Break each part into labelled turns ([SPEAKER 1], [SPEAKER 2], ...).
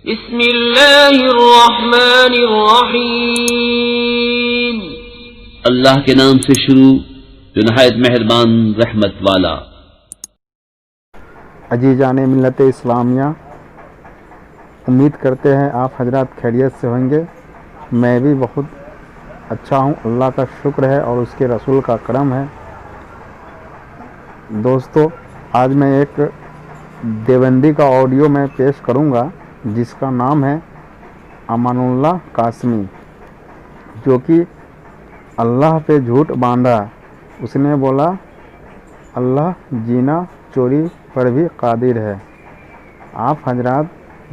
[SPEAKER 1] بسم اللہ الرحمن الرحیم.
[SPEAKER 2] اللہ کے نام سے شروع جو نہایت مہربان رحمت والا.
[SPEAKER 3] عزیزان ملت اسلامیہ، امید کرتے ہیں آپ حضرات خیریت سے ہوں گے. میں بھی بہت اچھا ہوں، اللہ کا شکر ہے اور اس کے رسول کا کرم ہے. دوستو، آج میں ایک دیوبندی کا آڈیو میں پیش کروں گا جس کا نام ہے امان اللہ قاسمی، جو کہ اللہ پہ جھوٹ باندھا. اس نے بولا اللہ جینا چوری پر بھی قادر ہے. آپ حضرات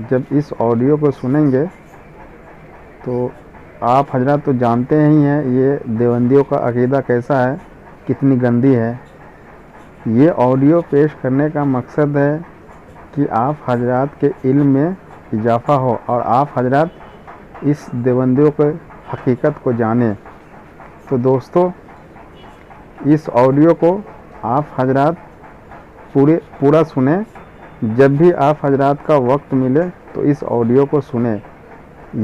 [SPEAKER 3] جب اس آڈیو کو سنیں گے تو آپ حضرات تو جانتے ہی ہیں یہ دیوبندیوں کا عقیدہ کیسا ہے، کتنی گندی ہے. یہ آڈیو پیش کرنے کا مقصد ہے کہ آپ حضرات کے علم میں اضافہ ہو اور آپ حضرات اس دیوبندیوں کے حقیقت کو جانیں. تو دوستو، اس آڈیو کو آپ حضرات پورا سنیں. جب بھی آپ حضرات کا وقت ملے تو اس آڈیو کو سنیں.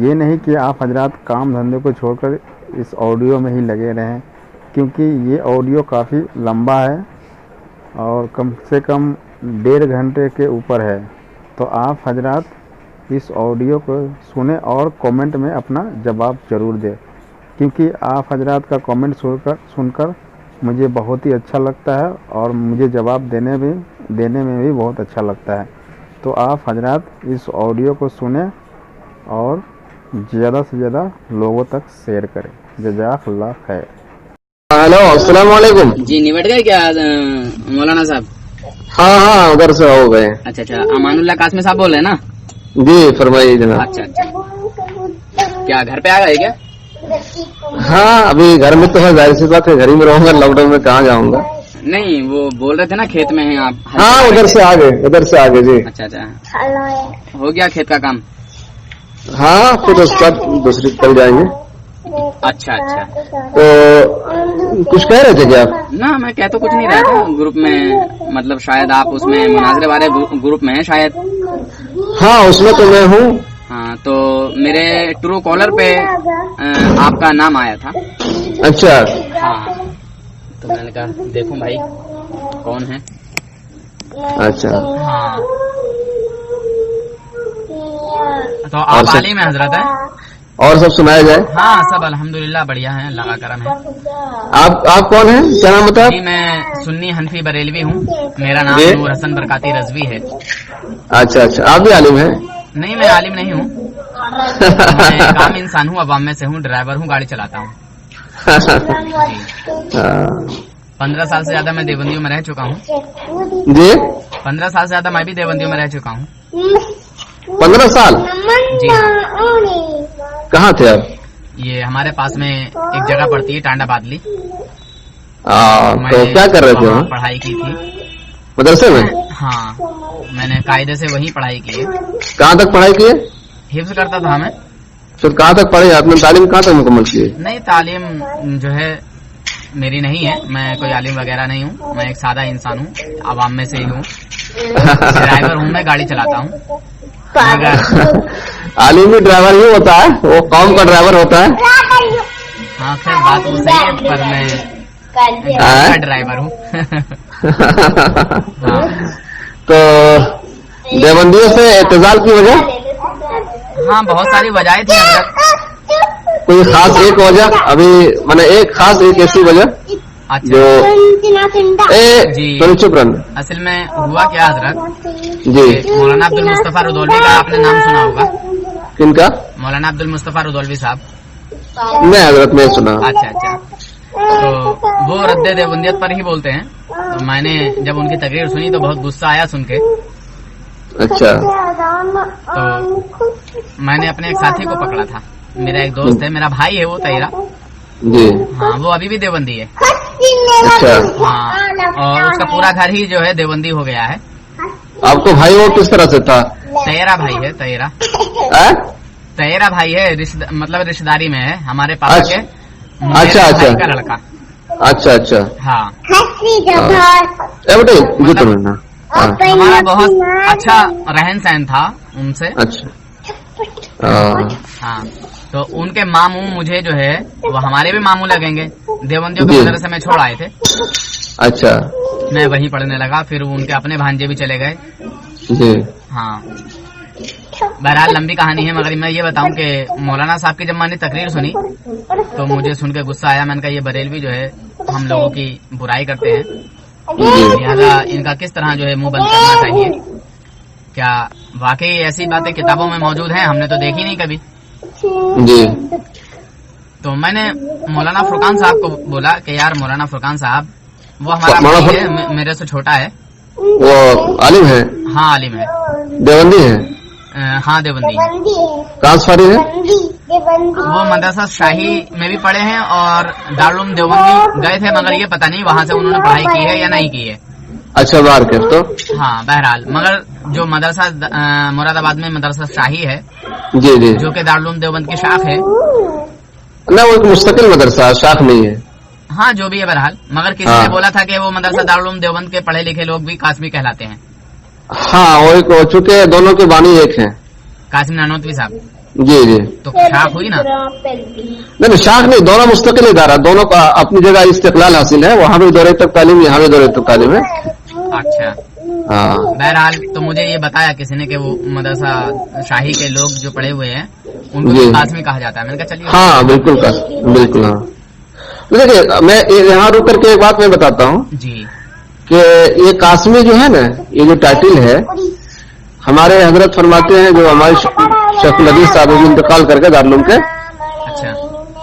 [SPEAKER 3] یہ نہیں کہ آپ حضرات کام دھندے کو چھوڑ کر اس آڈیو میں ہی لگے رہیں، کیونکہ یہ آڈیو کافی لمبا ہے اور کم سے کم 1.5 گھنٹے کے اوپر ہے. تو آپ حضرات اس آڈیو کو سنیں اور کومنٹ میں اپنا جواب ضرور دیں، کیونکہ آپ حضرات کا کومنٹ سن کر مجھے بہت ہی اچھا لگتا ہے اور مجھے جواب دینے میں بھی بہت اچھا لگتا ہے. تو آپ حضرات اس آڈیو کو سنیں اور زیادہ سے زیادہ لوگوں تک شیئر کریں. جزاک اللہ خیر.
[SPEAKER 4] ہلو، السلام علیکم.
[SPEAKER 5] جی نبٹ گئے کیا مولانا صاحب؟
[SPEAKER 4] ہاں ادھر سے ہو گئے.
[SPEAKER 5] اچھا، امان اللہ قاسمی صاحب بول رہے ہیں نا؟
[SPEAKER 4] جی فرمائیے جناب.
[SPEAKER 5] اچھا، کیا گھر پہ آ گئے کیا؟
[SPEAKER 4] ہاں ابھی گھر میں تو ہے، ظاہر سی بات ہے گھر ہی میں رہوں گا، لاک ڈاؤن میں کہاں جاؤں گا.
[SPEAKER 5] نہیں، وہ بول رہے تھے نا کھیت میں ہیں آپ.
[SPEAKER 4] ہاں ادھر سے آگے جی.
[SPEAKER 5] اچھا، ہو گیا کھیت کا کام؟
[SPEAKER 4] ہاں پھر اس کے بعد دوسری کل جائیں گے.
[SPEAKER 5] اچھا،
[SPEAKER 4] تو کچھ کہہ رہے تھے کیا آپ؟
[SPEAKER 5] نہ میں کہہ تو کچھ نہیں رہا تھا. گروپ میں مطلب شاید آپ اس میں مناظرے والے گروپ میں ہیں شاید.
[SPEAKER 4] ہاں اس میں تو میں ہوں.
[SPEAKER 5] ہاں تو میرے ٹرو کالر پہ آپ کا نام آیا تھا.
[SPEAKER 4] اچھا.
[SPEAKER 5] ہاں تو میں نے کہا دیکھوں بھائی کون ہے.
[SPEAKER 4] اچھا.
[SPEAKER 5] ہاں تو آپ عالم ہیں حضرت ہے؟
[SPEAKER 4] اور سب سنایا جائے؟
[SPEAKER 5] ہاں سب الحمدللہ بڑھیا ہیں، اللہ کا کرم ہے.
[SPEAKER 4] آپ کون ہیں؟ کیا نام بتا؟
[SPEAKER 5] جی میں سنی حنفی بریلوی ہوں. میرا نام نور حسن برکاتی رضوی ہے.
[SPEAKER 4] اچھا، آپ بھی عالم ہیں؟
[SPEAKER 5] نہیں میں عالم نہیں ہوں، میں ایک عام انسان ہوں، عوام میں سے ہوں، ڈرائیور ہوں، گاڑی چلاتا ہوں. 15 سال سے زیادہ میں دیوبندیوں میں رہ چکا ہوں.
[SPEAKER 4] جی
[SPEAKER 5] 15 سال سے زیادہ میں بھی دیوبندیوں میں رہ چکا ہوں.
[SPEAKER 4] 15 سال؟
[SPEAKER 5] جی ہاں.
[SPEAKER 4] کہاں تھے آپ؟
[SPEAKER 5] یہ ہمارے پاس میں ایک جگہ پڑتی ہے ٹانڈا بادلی.
[SPEAKER 4] تو کیا کر رہے تھے وہاں؟
[SPEAKER 5] پڑھائی کی تھی
[SPEAKER 4] مدرسے میں.
[SPEAKER 5] ہاں میں نے قاعدے سے وہیں پڑھائی کی ہے.
[SPEAKER 4] کہاں تک پڑھائی کی ہے؟
[SPEAKER 5] حفظ کرتا تھا میں.
[SPEAKER 4] پھر کہاں تک پڑھے آپ نے؟ تعلیم کہاں تک مکمل کی ہے؟
[SPEAKER 5] نہیں تعلیم جو ہے میری نہیں ہے، میں کوئی عالم وغیرہ نہیں ہوں، میں ایک سادہ انسان ہوں، عوام میں سے ہی ہوں، ڈرائیور ہوں، میں گاڑی چلاتا ہوں.
[SPEAKER 4] عالمی ڈرائیور ہی ہوتا ہے، وہ قوم کا ڈرائیور ہوتا ہے.
[SPEAKER 5] ہاں خیر بات وہ صحیح ہے، پر میں ڈرائیور ہوں.
[SPEAKER 4] تو دیوبندیوں سے اعتزال کی وجہ؟
[SPEAKER 5] ہاں بہت ساری وجہیں تھیں حضرت.
[SPEAKER 4] کوئی خاص ایک وجہ؟ ابھی میں نے ایک ایسی وجہ جو
[SPEAKER 5] جی
[SPEAKER 4] چپ رہنا.
[SPEAKER 5] اصل میں ہوا کیا حضرت،
[SPEAKER 4] جی
[SPEAKER 5] مولانا عبد المصطفیٰ رودولوی کا آپ نے نام سنا ہوگا.
[SPEAKER 4] کن کا؟
[SPEAKER 5] مولانا عبد المصطفیٰ رودولوی صاحب.
[SPEAKER 4] نہیں حضرت نہیں سنا.
[SPEAKER 5] اچھا تو وہ رد دیوبندیت پر ہی بولتے ہیں. تو میں نے جب ان کی تقریر سنی تو بہت غصہ آیا سن کے.
[SPEAKER 4] اچھا.
[SPEAKER 5] تو میں نے اپنے ایک ساتھی کو پکڑا تھا، میرا ایک دوست ہے، میرا بھائی ہے وہ تیرا.
[SPEAKER 4] جی
[SPEAKER 5] ہاں وہ ابھی بھی دیوبندی ہے.
[SPEAKER 4] اچھا.
[SPEAKER 5] ہاں اور اس کا پورا گھر ہی جو ہے دیوبندی ہو گیا ہے.
[SPEAKER 4] آپ کو بھائی وہ کس طرح سے تھا؟
[SPEAKER 5] تیرا بھائی ہے، تیرا بھائی ہے، مطلب رشتہ داری میں ہے ہمارے پاپا کے.
[SPEAKER 4] اچھا
[SPEAKER 5] کا لڑکا.
[SPEAKER 4] اچھا.
[SPEAKER 5] ہاں
[SPEAKER 4] بیٹے
[SPEAKER 5] ہمارا بہت اچھا رہن سہن تھا ان سے.
[SPEAKER 4] اچھا.
[SPEAKER 5] ہاں تو ان کے ماموں مجھے جو ہے وہ ہمارے بھی ماموں لگیں گے، دیوبندیوں کے
[SPEAKER 4] جی۔
[SPEAKER 5] مدرسے میں چھوڑ آئے تھے،
[SPEAKER 4] اچھا
[SPEAKER 5] میں وہیں پڑھنے لگا، پھر ان کے اپنے بھانجے بھی چلے گئے.
[SPEAKER 4] جی
[SPEAKER 5] ہاں بہرحال لمبی کہانی ہے، مگر میں یہ بتاؤں کہ مولانا صاحب کی جب میں نے تقریر سنی تو مجھے سن کے غصہ آیا. میں نے کہا یہ بریلوی جو ہے ہم لوگوں کی برائی کرتے ہیں، لہٰذا ان کا کس طرح جو ہے منہ بند کرنا چاہیے. کیا واقعی ایسی باتیں کتابوں میں موجود ہیں؟ ہم نے تو دیکھی نہیں کبھی.
[SPEAKER 4] جی
[SPEAKER 5] تو میں نے مولانا فرقان صاحب کو بولا کہ یار مولانا فرقان صاحب وہ ہمارا بھائی ہے، میرے سے چھوٹا ہے.
[SPEAKER 4] وہ عالم ہے؟
[SPEAKER 5] ہاں عالم ہے.
[SPEAKER 4] دیوبندی ہے؟
[SPEAKER 5] ہاں دیوبندی.
[SPEAKER 4] کہاں سے فارغ ہے؟
[SPEAKER 5] وہ مدرسہ شاہی میں بھی پڑھے ہیں اور دارالعلوم دیوبند گئے تھے، مگر یہ پتہ نہیں وہاں سے انہوں نے پڑھائی کی ہے یا نہیں کی ہے.
[SPEAKER 4] اچھا باہر کے تو
[SPEAKER 5] ہاں بہرحال مگر جو مدرسہ مراد آباد میں مدرسہ شاہی ہے
[SPEAKER 4] جی جی
[SPEAKER 5] جو کہ دارالعلوم دیوبند کی شاخ ہے.
[SPEAKER 4] نہ وہ ایک مستقل مدرسہ ہے، شاخ نہیں ہے.
[SPEAKER 5] ہاں جو بھی ہے بہرحال، مگر کسی نے بولا تھا کہ وہ مدرسہ دارالعلوم دیوبند کے پڑھے لکھے لوگ بھی قاسمی کہلاتے ہیں.
[SPEAKER 4] ہاں وہ ایک ہو چکے، دونوں کے بانی ایک ہیں.
[SPEAKER 5] قاسم نانوتوی صاحب
[SPEAKER 4] جی جی
[SPEAKER 5] تو شاخ ہوئی نا.
[SPEAKER 4] نہیں شاخ نہیں، دونوں مستقل ادارہ، دونوں کا اپنی جگہ استقلال حاصل ہے. وہاں بھی دورے تک تعلیم، یہاں بھی دورے تک تعلیم ہے.
[SPEAKER 5] اچھا
[SPEAKER 4] ہاں
[SPEAKER 5] بہرحال تو مجھے یہ بتایا کسی نے کہ وہ مدرسہ شاہی کے لوگ جو پڑھے ہوئے ہیں ان کو
[SPEAKER 4] جی
[SPEAKER 5] قاسمی کہا جاتا ہے. میں نے کہا چلیے.
[SPEAKER 4] ہاں بالکل بالکل. ہاں دیکھیے میں یہاں رک کر کے ایک بات میں بتاتا ہوں
[SPEAKER 5] جی
[SPEAKER 4] کہ یہ قاسمی جو ہے نا، یہ جو ٹائٹل ہے ہمارے حضرت فرماتے ہیں، جو ہمارے شیخ الحدیث صاحب بھی انتقال کر کے دارالعلوم کے،
[SPEAKER 5] اچھا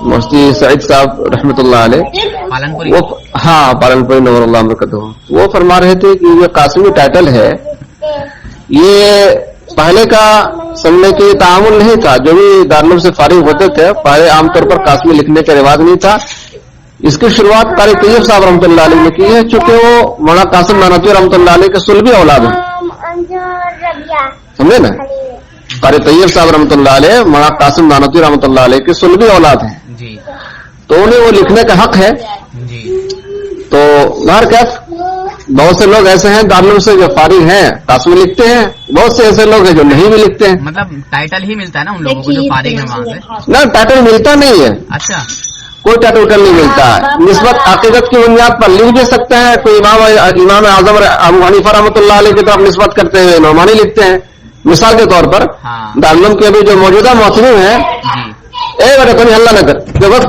[SPEAKER 4] مفتی سعید صاحب رحمۃ اللہ علیہ،
[SPEAKER 5] پالن پوری.
[SPEAKER 4] وہ ہاں پالن پوری نور اللہ برکتہ، وہ فرما رہے تھے کہ یہ قاسمی ٹائٹل ہے، یہ پہلے کا سمجھنے کے تعامل نہیں تھا. جو بھی دارالعلوم سے فارغ ہوتے تھے پہلے عام طور پر قاسمی لکھنے کا رواج نہیں تھا. اس کی شروعات قاری طیب صاحب رحمۃ اللہ علیہ نے کی ہے، چونکہ وہ مولانا قاسم نانوتوی رحمۃ اللہ علیہ کے صلبی اولاد ہیں. سمجھے نا، قاری طیب صاحب رحمۃ اللہ علیہ مولانا قاسم نانوتوی رحمۃ اللہ علیہ کے صلبی اولاد ہیں،
[SPEAKER 5] جی
[SPEAKER 4] تو انہیں وہ لکھنے کا حق ہے.
[SPEAKER 5] جی
[SPEAKER 4] تو بہرکیف بہت سے لوگ ایسے ہیں دارالعلوم سے جو فارغ ہیں قاسمی لکھتے ہیں، بہت سے ایسے لوگ ہیں جو نہیں بھی لکھتے ہیں.
[SPEAKER 5] مطلب ٹائٹل ہی ملتا ہے نا ان لوگوں کو جو فارغ ہیں وہاں سے.
[SPEAKER 4] نہ ٹائٹل ملتا نہیں ہے،
[SPEAKER 5] اچھا
[SPEAKER 4] کوئی ٹائٹل نہیں ملتا ہے. نسبت عقیدت کی بنیاد پر لکھ بھی سکتے ہیں. کوئی امام اعظم ابو حنیفہ رحمۃ اللہ علیہ کی طرف نسبت کرتے ہوئے نعمانی لکھتے ہیں. مثال کے طور پر
[SPEAKER 5] ہاں
[SPEAKER 4] دارالعلوم کے ابھی جو موجودہ محترم ہیں،
[SPEAKER 5] جی
[SPEAKER 4] بڑے کوئی ہلہ نہ کر کہ بس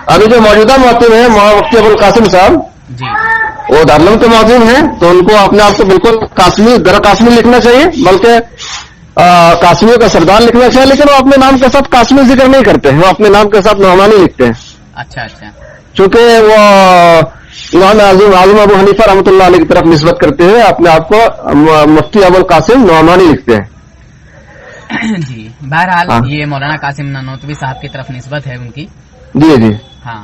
[SPEAKER 4] ابھی جو موجودہ محترم ہیں مفتی ابو القاسم صاحب،
[SPEAKER 5] جی
[SPEAKER 4] وہ دارالعلوم کے محترم ہیں، تو ان کو اپنے آپ کو بالکل قاسمی در قاسمی لکھنا چاہیے، بلکہ قاسمیوں کا سردار لکھنا چاہیے. لیکن وہ اپنے نام کے ساتھ قاسمی ذکر نہیں کرتے ہیں، وہ اپنے نام کے ساتھ نعمانی لکھتے ہیں.
[SPEAKER 5] اچھا اچھا
[SPEAKER 4] چونکہ وہ امام اعظم ابو حنیفہ رحمۃ اللہ علیہ کی طرف نسبت کرتے ہوئے اپنے آپ کو مفتی ابو القاسم نعمانی لکھتے ہیں.
[SPEAKER 5] جی بہرحال
[SPEAKER 4] ہاں.
[SPEAKER 5] یہ مولانا قاسم نانوتوی صاحب کی طرف نسبت ہے ان کی.
[SPEAKER 4] جی جی
[SPEAKER 5] ہاں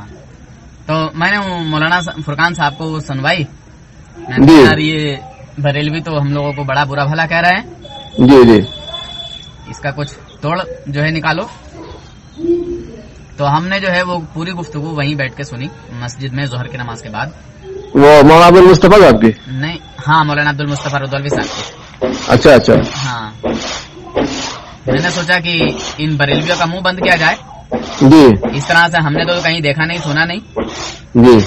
[SPEAKER 5] تو میں نے مولانا فرقان صاحب کو سنوائی، میں
[SPEAKER 4] جی.
[SPEAKER 5] نے یار یہ بریلوی تو ہم لوگوں کو بڑا برا بھلا کہہ رہے ہیں،
[SPEAKER 4] جی جی
[SPEAKER 5] اس کا کچھ توڑ جو ہے نکالو. تو ہم نے جو ہے وہ پوری گفتگو وہیں بیٹھ کے سنی مسجد میں ظہر کی نماز کے بعد.
[SPEAKER 4] وہ مولانا عبد المصطفیٰ صاحب کی؟
[SPEAKER 5] نہیں ہاں مولانا عبد المصطفیٰ رضوی صاحب کی.
[SPEAKER 4] اچھا اچھا.
[SPEAKER 5] ہاں میں نے سوچا کہ ان بریلویوں کا منہ بند کیا جائے.
[SPEAKER 4] جی
[SPEAKER 5] اس طرح سے ہم نے تو کہیں دیکھا نہیں سنا نہیں.
[SPEAKER 4] جی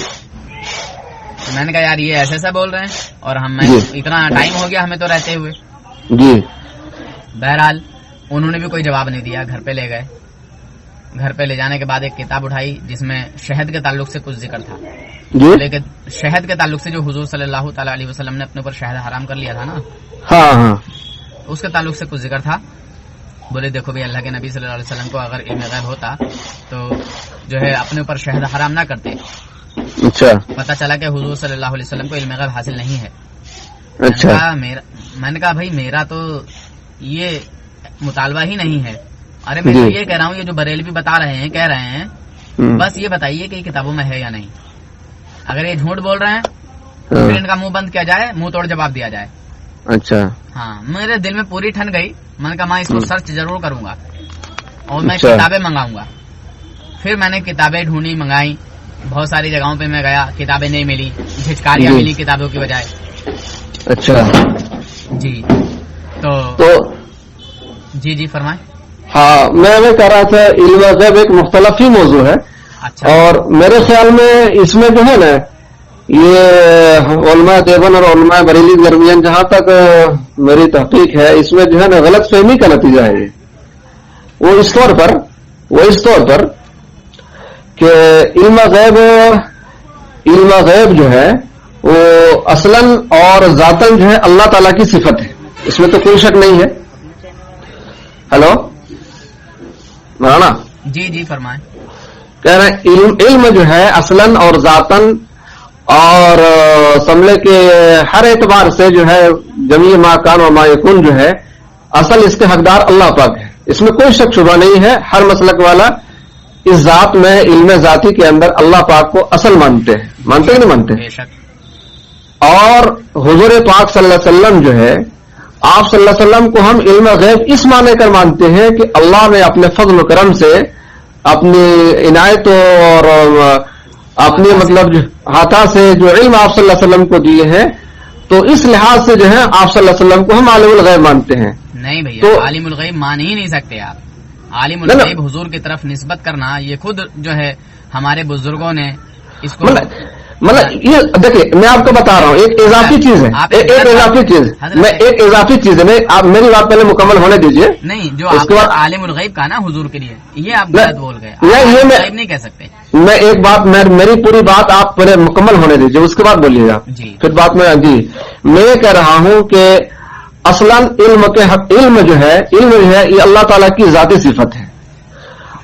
[SPEAKER 5] تو میں نے کہا یار یہ ایسے ایسا بول رہے ہیں اور ہم
[SPEAKER 4] جی.
[SPEAKER 5] اتنا ٹائم ہو گیا ہمیں تو رہتے ہوئے.
[SPEAKER 4] جی
[SPEAKER 5] بہرحال انہوں نے بھی کوئی جواب نہیں دیا. گھر پہ لے گئے. گھر پہ لے جانے کے بعد ایک کتاب اٹھائی جس میں شہد کے تعلق سے کچھ ذکر تھا.
[SPEAKER 4] جی
[SPEAKER 5] لیکن شہد کے تعلق سے جو حضور صلی اللہ تعالی علیہ وسلم نے اپنے اوپر شہد حرام کر لیا تھا نا،
[SPEAKER 4] ہاں ہاں
[SPEAKER 5] اس کے تعلق سے کچھ ذکر تھا. بولے دیکھو بھی اللہ کے نبی صلی اللہ علیہ وسلم کو اگر علم غیب ہوتا تو جو ہے اپنے اوپر شہد حرام نہ کرتے.
[SPEAKER 4] اچھا
[SPEAKER 5] پتہ چلا کہ حضور صلی اللہ علیہ وسلم کو علم غیب حاصل نہیں ہے.
[SPEAKER 4] اچھا
[SPEAKER 5] میں نے کہا بھائی میرا تو یہ مطالبہ ہی نہیں ہے. ارے میں تو یہ کہہ رہا ہوں یہ جو بریلوی بتا رہے ہیں کہہ رہے ہیں بس یہ بتائیے کہ کتابوں میں ہے یا نہیں. اگر یہ جھوٹ بول رہے ہیں پھر ان کا منہ بند کیا جائے، منہ توڑ جواب دیا جائے.
[SPEAKER 4] اچھا
[SPEAKER 5] ہاں میرے دل میں پوری ٹھن گئی. میں نے کہا میں اس کو سرچ ضرور کروں گا اور میں
[SPEAKER 4] اچھا.
[SPEAKER 5] کتابیں منگاؤں گا. پھر میں نے کتابیں ڈھونڈی منگائی، بہت ساری جگہوں پہ میں گیا، کتابیں نہیں ملی، جھچکاریاں ملی کتابوں کی بجائے.
[SPEAKER 4] اچھا
[SPEAKER 5] جی تو जी जी फरमाएं।
[SPEAKER 4] हाँ, मैं कह रहा था इल्म गैब एक मुख्तलिफ ही मौजू है।
[SPEAKER 5] अच्छा।
[SPEAKER 4] और मेरे ख्याल में इसमें जो है ना, ये उलमा देवबंद और उलमा बरेली के दरमियान जहां तक मेरी तहकीक है, इसमें जो है ना गलत फहमी का नतीजा है ये। वो इस तौर पर कि इल्म गैब जो है वो असलन और जातन जो है अल्लाह ताला की सिफत है, इसमें तो कोई शक नहीं है। हेलो मौलाना
[SPEAKER 5] जी जी फरमाएं।
[SPEAKER 4] कह रहे हैं इल्म जो है असलन और जातन और समझे के हर एतबार से जो है जमी माकान और मायकुन जो है असल इसके हकदार अल्लाह पाक है, इसमें कोई शक शुबा नहीं है। हर मसलक वाला इस जात में इल्म जाती के अंदर अल्लाह पाक को असल मानते हैं, मानते कि नहीं मानते। और हुजूर पाक सल्लल्लाहु अलैहि वसल्लम जो है, आप सल्लल्लाहु अलैहि वसल्लम को हम इल्म गैब इस माने कर मानते हैं कि अल्लाह ने अपने फजल करम से अपनी इनायत और अपनी मतलब हाथा से जो इल्म आप सल्लल्लाहु अलैहि वसल्लम को दिए हैं, तो इस लिहाज से जो है आप सल्लल्लाहु अलैहि वसल्लम को हम आलिमुल गैब मानते हैं।
[SPEAKER 5] नहीं भैया,
[SPEAKER 4] तो
[SPEAKER 5] आलिमुल गैब मान ही नहीं सकते आप। आलिमुल गैब हुजूर की तरफ निस्बत करना, ये खुद जो है हमारे बुजुर्गों ने इसको
[SPEAKER 4] मतलब ये देखिए, मैं आपको बता रहा हूँ एक इजाफी चीज है, एक इजाफी चीज, मैं एक इजाफी चीज है, आप मेरी बात पहले मुकम्मल होने दीजिए।
[SPEAKER 5] नहीं, जो आपके बाद आलिमुल गैब का ना हुजूर के लिए, ये आप गलत बोल गए,
[SPEAKER 4] ये मैं
[SPEAKER 5] नहीं कह सकते।
[SPEAKER 4] मैं एक बात, मेरी पूरी बात आप पहले मुकम्मल होने दीजिए, उसके बाद बोलिएगा फिर बात में। जी, मैं कह रहा हूँ कि असलन इल्म जो है ये अल्लाह ताला की जाती सिफत है।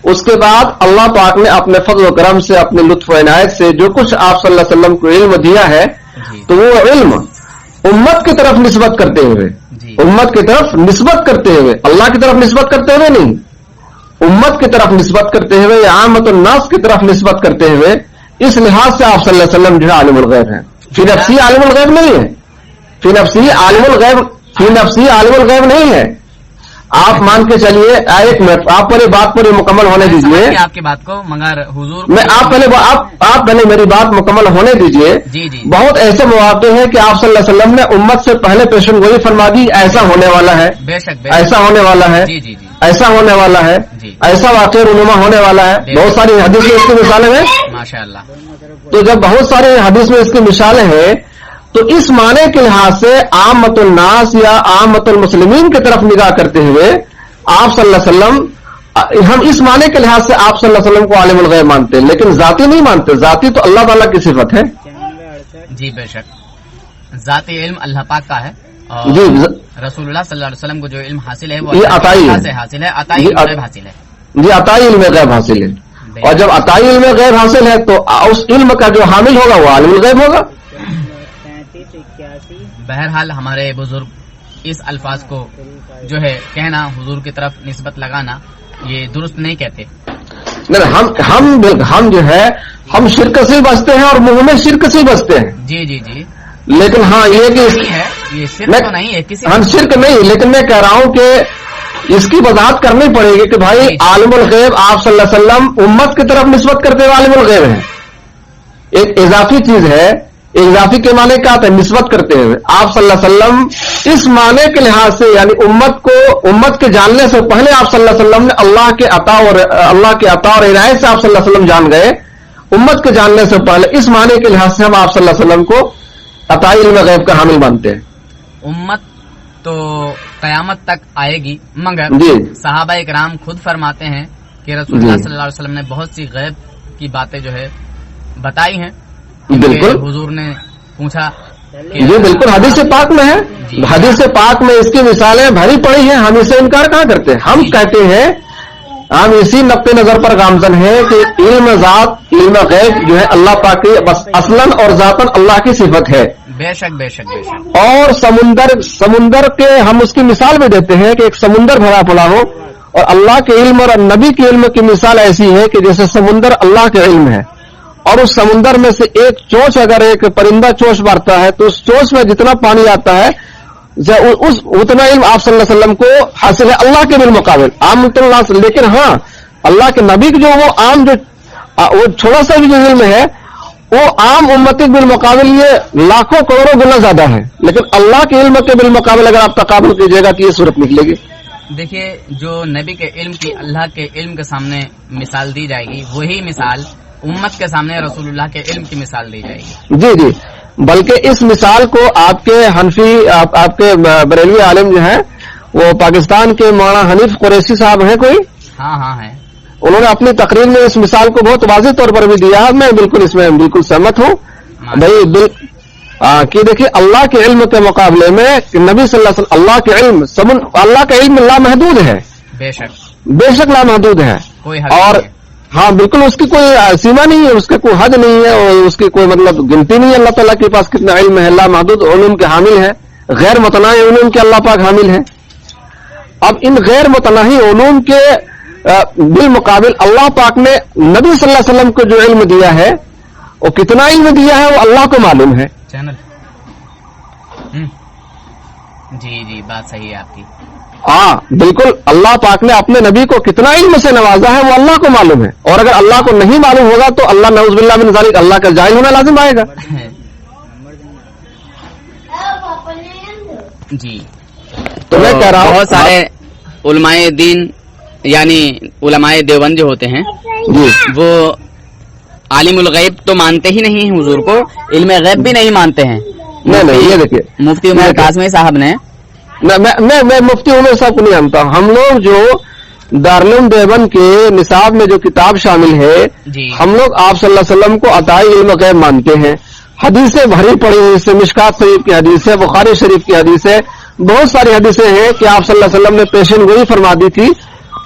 [SPEAKER 4] उसके बाद अल्लाह पाक ने अपने फज़ल व करम से, अपने लुत्फ व इनायत से जो कुछ आप सल्लल्लाहु अलैहि वसल्लम को इल्म दिया है, तो वो इल्म उम्मत की तरफ निस्बत करते हुए, उम्मत की तरफ निस्बत करते हुए, अल्लाह की तरफ निस्बत करते हुए नहीं, उम्मत की तरफ निस्बत करते हुए या आमतुन नास की तरफ निस्बत करते हुए, इस लिहाज से आप सल्लल्लाहु अलैहि वसल्लम जो है आलिमुल गैब है। फी नफ्सी आलिमुल गैब नहीं है, फी नफ्सी आलिमुल गैब नहीं है। आप मान के चलिए, एक मिनट आप पहले बात पूरी मुकम्मल होने दीजिए,
[SPEAKER 5] आपकी बात को, मगर हुजूर
[SPEAKER 4] मैं आप पहले मेरी बात मुकम्मल होने दीजिए।
[SPEAKER 5] जी जी।
[SPEAKER 4] बहुत ऐसे मौके हैं कि आप सल्लल्लाहु अलैहि वसल्लम ने उम्मत से पहले पेशन गोई फरमा दी, ऐसा होने वाला है,
[SPEAKER 5] बेशक
[SPEAKER 4] ऐसा होने वाला है,
[SPEAKER 5] जी जी जी,
[SPEAKER 4] ऐसा होने वाला है, ऐसा वाक़या रूनुमा होने वाला है। बहुत सारी हदीस में इसकी मिसालें हैं
[SPEAKER 5] माशाअल्लाह।
[SPEAKER 4] तो जब बहुत सारी हदीस में इसकी मिसालें हैं, तो इस माने के लिहाज से आमतुल नास या आमतुल मुस्लिमीन की तरफ निगाह करते हुए आप सल्लल्लाहु अलैहि वसल्लम, हम इस माने के लिहाज से आप सल्लल्लाहु अलैहि वसल्लम को आलिमुल गैब मानते हैं, लेकिन जाती नहीं मानते। जाती तो अल्लाह ताला की सिफत है।
[SPEAKER 5] जी बेशक, जाती इल्म अल्लाह पाक का है, और
[SPEAKER 4] जी
[SPEAKER 5] रसूलुल्लाह सल्लल्लाहु अलैहि वसल्म को जो इल्म हासिल है वो
[SPEAKER 4] ये अताई है,
[SPEAKER 5] से हासिल है, अताई इल्म गैब हासिल है।
[SPEAKER 4] जी, अताई इल्म गैब हासिल है। और जब अताई इल्म गैब हासिल है तो उस इल्म का जो हामिल होगा वो आलिमुल गैब होगा।
[SPEAKER 5] बहरहाल हमारे बुजुर्ग इस अल्फाज को जो है कहना, हुजूर की तरफ निस्बत लगाना, ये दुरुस्त नहीं कहते।
[SPEAKER 4] नहीं, हम जो है हम शिर्क से बचते हैं और मुंह में शिर्क से बचते हैं।
[SPEAKER 5] जी जी जी।
[SPEAKER 4] लेकिन हाँ ये कि
[SPEAKER 5] ये शिर्क तो नहीं है किसी,
[SPEAKER 4] हम शिर्क नहीं, लेकिन मैं कह रहा हूं कि इसकी वजाहत करनी पड़ेगी कि भाई आलिमुल गैब आप सल्लल्लाहु अलैहि वसल्लम उम्मत की तरफ निस्बत करते हुए आलिमुल गैब है। एक इजाफी चीज है, इजाफी के माने क्या था, निस्बत करते हुए। आप सल्लल्लाहु अलैहि वसल्लम इस माने के लिहाज से, यानी उम्मत के जानने से पहले आप सल्लल्लाहु अलैहि वसल्लम ने अल्लाह के अता और इनायत से आप सल्लल्लाहु अलैहि वसल्लम जान गए। उम्मत के जानने से पहले इस माने के लिहाज से हम आप सल्लल्लाहु अलैहि वसल्लम को अताई इल्म गैब का हामिल मानते हैं।
[SPEAKER 5] उम्मत तो कयामत तक आएगी, मगर सहाबा इकराम खुद फरमाते हैं कि रसूलुल्लाह सल्लल्लाहु अलैहि वसल्लम ने बहुत सी गैब की बातें जो है बताई हैं।
[SPEAKER 4] बिल्कुल,
[SPEAKER 5] हुजूर ने पूछा,
[SPEAKER 4] ये बिल्कुल हदीस पाक में है, हदीस पाक में इसकी मिसालें भरी पड़ी हैं। हम इसे इनकार कहाँ करते हैं। हम कहते हैं, हम इसी नक्ते नजर पर गामजन है कि इल्म जात इल्म गैब जो है अल्लाह पाक की बस असलन और जातन अल्लाह की सिफत है।
[SPEAKER 5] बेशक बेशक बेशक।
[SPEAKER 4] और समुंदर के हम उसकी मिसाल भी देते हैं कि एक समुंदर भरा पड़ा हो और अल्लाह के इल्म और नबी के इल्म की मिसाल ऐसी है कि जैसे समुंदर अल्लाह के इल्म है, और उस समुंदर में से एक चोंच, अगर एक परिंदा चोंच मारता है तो उस चोंच में जितना पानी आता है उतना इल्म आप सल्लल्लाहु अलैहि वसल्लम को हासिल है अल्लाह के बिलमुकाबिल आम। लेकिन हाँ, अल्लाह के नबी की जो वो आम जो वो थोड़ा सा भी जो इल्म है वो आम उम्मती बिलमुकाबिल ये लाखों करोड़ों गुना ज्यादा है। लेकिन अल्लाह के इल्म के बिलमुकाबिल अगर आप तकाबुल कीजिएगा तो ये सूरत निकलेगी।
[SPEAKER 5] دیکھیے جو نبی کے علم کی اللہ کے علم کے سامنے مثال دی جائے گی وہی مثال امت کے سامنے رسول اللہ کے علم کی مثال دی جائے گی.
[SPEAKER 4] جی جی، بلکہ اس مثال کو آپ کے حنفی آپ کے بریلوی عالم جو ہیں وہ پاکستان کے مولانا حنیف قریشی صاحب ہیں کوئی،
[SPEAKER 5] ہاں ہے،
[SPEAKER 4] انہوں نے اپنی تقریر میں اس مثال کو بہت واضح طور پر بھی دیا. میں بالکل اس میں بالکل سہمت ہوں بھائی. کہ دیکھیے اللہ کے علم کے مقابلے میں نبی صلی اللہ علیہ وسلم اللہ کا علم لامحدود ہے، بے شک لامحدود ہے، اور ہاں بالکل اس کی کوئی سیما نہیں ہے، اس کا کوئی حد نہیں ہے، اور اس کی کوئی مطلب گنتی نہیں ہے. اللہ تعالیٰ کے پاس کتنا علم ہے، لامحدود علوم کے حامل ہے، غیر متناہی علوم کے اللہ پاک حامل ہے. اب ان غیر متناہی علوم کے بالمقابل اللہ پاک نے نبی صلی اللہ علیہ وسلم کو جو علم دیا ہے وہ کتنا علم دیا ہے وہ اللہ کو معلوم ہے.
[SPEAKER 5] جی بات صحیح ہے آپ کی.
[SPEAKER 4] ہاں بالکل، اللہ پاک نے اپنے نبی کو کتنا علم سے نوازا ہے وہ اللہ کو معلوم ہے، اور اگر اللہ کو نہیں معلوم ہوگا تو اللہ نعوذ باللہ من ذالک اللہ کا جاہل ہونا لازم آئے گا.
[SPEAKER 5] جی
[SPEAKER 4] تو میں کہہ رہا ہوں
[SPEAKER 5] بہت سارے علماء دین یعنی علماء دیوبند جو ہوتے ہیں
[SPEAKER 4] جی
[SPEAKER 5] وہ عالم الغیب تو مانتے ہی نہیں ہیں، حضور کو علم غیب بھی نہیں مانتے ہیں.
[SPEAKER 4] نہیں یہ دیکھیے
[SPEAKER 5] مفتی عمر قاسمی صاحب نے
[SPEAKER 4] میں مفتی عمر صاحب کو نہیں جانتا. ہم لوگ جو دارالعلوم دیوبند کے نصاب میں جو کتاب شامل ہے
[SPEAKER 5] جی
[SPEAKER 4] ہم لوگ آپ صلی اللہ علیہ وسلم کو عطائی علم غیب مانتے ہیں. حدیثیں بھری پڑی ہیں، اس سے مشکات شریف کی حدیث ہے، بخاری شریف کی حدیث ہے، بہت ساری حدیثیں ہیں کہ آپ صلی اللہ علیہ وسلم نے پیشن گوئی فرما دی تھی،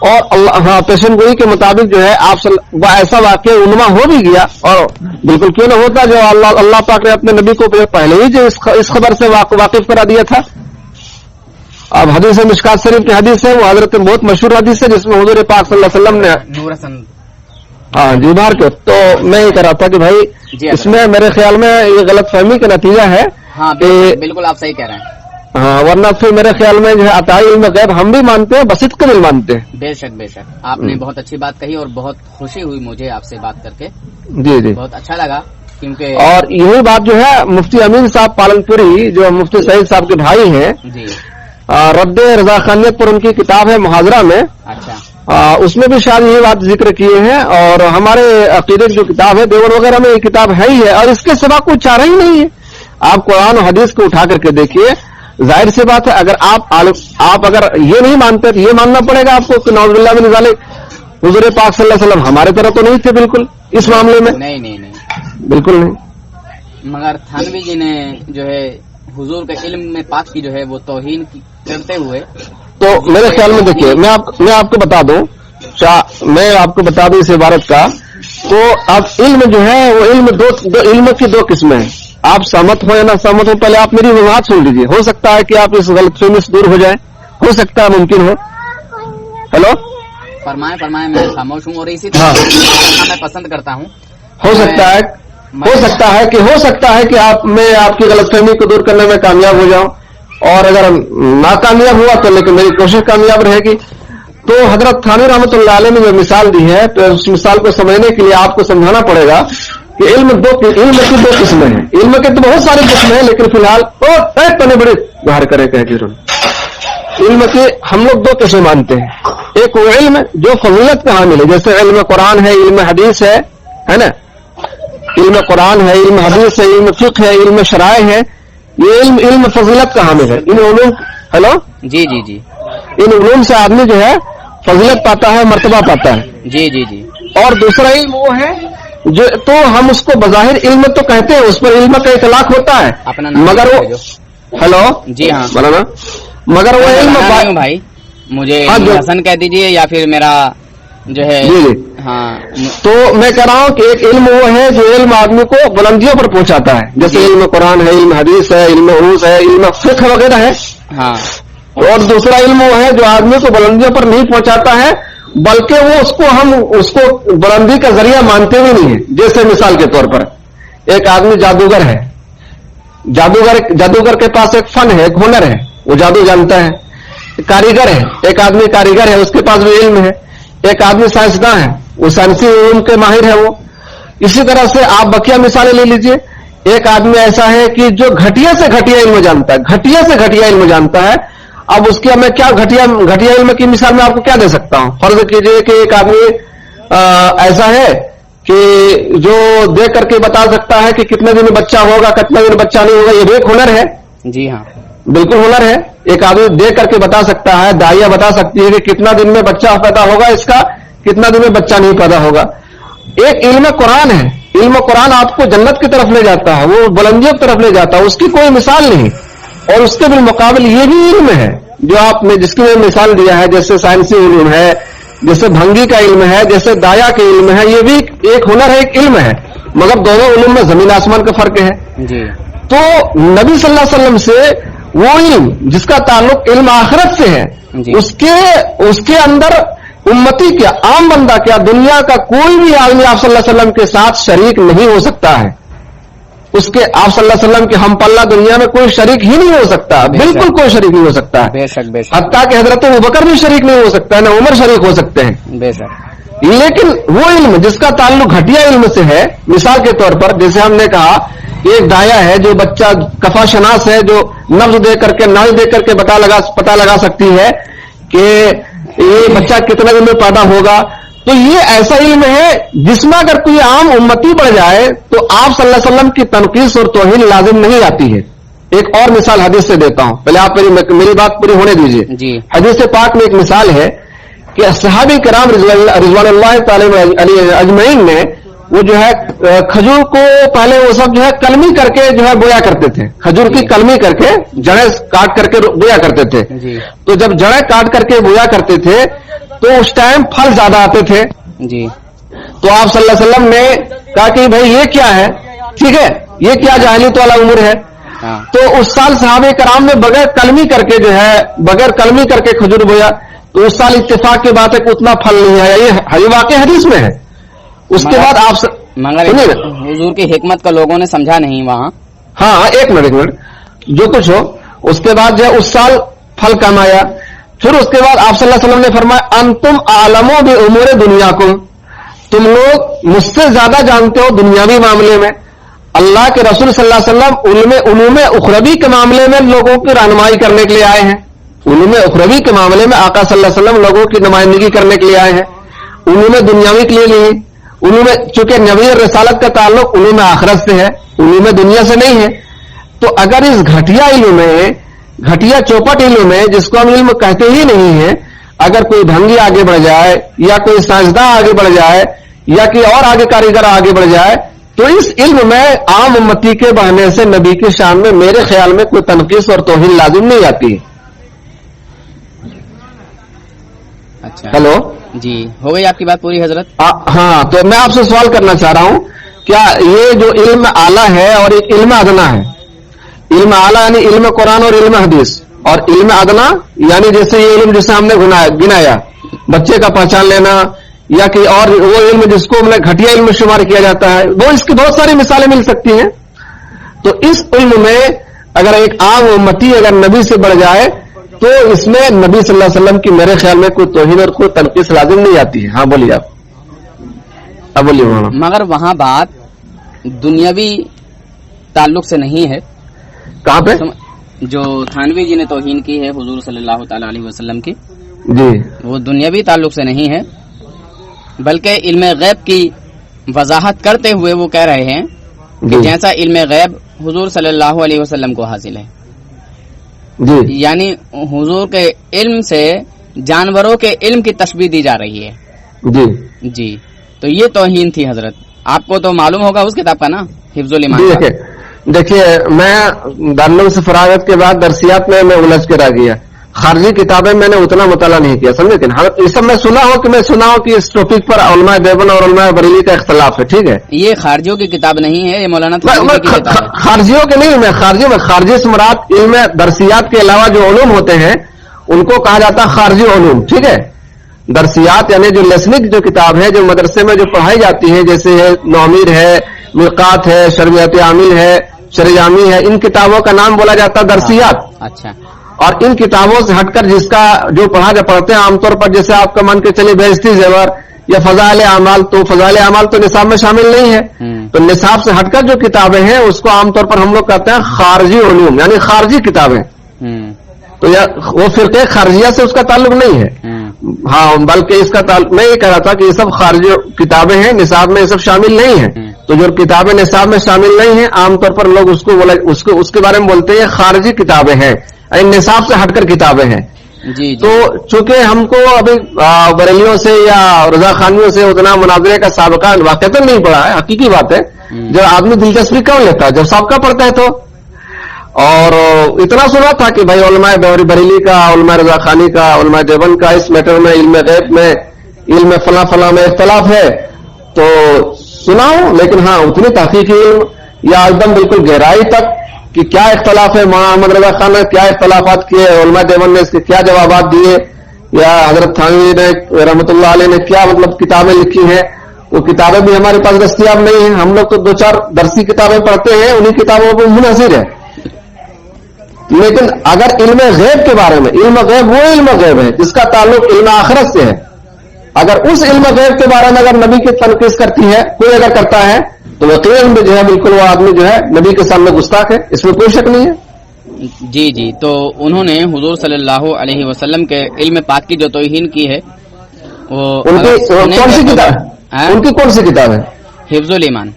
[SPEAKER 4] اور پیشن گوئی کے مطابق جو ہے آپ ایسا واقعہ عنما ہو بھی گیا. اور بالکل کیوں نہ ہوتا جو اللہ پاک نے اپنے نبی کو پہلے ہی جو اس خبر سے واقف کرا دیا تھا. اب حدیث مشکات شریف کی حدیث ہے، وہ حضرت بہت مشہور حدیث ہے جس میں حضور پاک صلی اللہ علیہ وسلم نے ہاں جی بار کے. تو میں یہ کہہ رہا تھا کہ بھائی اس میں میرے خیال میں یہ غلط فہمی کا نتیجہ ہے.
[SPEAKER 5] ہاں بالکل آپ صحیح کہہ رہے ہیں.
[SPEAKER 4] ہاں ورنہ پھر میرے خیال میں جو ہے عطائی علم غیب ہم بھی مانتے ہیں، بسط کا دل مانتے ہیں.
[SPEAKER 5] بے شک آپ نے بہت اچھی بات کہی اور بہت خوشی ہوئی مجھے آپ سے بات کر کے.
[SPEAKER 4] جی
[SPEAKER 5] بہت اچھا لگا کیونکہ
[SPEAKER 4] اور یہی بات جو ہے مفتی امین صاحب پالن پوری جو مفتی سعید صاحب کے بھائی ہیں
[SPEAKER 5] جی
[SPEAKER 4] رد رضا خانیت پر ان کی کتاب ہے محاضرہ میں،
[SPEAKER 5] اچھا
[SPEAKER 4] اس میں بھی شاید یہ بات ذکر کیے ہیں. اور ہمارے عقیدے کی جو کتاب ہے دیوبند وغیرہ میں یہ کتاب ہے ہی ہے، اور اس کے سوا کوئی چارہ ہی نہیں ہے. آپ قرآن و حدیث کو اٹھا کر کے دیکھیے، ظاہر سی بات ہے اگر آپ اگر یہ نہیں مانتے تو یہ ماننا پڑے گا آپ کو کہ نعوذ باللہ من ذالک حضور پاک صلی اللہ علیہ وسلم ہمارے طرح تو نہیں تھے بالکل اس معاملے میں.
[SPEAKER 5] نہیں
[SPEAKER 4] بالکل نہیں.
[SPEAKER 5] مگر تھانوی جی نے جو ہے حضور کے علم میں پاک کی جو ہے وہ توہین کرتے ہوئے
[SPEAKER 4] تو میرے خیال میں دیکھیے میں آپ کو بتا دوں میں آپ کو بتا دوں اس عبارت کا. تو اب علم جو ہے وہ علم کی دو قسمیں ہیں. آپ سہمت ہو یا نہ سہمت ہو، پہلے آپ میری وضاحت سن لیجیے. ہو سکتا ہے کہ آپ اس غلط فہمی سے دور ہو جائیں، ہو سکتا ہے ممکن ہو. ہیلو
[SPEAKER 5] فرمائیں میں خاموش ہوں اور اسی طرح میں پسند کرتا ہوں.
[SPEAKER 4] ہو سکتا ہے کہ میں آپ کی غلط فہمی کو دور کرنے میں کامیاب ہو جاؤں، اور اگر ناکامیاب ہوا تو لیکن میری کوشش کامیاب رہے گی. تو حضرت تھانوی رحمۃ اللہ علیہ نے جو مثال دی ہے تو اس مثال کو سمجھنے کے لیے آپ کو سمجھانا پڑے گا کہ علم کی دو قسمیں ہیں. علم کے تو بہت ساری قسمیں ہیں لیکن فی الحال بڑے باہر کرے کہ علم کی ہم لوگ دو قسم مانتے ہیں. ایک وہ علم جو فضیلت کا حامل ہے، جیسے علم قرآن ہے، علم حدیث ہے نا، علم قرآن ہے، علم حدیث ہے، علم فقہ ہے، علم شرائع ہے. یہ علم فضیلت کا حامل ہے. ان علوم ہیلو
[SPEAKER 5] جی
[SPEAKER 4] ان علوم سے آدمی جو ہے فضیلت پاتا ہے، مرتبہ پاتا ہے.
[SPEAKER 5] جی
[SPEAKER 4] اور دوسرا علم وہ ہے جو تو ہم اس کو بظاہر علم تو کہتے ہیں، اس پر علم کا اطلاق ہوتا ہے، مگر وہ ہیلو
[SPEAKER 5] جی ہاں
[SPEAKER 4] مولانا مگر وہ علم
[SPEAKER 5] بھائی مجھے حسن کہہ دیجئے یا پھر میرا جو ہے
[SPEAKER 4] جی
[SPEAKER 5] ہاں.
[SPEAKER 4] تو میں کہہ رہا ہوں کہ ایک علم وہ ہے جو علم آدمی کو بلندیوں پر پہنچاتا ہے، جیسے علم قرآن ہے، علم حدیث ہے، علم عروض ہے، علم فقہ وغیرہ ہے.
[SPEAKER 5] ہاں.
[SPEAKER 4] اور دوسرا علم وہ ہے جو آدمی کو بلندیوں پر نہیں پہنچاتا ہے بلکہ وہ ہم اس کو بلندی کا ذریعہ مانتے بھی نہیں ہیں. جیسے مثال کے طور پر ایک آدمی جادوگر ہے، جادوگر کے پاس ایک فن ہے، ایک ہنر ہے، وہ جادو جانتا ہے. کاریگر ہے، ایک آدمی کاریگر ہے، اس کے پاس بھی علم ہے. ایک آدمی سائنسداں ہے، وہ سائنسی علم کے ماہر ہے. وہ اسی طرح سے آپ بقیہ مثالیں لے لیجئے. ایک آدمی ایسا ہے کہ جو گھٹیا سے گھٹیا علم جانتا ہے، گھٹیا سے گھٹیا علم جانتا ہے. अब उसकी मैं क्या घटिया इल्म की मिसाल मैं आपको क्या दे सकता हूं। फर्ज कीजिए कि एक आदमी ऐसा है कि जो देख करके बता सकता है कि कितने दिन में बच्चा होगा, कितने दिन में बच्चा नहीं होगा। ये भी एक हुनर है।
[SPEAKER 5] जी हाँ,
[SPEAKER 4] बिल्कुल हुनर है। एक आदमी देख करके बता सकता है, दाइया बता सकती है कि कितना दिन में बच्चा पैदा होगा इसका, कितना दिन में बच्चा नहीं पैदा होगा। एक इल्म कुरान है। इल्म कुरान आपको जन्नत की तरफ ले जाता है, वो बुलंदियों की तरफ ले जाता है, उसकी कोई मिसाल नहीं। और उसके बिलमुकाबिल ये भी इल्म है जो आपने जिसकी मैं मिसाल दिया है, जैसे साइंसी इल्म है, जैसे भंगी का इल्म है, जैसे दाया का इल्म है। ये भी एक हुनर है, एक इल्म है, मगर दोनों इल्म में जमीन आसमान का फर्क है
[SPEAKER 5] जी।
[SPEAKER 4] तो नबी सल्लल्लाहु अलैहि वसल्लम से वो इल्म जिसका ताल्लुक इल्म आखिरत से है, उसके अंदर उम्मती क्या, आम बंदा क्या, दुनिया का कोई भी आदमी आप सल्लल्लाहु अलैहि वसल्लम के साथ शरीक नहीं हो सकता है। उसके आप सल्लल्लाहु अलैहि वसल्लम के हम पल्ला दुनिया में कोई शरीक ही नहीं हो सकता, बिल्कुल कोई शरीक नहीं हो सकता है।
[SPEAKER 5] बेशक बेशक,
[SPEAKER 4] हत्ता कि हजरत अबू बकर भी शरीक नहीं हो सकता है, न उमर शरीक हो सकते हैं।
[SPEAKER 5] बेशक।
[SPEAKER 4] लेकिन वो इल्म जिसका ताल्लुक घटिया इल्म से है, मिसाल के तौर पर जैसे हमने कहा एक दाया है जो बच्चा कफा शनास है, जो नब्ज दे करके नाज दे करके पता लगा सकती है कि ये बच्चा कितने दिन में पैदा होगा। तो ये ऐसा इल्म है जिसमें अगर कोई आम उम्मती बढ़ जाए तो आप सल्लल्लाहु अलैहि वसल्लम की तनकीस और तौहीन लाजिम नहीं आती है। एक और मिसाल हदीस से देता हूं, पहले आप मेरी बात पूरी होने दीजिए जी। हदीस पाक में एक मिसाल है कि सहाबी किराम रिज़वानुल्लाह तआला अलैहि अजमईन ने वो जो है खजूर को पहले वो सब जो है कलमी करके जो है बोया करते थे। खजूर की कलमी करके जड़ें काट करके बोया करते थे। तो जब जड़ें काट करके बोया करते थे तो उस टाइम फल ज्यादा आते थे जी। तो आप सल्लल्लाहु अलैहि वसल्लम ने कहा कि भाई ये क्या है, ठीक है, ये क्या जाहिलियत वाला उम्र है। तो उस साल सहाबे कराम ने बगैर कलमी करके जो है बगैर कलमी करके खजूर बोया, तो उस साल इत्तेफाक की बात है कि उतना फल नहीं आया। ये वाकई हदीस में है। उसके बाद आप
[SPEAKER 5] मगर हुजूर की हिकमत का लोगों ने समझा नहीं वहां।
[SPEAKER 4] हाँ, एक मिनट जो कुछ हो, उसके बाद जो है उस साल फल कम आया। फिर उसके बाद आप सल्लल्लाहु अलैहि वसल्लम ने फरमाया अंतुम आलमो भी उमूर दुनिया को, तुम लोग मुझसे ज्यादा जानते हो दुनियावी मामले में। अल्लाह के रसूल सल्लल्लाहु अलैहि वसल्लम उलूम उखरवी के मामले में लोगों की रहनुमाई करने के लिए आए हैं। उलूम उखरवी के मामले में आका सल्लल्लाहु अलैहि वसल्लम लोगों की नुमाइंदगी करने के लिए आए हैं। उलूम दुनियावी के लिए नहीं, उलूम चूंकि नबी और रसालत का ताल्लुक उलूम आखिरत से है, उलूम दुनिया से नहीं है। तो अगर इस घटिया इल्म में, घटिया चौपट इल्म में जिसको हम इल्म कहते ही नहीं है, अगर कोई भंगी आगे बढ़ जाए या कोई साइंसदान आगे बढ़ जाए या कि और आगे कारीगर आगे बढ़ जाए, तो इस इल्म में आम उम्मती के बढ़ने से नबी की शान में मेरे ख्याल में कोई तनकीस और तौहीन लाजिम नहीं आती है।
[SPEAKER 5] अच्छा,
[SPEAKER 4] हेलो
[SPEAKER 5] जी, हो गई आपकी बात पूरी हजरत।
[SPEAKER 4] हाँ, तो मैं आपसे सवाल करना चाह रहा हूं, क्या ये जो इल्म आला है और एक इल्म अदना है, इल्म आला यानी इल्म कुरान और इल्म हदीस, और इल्म अदना यानी जैसे ये इल्म जिसे हमने गिनाया बच्चे का पहचान लेना या कि और वो इल्म जिसको मतलब घटिया इल्म शुमार किया जाता है, वो इसकी बहुत सारी मिसालें मिल सकती हैं। तो इस इल्म में अगर एक आम उम्मती अगर नबी से बढ़ जाए तो इसमें नबी सल्लल्लाहु अलैहि वसल्लम की मेरे ख्याल में कोई तौहीन और कोई तनकीस लाजिम नहीं आती है। हाँ बोलिए आप, अब बोलिए।
[SPEAKER 5] मगर वहां बात दुनियावी ताल्लुक से नहीं है।
[SPEAKER 4] कहाँ पे?
[SPEAKER 5] जो थानवी जी ने तौहीन की है हुजूर सल्लल्लाहु ताला अलैहि वसल्लम की
[SPEAKER 4] जी, वो
[SPEAKER 5] दुनियावी ताल्लुक से नहीं है, बल्कि इल्म गैब की वजाहत करते हुए वो कह रहे हैं कि जैसा इल्म गैब हुजूर सल्लल्लाहु अलैहि वसल्लम को हासिल है जी, यानी हुजूर के इल्म से जानवरों के इल्म की तशबीह दी जा रही है जी जी। तो ये तौहीन थी हजरत, आपको तो मालूम होगा उस किताब का ना, हिफ्जुल ईमान।
[SPEAKER 4] देखिए, मैं दारुल से फरागत के बाद दरसियात में मैं उलझ के रह गया। खारजी किताबें मैंने उतना मुताला नहीं किया, समझे कि ये सब मैं सुना हो कि इस टॉपिक पर उलमा देवबंद और उलमा बरेली का इख्तलाफ है, ठीक है।
[SPEAKER 5] ये खारजियों की किताब नहीं है, ये मौलाना की किताब है।
[SPEAKER 4] खारजियों के नहीं, मैं खारजी से मुराद इल्म दरसियात के अलावा जो उलूम होते हैं उनको कहा जाता है खारजी उलूम, ठीक है। दरसियात यानी जो लेसनिक जो किताब है, जो मदरसे में जो पढ़ाई जाती है, जैसे नौमीर है, मिलकात है, शरबियत आमिल है, शरजामी है, इन किताबों का नाम बोला जाता है दरसियात।
[SPEAKER 5] अच्छा।
[SPEAKER 4] और इन किताबों से हटकर जिसका जो पढ़ते हैं आमतौर पर, जैसे आपका मान के चलिए बेइज्जती ज़ेवर या फज़ाइल आमाल, तो फज़ाइल आमाल तो निसाब में शामिल नहीं है। तो निसाब से हटकर जो किताबें हैं उसको आमतौर पर हम लोग कहते हैं खारजी उलूम, यानी खारजी किताबें। تو وہ فرقے خارجیہ سے اس کا تعلق نہیں ہے. ہاں بلکہ اس کا تعلق، میں یہ کہہ رہا تھا کہ یہ سب خارجی کتابیں ہیں، نصاب میں یہ سب شامل نہیں ہیں. تو جو کتابیں نصاب میں شامل نہیں ہیں عام طور پر لوگ اس کے بارے میں بولتے ہیں خارجی کتابیں ہیں، نصاب سے ہٹ کر کتابیں ہیں.
[SPEAKER 5] جی.
[SPEAKER 4] تو چونکہ ہم کو ابھی بریلیوں سے یا رضا خانیوں سے اتنا مناظرے کا سابقہ واقعہ نہیں پڑا ہے، حقیقی بات ہے. جب آدمی دلچسپی کیوں لیتا ہے؟ جب سابقہ پڑتا ہے تو. اور اتنا سنا تھا کہ بھائی علماء بریلی کا، علماء رضا خانی کا، علماء دیوبند کا اس میٹر میں، علم غیب میں، علم فلاں فلاں میں اختلاف ہے تو سنا ہوں. لیکن ہاں اتنی تحقیقی علم یا ایک دم بالکل گہرائی تک کہ کیا اختلاف ہے، مولانا احمد رضا خان نے کیا اختلافات کیے، علماء دیوبند نے اس کے کیا جوابات دیے، یا حضرت تھانوی نے رحمۃ اللہ علیہ نے کیا مطلب کتابیں لکھی ہیں، وہ کتابیں بھی ہمارے پاس دستیاب نہیں ہیں. ہم لوگ تو 2-4 درسی کتابیں پڑھتے ہیں، انہی کتابوں پر منحصر ہے. لیکن اگر علم غیب کے بارے میں، علم غیب وہ علم غیب ہے جس کا تعلق علم آخرت سے ہے. اگر اس علم غیب کے بارے میں اگر نبی کی تنقید کرتی ہے کوئی، اگر کرتا ہے تو یقیناً بھی جو ہے بالکل وہ آدمی جو ہے نبی کے سامنے گستاخ ہے، اس میں کوئی شک نہیں ہے.
[SPEAKER 5] جی جی. تو انہوں نے حضور صلی اللہ علیہ وسلم کے علم پاک کی جو توہین کی ہے وہ
[SPEAKER 4] ان کی کون سی کتاب ہے؟ ان کی کون سی کتاب ہے؟
[SPEAKER 5] حفظ الایمان.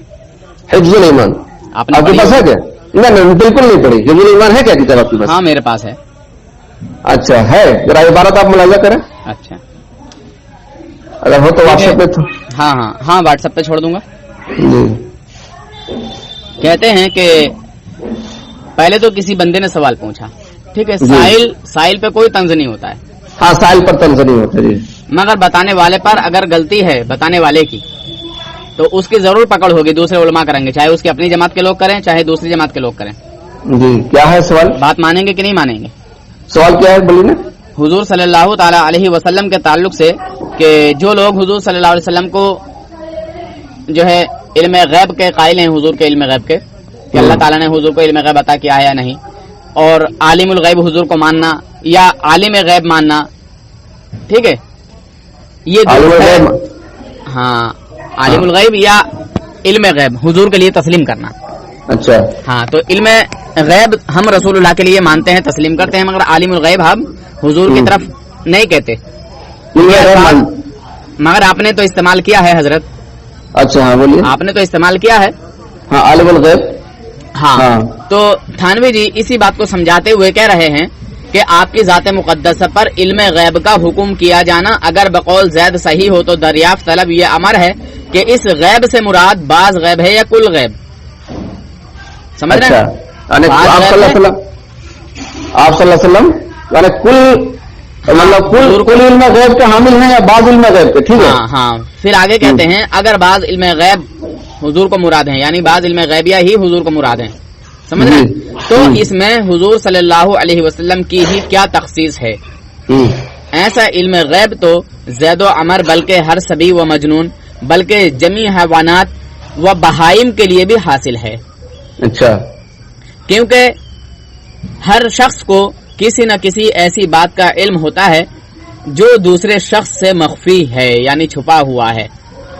[SPEAKER 4] حفظ الایمان آپ کے پاس ہے کیا؟ نہیں بالکل نہیں پڑھی. حفظ الایمان ہے کیا کتاب آپ کے پاس؟
[SPEAKER 5] ہاں میرے پاس ہے.
[SPEAKER 4] اچھا ہے، ذرا عبارت آپ ملاحظہ کریں.
[SPEAKER 5] اچھا
[SPEAKER 4] اگر ہو تو واٹس ایپ پہ.
[SPEAKER 5] ہاں ہاں ہاں واٹس ایپ پہ چھوڑ دوں گا.
[SPEAKER 4] جی.
[SPEAKER 5] کہتے ہیں کہ پہلے تو کسی بندے نے سوال پوچھا، ٹھیک ہے. سائل پہ کوئی طنز نہیں ہوتا ہے.
[SPEAKER 4] ہاں سائل پر طنز نہیں ہوتا. جی.
[SPEAKER 5] مگر بتانے والے پر اگر غلطی ہے بتانے والے کی تو اس کی ضرور پکڑ ہوگی، دوسرے علماء کریں گے، چاہے اس کی اپنی جماعت کے لوگ کریں چاہے دوسری جماعت کے لوگ کریں.
[SPEAKER 4] جی. کیا ہے سوال؟
[SPEAKER 5] بات مانیں گے کہ نہیں مانیں گے؟
[SPEAKER 4] سوال کیا ہے بولیے.
[SPEAKER 5] حضور صلی اللہ تعالی علیہ وسلم کے تعلق سے کہ جو لوگ حضور صلی اللہ علیہ وسلم کو جو ہے علم غیب کے قائل ہیں، حضور کے علم غیب کے کہ اللہ تعالیٰ نے حضور کو علم غیب عطا کیا ہے یا نہیں، اور عالم الغیب حضور کو ماننا یا عالم غیب ماننا، ٹھیک ہے، یہ درست ہے. ہاں عالم الغیب یا علم غیب حضور کے لیے تسلیم کرنا.
[SPEAKER 4] اچھا.
[SPEAKER 5] ہاں تو علم غیب ہم رسول اللہ کے لیے مانتے ہیں، تسلیم کرتے ہیں، مگر عالم الغیب ہم حضور کی طرف نہیں کہتے. مگر آپ نے تو استعمال کیا ہے حضرت.
[SPEAKER 4] اچھا ہاں بولیے.
[SPEAKER 5] آپ نے تو استعمال کیا ہے.
[SPEAKER 4] ہاں عالم الغیب.
[SPEAKER 5] ہاں تو تھانوی جی اسی بات کو سمجھاتے ہوئے کہہ رہے ہیں کہ آپ کی ذات مقدسہ پر علم غیب کا حکم کیا جانا اگر بقول زید صحیح ہو تو دریافت طلب یہ امر ہے کہ اس غیب سے مراد بعض غیب ہے یا کل غیب. سمجھ رہے ہیں؟
[SPEAKER 4] آپ صلی اللہ علیہ وسلم یعنی کل علم غیب کے حامل ہیں یا بعض علم غیب کے. ٹھیک ہے.
[SPEAKER 5] ہاں پھر آگے کہتے ہیں اگر بعض علم غیب حضور کو مراد ہیں، یعنی بعض علم غیبیہ ہی حضور کو مراد ہیں، سمجھ رہے ہیں؟ تو اس میں حضور صلی اللہ علیہ وسلم کی ہی کیا تخصیص ہے. ایسا علم غیب تو زید و عمر بلکہ ہر سبی و مجنون بلکہ جمی حیوانات و بہائم کے لیے بھی حاصل ہے.
[SPEAKER 4] اچھا.
[SPEAKER 5] کیونکہ ہر شخص کو کسی نہ کسی ایسی بات کا علم ہوتا ہے جو دوسرے شخص سے مخفی ہے یعنی چھپا ہوا ہے.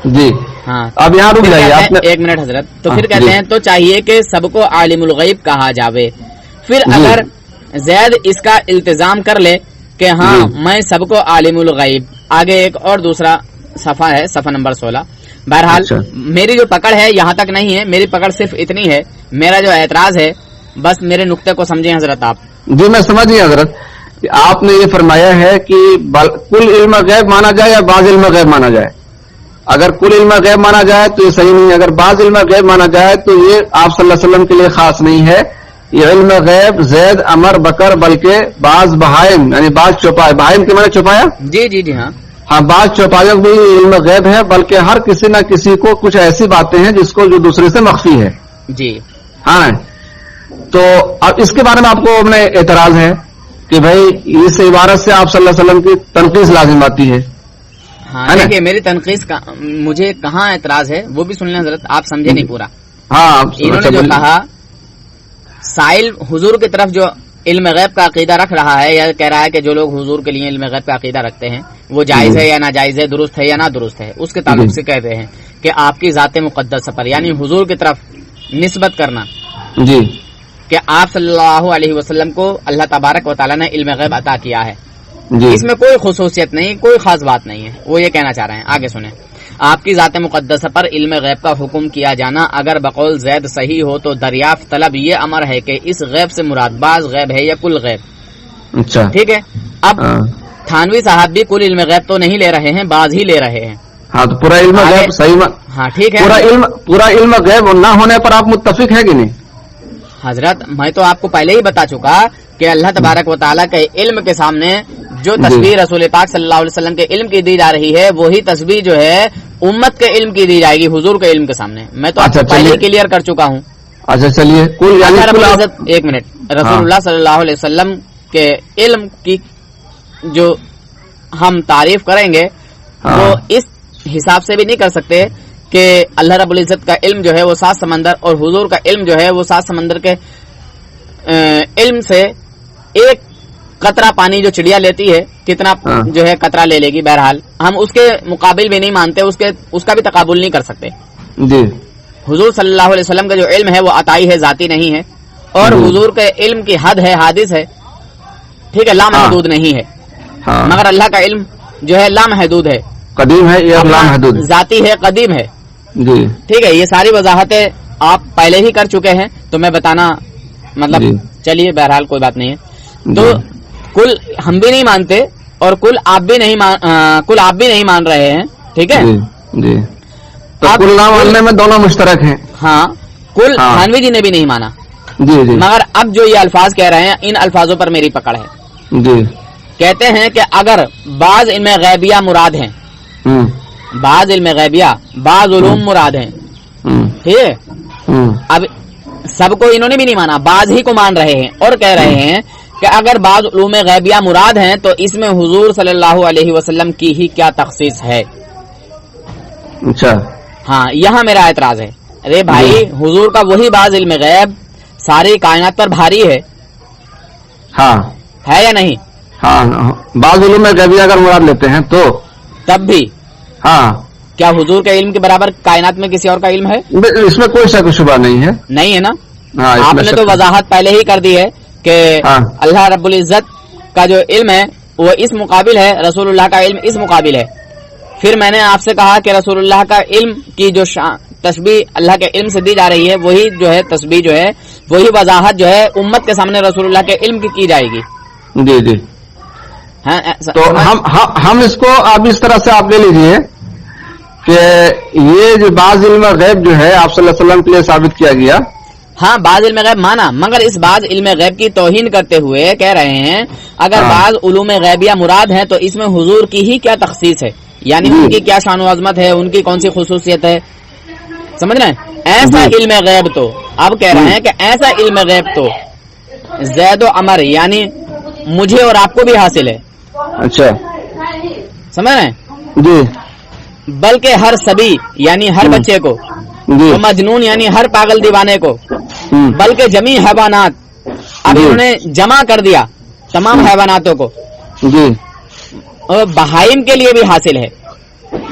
[SPEAKER 4] جی.
[SPEAKER 5] ہاں
[SPEAKER 4] اب یہاں رک جائیے
[SPEAKER 5] ایک منٹ حضرت. تو پھر کہتے ہیں تو چاہیے کہ سب کو عالم الغیب کہا جاوے. پھر اگر زید اس کا التزام کر لے کہ ہاں میں سب کو عالم الغیب، آگے ایک اور دوسرا صفحہ ہے، صفحہ نمبر 16. بہرحال میری جو پکڑ ہے یہاں تک نہیں ہے، میری پکڑ صرف اتنی ہے. میرا جو اعتراض ہے بس میرے نقطے کو سمجھیں حضرت آپ.
[SPEAKER 4] جی میں سمجھ گیا حضرت. آپ نے یہ فرمایا ہے کہ کل علم غیب مانا جائے یا بعض علم غیب مانا جائے. اگر کل علم غیب مانا جائے تو یہ صحیح نہیں. اگر بعض علم غیب مانا جائے تو یہ آپ صلی اللہ علیہ وسلم کے لیے خاص نہیں ہے. یہ علم غیب زید عمر بکر بلکہ بعض بہائم یعنی بعض چوپائے، بہائم کے معنی چوپایا.
[SPEAKER 5] جی جی جی
[SPEAKER 4] ہاں بعض چوپایوں بھی علم غیب ہے بلکہ ہر کسی نہ کسی کو کچھ ایسی باتیں ہیں جس کو جو دوسرے سے مخفی ہے.
[SPEAKER 5] جی
[SPEAKER 4] ہاں. تو اب اس کے بارے میں آپ کو اپنے اعتراض ہے کہ بھائی اس عبارت سے آپ صلی اللہ علیہ وسلم کی تنقید لازم آتی ہے.
[SPEAKER 5] ہاں دیکھیے میری تنقید کا مجھے کہاں اعتراض ہے وہ بھی سن لیں حضرت، آپ سمجھے نہیں پورا.
[SPEAKER 4] ہاں
[SPEAKER 5] انہوں نے جو کہا سائل حضور کی طرف جو علم غیب کا عقیدہ رکھ رہا ہے یا کہہ رہا ہے کہ جو لوگ حضور کے لیے علم غیب کا عقیدہ رکھتے ہیں وہ جائز ہے یا ناجائز ہے، درست ہے یا نہ درست ہے، اس کے تعلق سے کہتے ہیں کہ آپ کی ذات مقدس پر یعنی حضور کی طرف نسبت کرنا
[SPEAKER 4] جی
[SPEAKER 5] کہ آپ صلی اللہ علیہ وسلم کو اللہ تبارک و تعالیٰ نے علم غیب عطا کیا ہے. اس میں کوئی خصوصیت نہیں, کوئی خاص بات نہیں ہے. وہ یہ کہنا چاہ رہے ہیں, آگے سنیں. آپ کی ذات مقدسہ پر علم غیب کا حکم کیا جانا اگر بقول زید صحیح ہو تو دریافت طلب یہ امر ہے کہ اس غیب سے مراد بعض غیب ہے یا کل غیب.
[SPEAKER 4] اچھا
[SPEAKER 5] ٹھیک ہے. اب تھانوی صاحب بھی کل علم غیب تو نہیں لے رہے ہیں, بعض ہی لے رہے ہیں.
[SPEAKER 4] ہاں تو پورا علم غیب صحیح.
[SPEAKER 5] ہاں ٹھیک ہے.
[SPEAKER 4] پورا علم غیب نہ ہونے پر آپ متفق ہے کہ نہیں؟
[SPEAKER 5] حضرت میں تو آپ کو پہلے ہی بتا چکا کہ اللہ تبارک و تعالیٰ کے علم کے سامنے جو تسبیح رسول پاک صلی اللہ علیہ وسلم کے علم کی دی جا رہی ہے وہی تسبیح جو ہے امت کے علم کی دی جائے گی حضور کے علم کے سامنے. میں تو آپ کو پہلے ہی کلیئر کر چکا ہوں.
[SPEAKER 4] اچھا چلیے
[SPEAKER 5] ایک منٹ. رسول اللہ صلی اللہ علیہ وسلم کے علم کی جو ہم تعریف کریں گے وہ اس حساب سے بھی نہیں کر سکتے کہ اللہ رب العزت کا علم جو ہے وہ 7 سمندر اور حضور کا علم جو ہے وہ 7 سمندر کے علم سے ایک قطرہ پانی جو چڑیا لیتی ہے کتنا جو ہے قطرہ لے لے گی. بہرحال ہم اس کے مقابل بھی نہیں مانتے, اس کا بھی تقابل نہیں کر سکتے.
[SPEAKER 4] جی
[SPEAKER 5] حضور صلی اللہ علیہ وسلم کا جو علم ہے وہ عطائی ہے, ذاتی نہیں ہے. اور حضور کے علم کی حد ہے, حادث ہے. ٹھیک ہے, لامحدود نہیں ہے. مگر اللہ کا علم جو ہے لامحدود ہے,
[SPEAKER 4] قدیم ہے یا لامحدود,
[SPEAKER 5] ذاتی ہے, قدیم ہے.
[SPEAKER 4] جی
[SPEAKER 5] ٹھیک ہے. یہ ساری وضاحتیں آپ پہلے ہی کر چکے ہیں تو میں بتانا مطلب چلیے بہرحال کوئی بات نہیں ہے. تو کل ہم بھی نہیں مانتے اور کل آپ بھی نہیں مان رہے ہیں. ٹھیک ہے
[SPEAKER 4] جی. کل نہ ماننے میں دونوں مشترک ہیں.
[SPEAKER 5] ہاں کل تھانوی جی نے بھی نہیں مانا.
[SPEAKER 4] جی جی.
[SPEAKER 5] مگر اب جو یہ الفاظ کہہ رہے ہیں ان الفاظوں پر میری پکڑ ہے.
[SPEAKER 4] جی.
[SPEAKER 5] کہتے ہیں کہ اگر بعض علم غیبیہ مراد ہیں, بعض علم غیبیہ بعض علوم مراد ہیں. ٹھیک ہے. اب سب کو انہوں نے بھی نہیں مانا, بعض ہی کو مان رہے ہیں اور کہہ رہے ہیں کہ اگر بعض علوم غیبیہ مراد ہیں تو اس میں حضور صلی اللہ علیہ وسلم کی ہی کیا تخصیص ہے.
[SPEAKER 4] اچھا
[SPEAKER 5] ہاں یہاں میرا اعتراض ہے. ارے بھائی حضور کا وہی بعض علم غیب ساری کائنات پر بھاری ہے.
[SPEAKER 4] ہاں
[SPEAKER 5] ہے یا نہیں؟
[SPEAKER 4] ہاں بعض علوم غیبیہ اگر مراد لیتے ہیں تو
[SPEAKER 5] تب بھی
[SPEAKER 4] ہاں
[SPEAKER 5] کیا حضور کے علم کے برابر کائنات میں کسی اور کا علم ہے؟
[SPEAKER 4] اس میں کوئی شک و شبہ نہیں ہے.
[SPEAKER 5] نہیں ہے نا. آپ نے تو وضاحت پہلے ہی کر دی ہے کہ اللہ رب العزت کا جو علم ہے وہ اس مقابل ہے, رسول اللہ کا علم اس مقابل ہے. پھر میں نے آپ سے کہا کہ رسول اللہ کا علم کی جو تشبیہ اللہ کے علم سے دی جا رہی ہے وہی جو ہے تشبیہ جو ہے وہی وضاحت جو ہے امت کے سامنے رسول اللہ کے علم کی جائے گی.
[SPEAKER 4] جی جی. تو ہم اس کو اب اس طرح سے آپ لے لیجیے کہ یہ جو بعض علم غیب جو ہے آپ صلی اللہ علیہ وسلم کے لیے ثابت کیا گیا.
[SPEAKER 5] ہاں بعض علم غیب مانا, مگر اس بعض علم غیب کی توہین کرتے ہوئے کہہ رہے ہیں اگر بعض علوم غیبیہ مراد ہیں تو اس میں حضور کی ہی کیا تخصیص ہے, یعنی ان کی کیا شان و عظمت ہے, ان کی کون سی خصوصیت ہے. سمجھ رہے ہیں؟ ایسا علم غیب تو اب کہہ رہے ہیں کہ ایسا علم غیب تو زید و عمر یعنی مجھے اور آپ کو بھی حاصل ہے.
[SPEAKER 4] اچھا
[SPEAKER 5] سمجھ رہے ہیں؟
[SPEAKER 4] جی.
[SPEAKER 5] بلکہ ہر سبھی یعنی ہر بچے کو, مجنون یعنی ہر پاگل دیوانے کو, بلکہ جمی حیوانات, اب انہوں نے جمع کر دیا تمام حیواناتوں کو, اور بہائم کے لیے بھی حاصل ہے.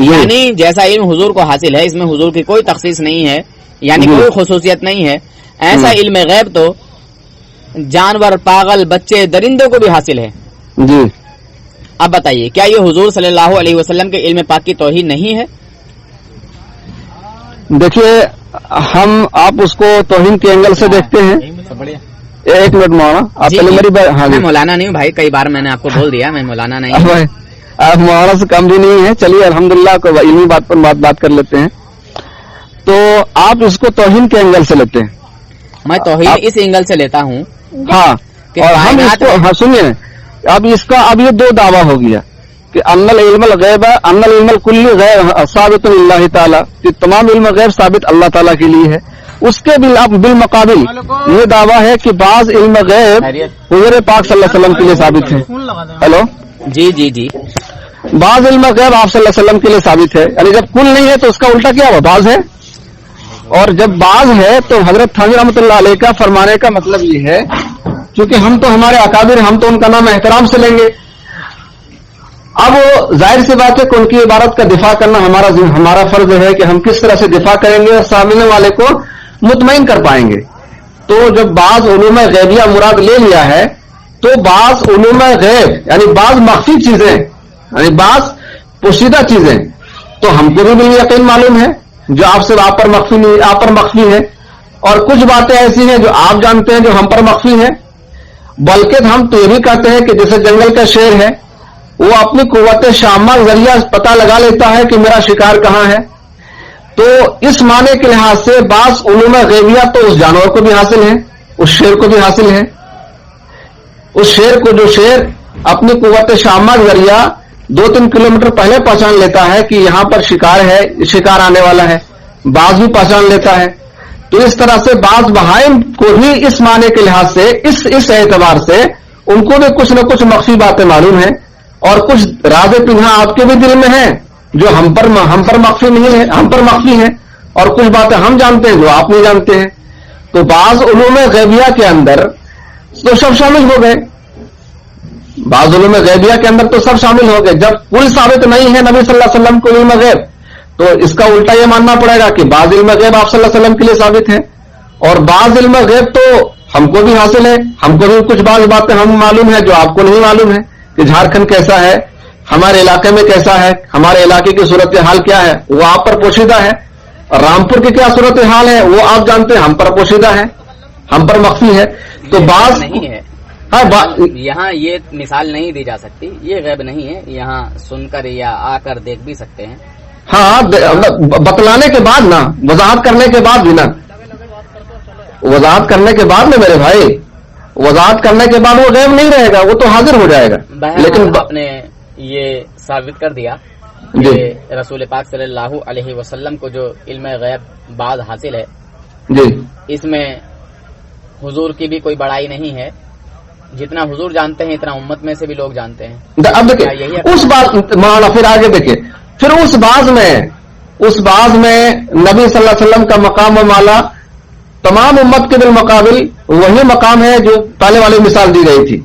[SPEAKER 5] یعنی جیسا علم حضور کو حاصل ہے اس میں حضور کی کوئی تخصیص نہیں ہے, یعنی کوئی خصوصیت نہیں ہے. ایسا علم غیب تو جانور, پاگل, بچے, درندوں کو بھی حاصل ہے.
[SPEAKER 4] جی.
[SPEAKER 5] اب بتائیے کیا یہ حضور صلی اللہ علیہ وسلم کے علم پاک کی توہین نہیں ہے؟
[SPEAKER 4] دیکھیے آپ اس کو توہین کے اینگل سے دیکھتے ہیں. ایک منٹ مولانا, آپ پہلے میری بات. ہاں میں
[SPEAKER 5] مولانا نہیں ہوں بھائی, کئی بار میں نے آپ کو بول دیا میں مولانا نہیں ہوں.
[SPEAKER 4] آپ مولانا سے کم بھی نہیں ہے. چلیے الحمدللہ کو علمی بات پر بات کر لیتے ہیں. تو آپ اس کو توہین کے اینگل سے لیتے ہیں.
[SPEAKER 5] میں توہین اس اینگل سے لیتا ہوں.
[SPEAKER 4] ہاں, اور ہم اس کو سنیے, اب اس کا اب یہ 2 دعویٰ ہو گیا کہ ان العلم الغیب ان العلم الکلی غیب ثابت للہ تعالی, کہ تمام علم غیب ثابت اللہ تعالیٰ کے لیے ہے. اس کے بالمقابل یہ دعویٰ ہے کہ بعض علم غیب حضور پاک صلی اللہ علیہ وسلم کے لیے ثابت ہے. ہیلو
[SPEAKER 5] جی جی جی.
[SPEAKER 4] بعض علم غیب آپ صلی اللہ علیہ وسلم کے لیے ثابت ہے, یعنی جب کل نہیں ہے تو اس کا الٹا کیا ہوا, بعض ہے. اور جب بعض ہے تو حضرت تھانوی رحمۃ اللہ علیہ کا فرمانے کا مطلب یہ ہے کیونکہ ہم تو ہمارے اکابر, ہم تو ان کا نام احترام سے لیں گے. اب ظاہر سی بات ہے کہ ان کی عبارت کا دفاع کرنا ہمارا فرض ہے کہ ہم کس طرح سے دفاع کریں گے اور سامنے والے کو مطمئن کر پائیں گے. تو जब बाज उलूम गैबिया मुराद ले लिया है तो बाज उलूम गैब यानी बाज मख्फी चीजें यानी बाज पोशीदा चीजें तो हमको भी बिल यकीन मालूम है जो आपसे आप पर मख्फी है, और कुछ बातें ऐसी हैं जो आप जानते हैं जो हम पर मख्फी है। बल्कि हम तो ये भी कहते हैं कि जैसे जंगल का शेर है वो अपनी कुव्वत शामा जरिया पता लगा लेता है कि मेरा शिकार कहां है, तो इस माने के लिहाज से बास उलूम गैबिया तो उस जानवर को भी हासिल है, उस शेर को भी हासिल है। उस शेर को जो शेर अपनी कुव्वत शामा जरिया 2-3 किलोमीटर पहले पहचान लेता है कि यहां पर शिकार है, शिकार आने वाला है, बाज भी पहचान लेता है। तो इस तरह से बाज बहाइम को भी इस माने के लिहाज से इस एतबार से उनको भी कुछ न कुछ मख्फी बातें मालूम है, और कुछ राज़े पिन्हा आपके भी दिल में है जो हम पर मख्फी नहीं है, हम पर मख्फी है, और कुछ बातें हम जानते हैं जो आप नहीं जानते हैं। तो बाज उलूम गैबिया के अंदर तो सब शामिल हो गए, बाज उलूम गैबिया के अंदर तो सब शामिल हो गए। जब कुल साबित नहीं है नबी सल्लल्लाहु अलैहि वसल्लम को इल्म गैब, तो इसका उल्टा ये मानना पड़ेगा कि बाज इल्म गैब आप सल्लल्लाहु अलैहि वसल्लम के लिए साबित है, और बाज इल्म गैब तो हमको भी हासिल है, हमको भी कुछ बाज बातें हम मालूम है जो आपको नहीं मालूम है कि झारखंड कैसा है, हमारे इलाके में कैसा है, हमारे इलाके की सूरत हाल क्या है वो आप पर पोशीदा है, और रामपुर की क्या सूरत हाल है वो आप जानते हैं, हम पर पोशीदा है, हम पर मख्फी है। तो बाज
[SPEAKER 5] नहीं है,
[SPEAKER 4] हाँ
[SPEAKER 5] यहाँ ये मिसाल नहीं दी जा सकती, ये गैब नहीं है, यहाँ सुनकर या आकर देख भी सकते हैं।
[SPEAKER 4] हाँ बतलाने के बाद ना, वजाहत करने के बाद भी ना, वजाहत करने के बाद ना मेरे भाई, वजाहत करने के बाद वो गैब नहीं रहेगा, वो तो हाजिर हो जाएगा। लेकिन
[SPEAKER 5] आपने ये साबित कर दिया कि रसूल पाक सल्लल्लाहु अलैहि वसल्लम को जो इल्म गैब बाज हासिल है
[SPEAKER 4] जी,
[SPEAKER 5] इसमें हुजूर की भी कोई बड़ाई नहीं है, जितना हुजूर जानते हैं इतना उम्मत में से भी लोग जानते हैं।
[SPEAKER 4] अब देखिए उस बात माना, फिर आगे देखिए, फिर उस बाज में नबी सल्लल्लाहु अलैहि वसल्लम का मकाम व माला तमाम उम्मत के बिलमुकाबिल वही मकाम है जो पहले वाली मिसाल दी गई थी।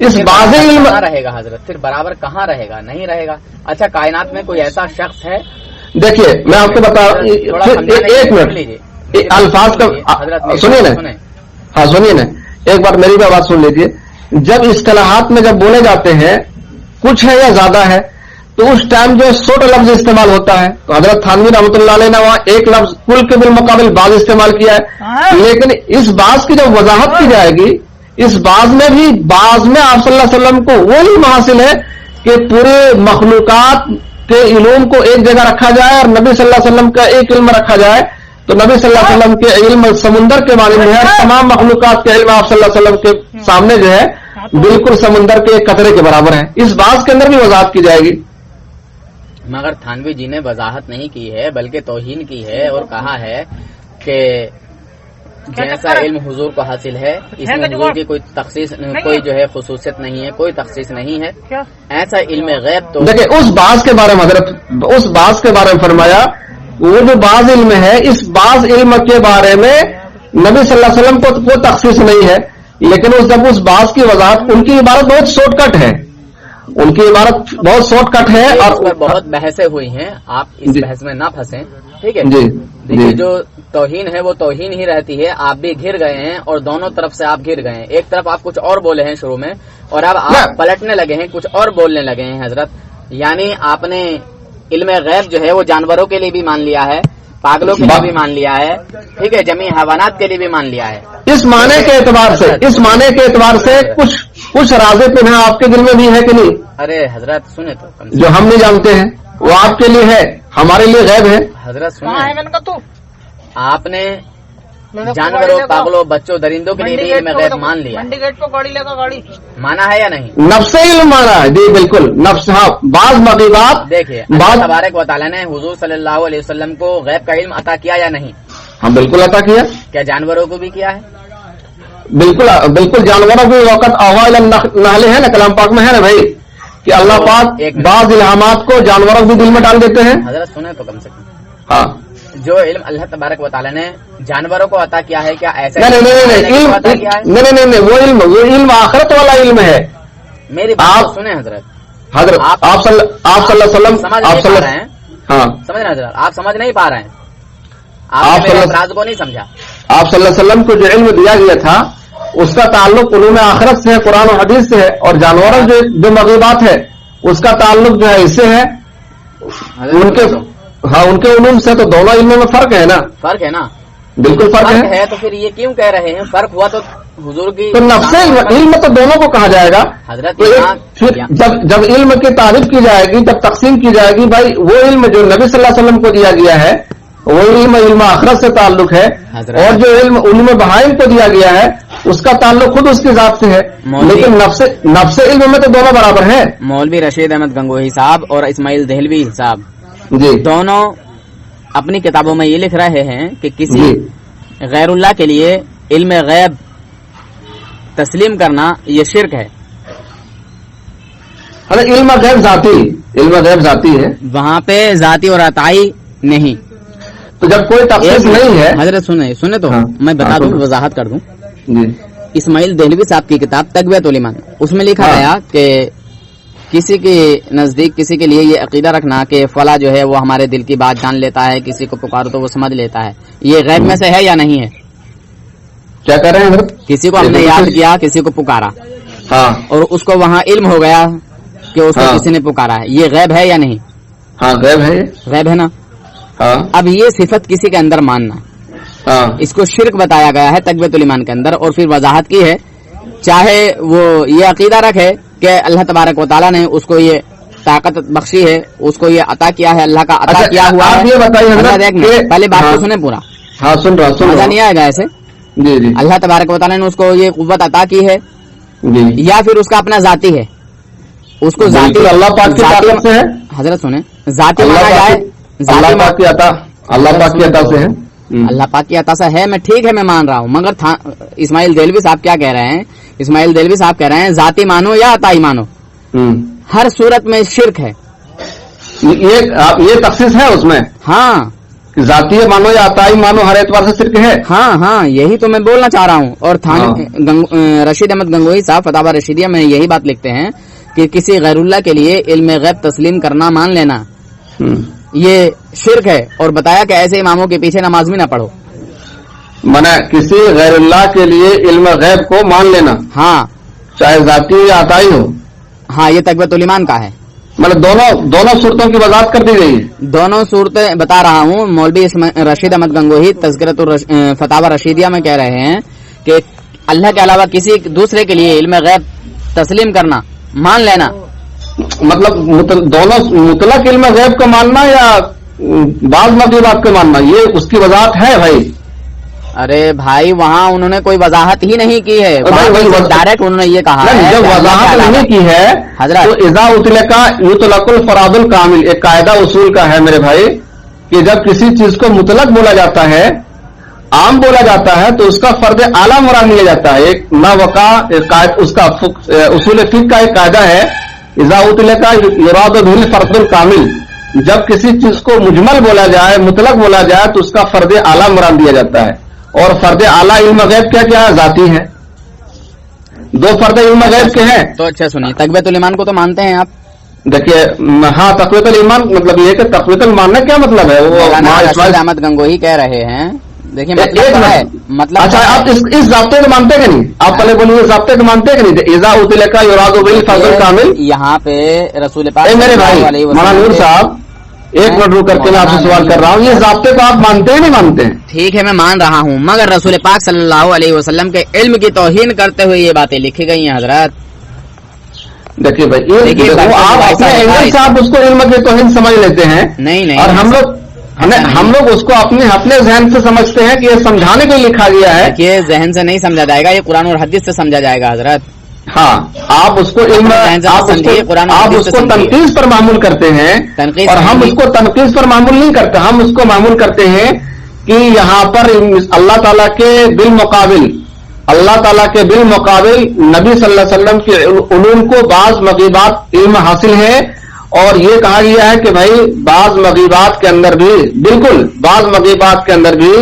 [SPEAKER 4] इस बाज़ इल्म
[SPEAKER 5] रहेगा हजरत, फिर बराबर कहाँ रहेगा, नहीं रहेगा। अच्छा, कायनात में कोई ऐसा शख्स है,
[SPEAKER 4] देखिए मैं आपको बता, एक मिनट अल्फाज का सुनिए ना, हाँ सुनिए ना, एक बार मेरी भी बात सुन लीजिए। जब इस्तिलाहात में जब बोले जाते हैं कुछ है या ज्यादा है, तो उस टाइम जो छोटा लफ्ज इस्तेमाल होता है, तो हजरत थानवी रहमतुल्लाह अलैह ने वहां एक लफ्ज कुल के बिलमुकाबिल बाज इस्तेमाल किया है। लेकिन इस बाज की जब वजाहत की जाएगी, इस बाज में भी बाज में आप सल्लल्लाहु अलैहि वसल्लम को वो इल्म हासिल है कि पूरे मखलूकात के इल्म को एक जगह रखा जाए और नबी सल्लल्लाहु अलैहि वसल्लम का एक इल्म रखा जाए। तो नबी सल्लल्लाहु अलैहि वसल्लम के इल्म समुंदर के बारे में है, तमाम मखलूकात के इल्म आप सल्लल्लाहु अलैहि वसल्लम के सामने जो है बिल्कुल समुंदर के एक कतरे के बराबर है। इस बात के अंदर भी वजाहत की जाएगी।
[SPEAKER 5] मगर थानवी जी ने वजाहत नहीं की है बल्कि तौहीन की है और कहा है कि जैसा इल्म हुजूर को हासिल है इसमें हुजूर की कोई तखसीस, कोई जो है खुसूसियत नहीं है, कोई तखसीस नहीं है। ऐसा इल्म गैब तो देखिए
[SPEAKER 4] उस बाज के बारे में हजरत, उस बाज के बारे में फरमाया, वो जो बाज इल्म है, इस बाज इल्म के बारे में नबी सल्लल्लाहु अलैहि वसल्लम को कोई तखसीस नहीं है, लेकिन जब उस बाज की वजाहत, उनकी इबारत बहुत शॉर्टकट है, उनकी इबारत बहुत शॉर्टकट है और
[SPEAKER 5] बहुत बहसें हुई हैं। आप इस बहस में ना फंसें, ठीक है जी। देखिए जो तौहीन है वो तौहीन ही रहती है। आप भी घिर गए हैं और दोनों तरफ से आप घिर गए हैं। एक तरफ आप कुछ और बोले हैं शुरू में और अब आप पलटने लगे हैं, कुछ और बोलने लगे हैं हजरत। यानी आपने इल्म गैब जो है वो जानवरों के लिए भी मान लिया है, पागलों के लिए भी मान लिया है, ठीक है, जमी हैवानात के लिए भी मान लिया है।
[SPEAKER 4] इस माने के एतबार से, इस माने के एतबार से कुछ राज़े पिन्हा आपके दिल में भी है कि नहीं?
[SPEAKER 5] अरे हजरत सुने तो
[SPEAKER 4] जो हम नहीं जानते हैं वो आपके लिए है, हमारे लिए गैब है।
[SPEAKER 5] हजरत सुने, आपने जानवरों, पागलों, बच्चों, दरिंदों के लिए भी इल्म गैब मान लिया। गाड़ी माना है या नहीं?
[SPEAKER 4] नफ्से इल्म माना है जी, बिल्कुल नफ्स। हाँ, बाज मगीबात
[SPEAKER 5] देखिए अल्लाह तबारक व तआला ने हुजूर सल्लल्लाहु अलैहि वसल्लम को गैब का इल्म अता किया या नहीं?
[SPEAKER 4] हाँ बिल्कुल अता किया।
[SPEAKER 5] क्या जानवरों को भी किया है?
[SPEAKER 4] बिल्कुल बिल्कुल, जानवरों को वक़्त अवाइल नहले है ना, कलाम पाक में है ना भाई कि अल्लाह पाक बाज इल्हामात को जानवरों के दिल में डाल देते हैं।
[SPEAKER 5] हजरत सुने तो कम से कम,
[SPEAKER 4] हाँ,
[SPEAKER 5] जो इल्म अल्लाह तबारक व तआला ने जानवरों को अता किया है, क्या ऐसा?
[SPEAKER 4] नहीं, वो इल्म आखिरत वाला इल्म है।
[SPEAKER 5] मेरी बात सुने हजरत,
[SPEAKER 4] आप सल्लल्लाहु अलैहि वसल्लम
[SPEAKER 5] समझ रहे हैं?
[SPEAKER 4] हाँ
[SPEAKER 5] समझ रहे हजरत, आप समझ नहीं पा रहे हैं, आप मेरे इतराज को नहीं समझा।
[SPEAKER 4] آپ صلی اللہ علیہ وسلم کو جو علم دیا گیا تھا اس کا تعلق علوم آخرت سے ہے، قرآن و حدیث سے ہے، اور جانوروں جو مغیبات ہے اس کا تعلق جو ہے اس سے ہے ان کے علوم سے. تو دونوں علموں میں فرق ہے نا؟
[SPEAKER 5] فرق ہے نا،
[SPEAKER 4] بالکل فرق ہے.
[SPEAKER 5] تو پھر یہ کیوں کہہ رہے ہیں فرق ہوا؟ تو حضور کی
[SPEAKER 4] تو نفس علم تو دونوں کو کہا جائے گا.
[SPEAKER 5] حضرت
[SPEAKER 4] پھر جب علم کی تعریف کی جائے گی، جب تقسیم کی جائے گی، بھائی وہ علم جو نبی صلی اللہ علیہ وسلم کو دیا گیا ہے وہ علم آخرت سے تعلق ہے، اور جو علم بہائم کو دیا گیا ہے اس کا تعلق خود اس کی ذات سے ہے. لیکن نفس علم میں تو دونوں برابر ہیں.
[SPEAKER 5] مولوی رشید احمد گنگوہی صاحب اور اسماعیل دہلوی صاحب
[SPEAKER 4] جی
[SPEAKER 5] دونوں اپنی کتابوں میں یہ لکھ رہے ہیں کہ کسی غیر اللہ کے لیے علم غیب تسلیم کرنا یہ شرک ہے.
[SPEAKER 4] علم غیب ذاتی ہے،
[SPEAKER 5] وہاں پہ ذاتی اور عطائی نہیں.
[SPEAKER 4] تو جب کوئی تفصیل نہیں ہے.
[SPEAKER 5] حضرت سنے تو میں بتا دوں، وضاحت کر دوں.
[SPEAKER 4] جی
[SPEAKER 5] اسماعیل دہلوی صاحب کی کتاب تقویۃ الایمان، اس میں لکھا گیا کہ کسی کے نزدیک کسی کے لیے یہ عقیدہ رکھنا کہ فلاں جو ہے وہ ہمارے دل کی بات جان لیتا ہے، کسی کو پکارو تو وہ سمجھ لیتا ہے، یہ غیب میں سے ہے یا نہیں ہے؟
[SPEAKER 4] کیا کر رہے ہیں حضرت؟
[SPEAKER 5] کسی کو ہم نے یاد کیا، کسی کو پکارا، اور اس کو وہاں علم ہو گیا کہ اس کو کسی نے پکارا ہے، یہ غیب ہے یا نہیں؟ غیب ہے نا. اب یہ صفت کسی کے اندر ماننا، اس کو شرک بتایا گیا ہے تقویۃ الایمان کے اندر، اور پھر وضاحت کی ہے چاہے وہ یہ عقیدہ رکھے کہ اللہ تبارک و تعالیٰ نے اس کو یہ طاقت بخشی ہے، اس کو یہ عطا کیا ہے، اللہ کا عطا کیا ہوا ہے.
[SPEAKER 4] یہ بتائیے
[SPEAKER 5] پہلے بات کو سنیں پورا.
[SPEAKER 4] سن رہا
[SPEAKER 5] مزہ نہیں آئے گا ایسے.
[SPEAKER 4] جی جی.
[SPEAKER 5] اللہ تبارک و تعالیٰ نے اس کو یہ قوت عطا کی ہے یا پھر اس کا اپنا ذاتی ہے؟ اس کو ذاتی
[SPEAKER 4] اللہ پاک کی طاقت سے ہے.
[SPEAKER 5] حضرت سنیں، ذاتی مانا جائے
[SPEAKER 4] اللہ پاک کی عطا، اللہ پاک کی عطا سے ہے.
[SPEAKER 5] اللہ پاک کی عطا سے ہے، میں ٹھیک ہے، میں مان رہا ہوں، مگر اسماعیل دہلوی صاحب کیا کہہ رہے ہیں؟ اسماعیل دہلوی صاحب کہہ رہے ہیں ذاتی مانو یا عطائی مانو، ہر صورت میں شرک ہے.
[SPEAKER 4] یہ تخصیص ہے اس میں؟
[SPEAKER 5] ہاں،
[SPEAKER 4] ذاتی مانو یا عطائی مانو ہر اعتبار سے شرک ہے.
[SPEAKER 5] ہاں یہی تو میں بولنا چاہ رہا ہوں. اور رشید احمد گنگوہی صاحب فتاوی رشیدیہ میں یہی بات لکھتے ہیں کہ کسی غیر اللہ کے لیے علم غیب تسلیم کرنا، مان لینا، یہ شرک ہے، اور بتایا کہ ایسے اماموں کے پیچھے نماز بھی نہ پڑھو.
[SPEAKER 4] منع کسی غیر اللہ کے لیے علم غیب کو مان لینا،
[SPEAKER 5] ہاں،
[SPEAKER 4] چاہے ذاتی ہو یا عطائی ہو.
[SPEAKER 5] ہاں، یہ تقویۃ الایمان کا ہے.
[SPEAKER 4] مطلب دونوں صورتوں کی وضاحت کر دی گئی ہے.
[SPEAKER 5] دونوں صورتیں بتا رہا ہوں. مولوی رشید احمد گنگوہی تذکرۃ الفتاوی رشیدیہ میں کہہ رہے ہیں کہ اللہ کے علاوہ کسی دوسرے کے لیے علم غیب تسلیم کرنا، مان لینا،
[SPEAKER 4] مطلب دونوں مطلق علم غیب کو ماننا یا بعض مغیبات کو ماننا، یہ اس کی وضاحت ہے بھائی.
[SPEAKER 5] ارے بھائی، وہاں انہوں نے کوئی وضاحت ہی نہیں کی ہے، ڈائریکٹ انہوں نے یہ کہا ہے.
[SPEAKER 4] جب وضاحت نہیں کی ہے
[SPEAKER 5] حضرت،
[SPEAKER 4] تو اذا اطلق یطلق الفراد الکامل، ایک قاعدہ اصول کا ہے میرے بھائی کہ جب کسی چیز کو مطلق بولا جاتا ہے، عام بولا جاتا ہے، تو اس کا فرد اعلیٰ مراد لیا جاتا ہے. ایک نہ وقع اس کا اصول فقہ کا ایک قاعدہ ہے، اذا اطلق یراد به الفرد الکامل، جب کسی چیز کو مجمل بولا جائے، مطلق بولا جائے، تو اس کا فرد اعلیٰ مراد دیا جاتا ہے. اور فرد اعلیٰ علم غیب کیا ہے؟ ذاتی ہے. دو فرد علم غیب کے ہیں.
[SPEAKER 5] تو اچھا سنیے، تقویۃ الایمان کو تو مانتے ہیں آپ؟
[SPEAKER 4] دیکھیے، ہاں، تقویۃ الایمان مطلب یہ کہ تقویۃ الایمان کیا مطلب ہے؟ وہ
[SPEAKER 5] رشید احمد گنگوہی کہہ رہے ہیں. دیکھیے مطلب
[SPEAKER 4] اچھا، آپ اس ضابطے کو مانتے کہ نہیں؟ آپ پہلے بولیے ضابطے کو مانتے کہ نہیں؟ اذا اطلق یراد به الفرد الکامل.
[SPEAKER 5] یہاں پہ رسول پاک
[SPEAKER 4] میرے بھائی مولانا نور صاحب، ایک منٹ روک کر کے میں آپ سے سوال کر رہا ہوں، یہ ضابطے کو آپ مانتے ہیں نہیں مانتے ہیں؟
[SPEAKER 5] ٹھیک ہے، میں مان رہا ہوں، مگر رسول پاک صلی اللہ علیہ وسلم کے علم کی توہین کرتے ہوئے یہ باتیں لکھی گئی ہیں حضرت.
[SPEAKER 4] دیکھیے بھائی، آپ اپنے اینگل سے آپ اس کو علم کی توہین سمجھ لیتے ہیں.
[SPEAKER 5] نہیں،
[SPEAKER 4] اور ہم لوگ اس کو اپنے ذہن سے سمجھتے ہیں کہ یہ سمجھانے کے لیے لکھا گیا ہے.
[SPEAKER 5] یہ ذہن سے نہیں سمجھا جائے گا، یہ قرآن اور حدیث سے سمجھا جائے گا حضرت.
[SPEAKER 4] ہاں، آپ اس کو آپ اس کو تنقید پر معمول کرتے ہیں، اور ہم اس کو تنقید پر معمول نہیں کرتے. ہم اس کو معمول کرتے ہیں کہ یہاں پر اللہ تعالیٰ کے بالمقابل نبی صلی اللہ علیہ وسلم کے علوم کو بعض مغیبات علم حاصل ہے، اور یہ کہا گیا ہے کہ بھائی بعض مغیبات کے اندر بھی، بالکل بعض مغیبات کے اندر بھی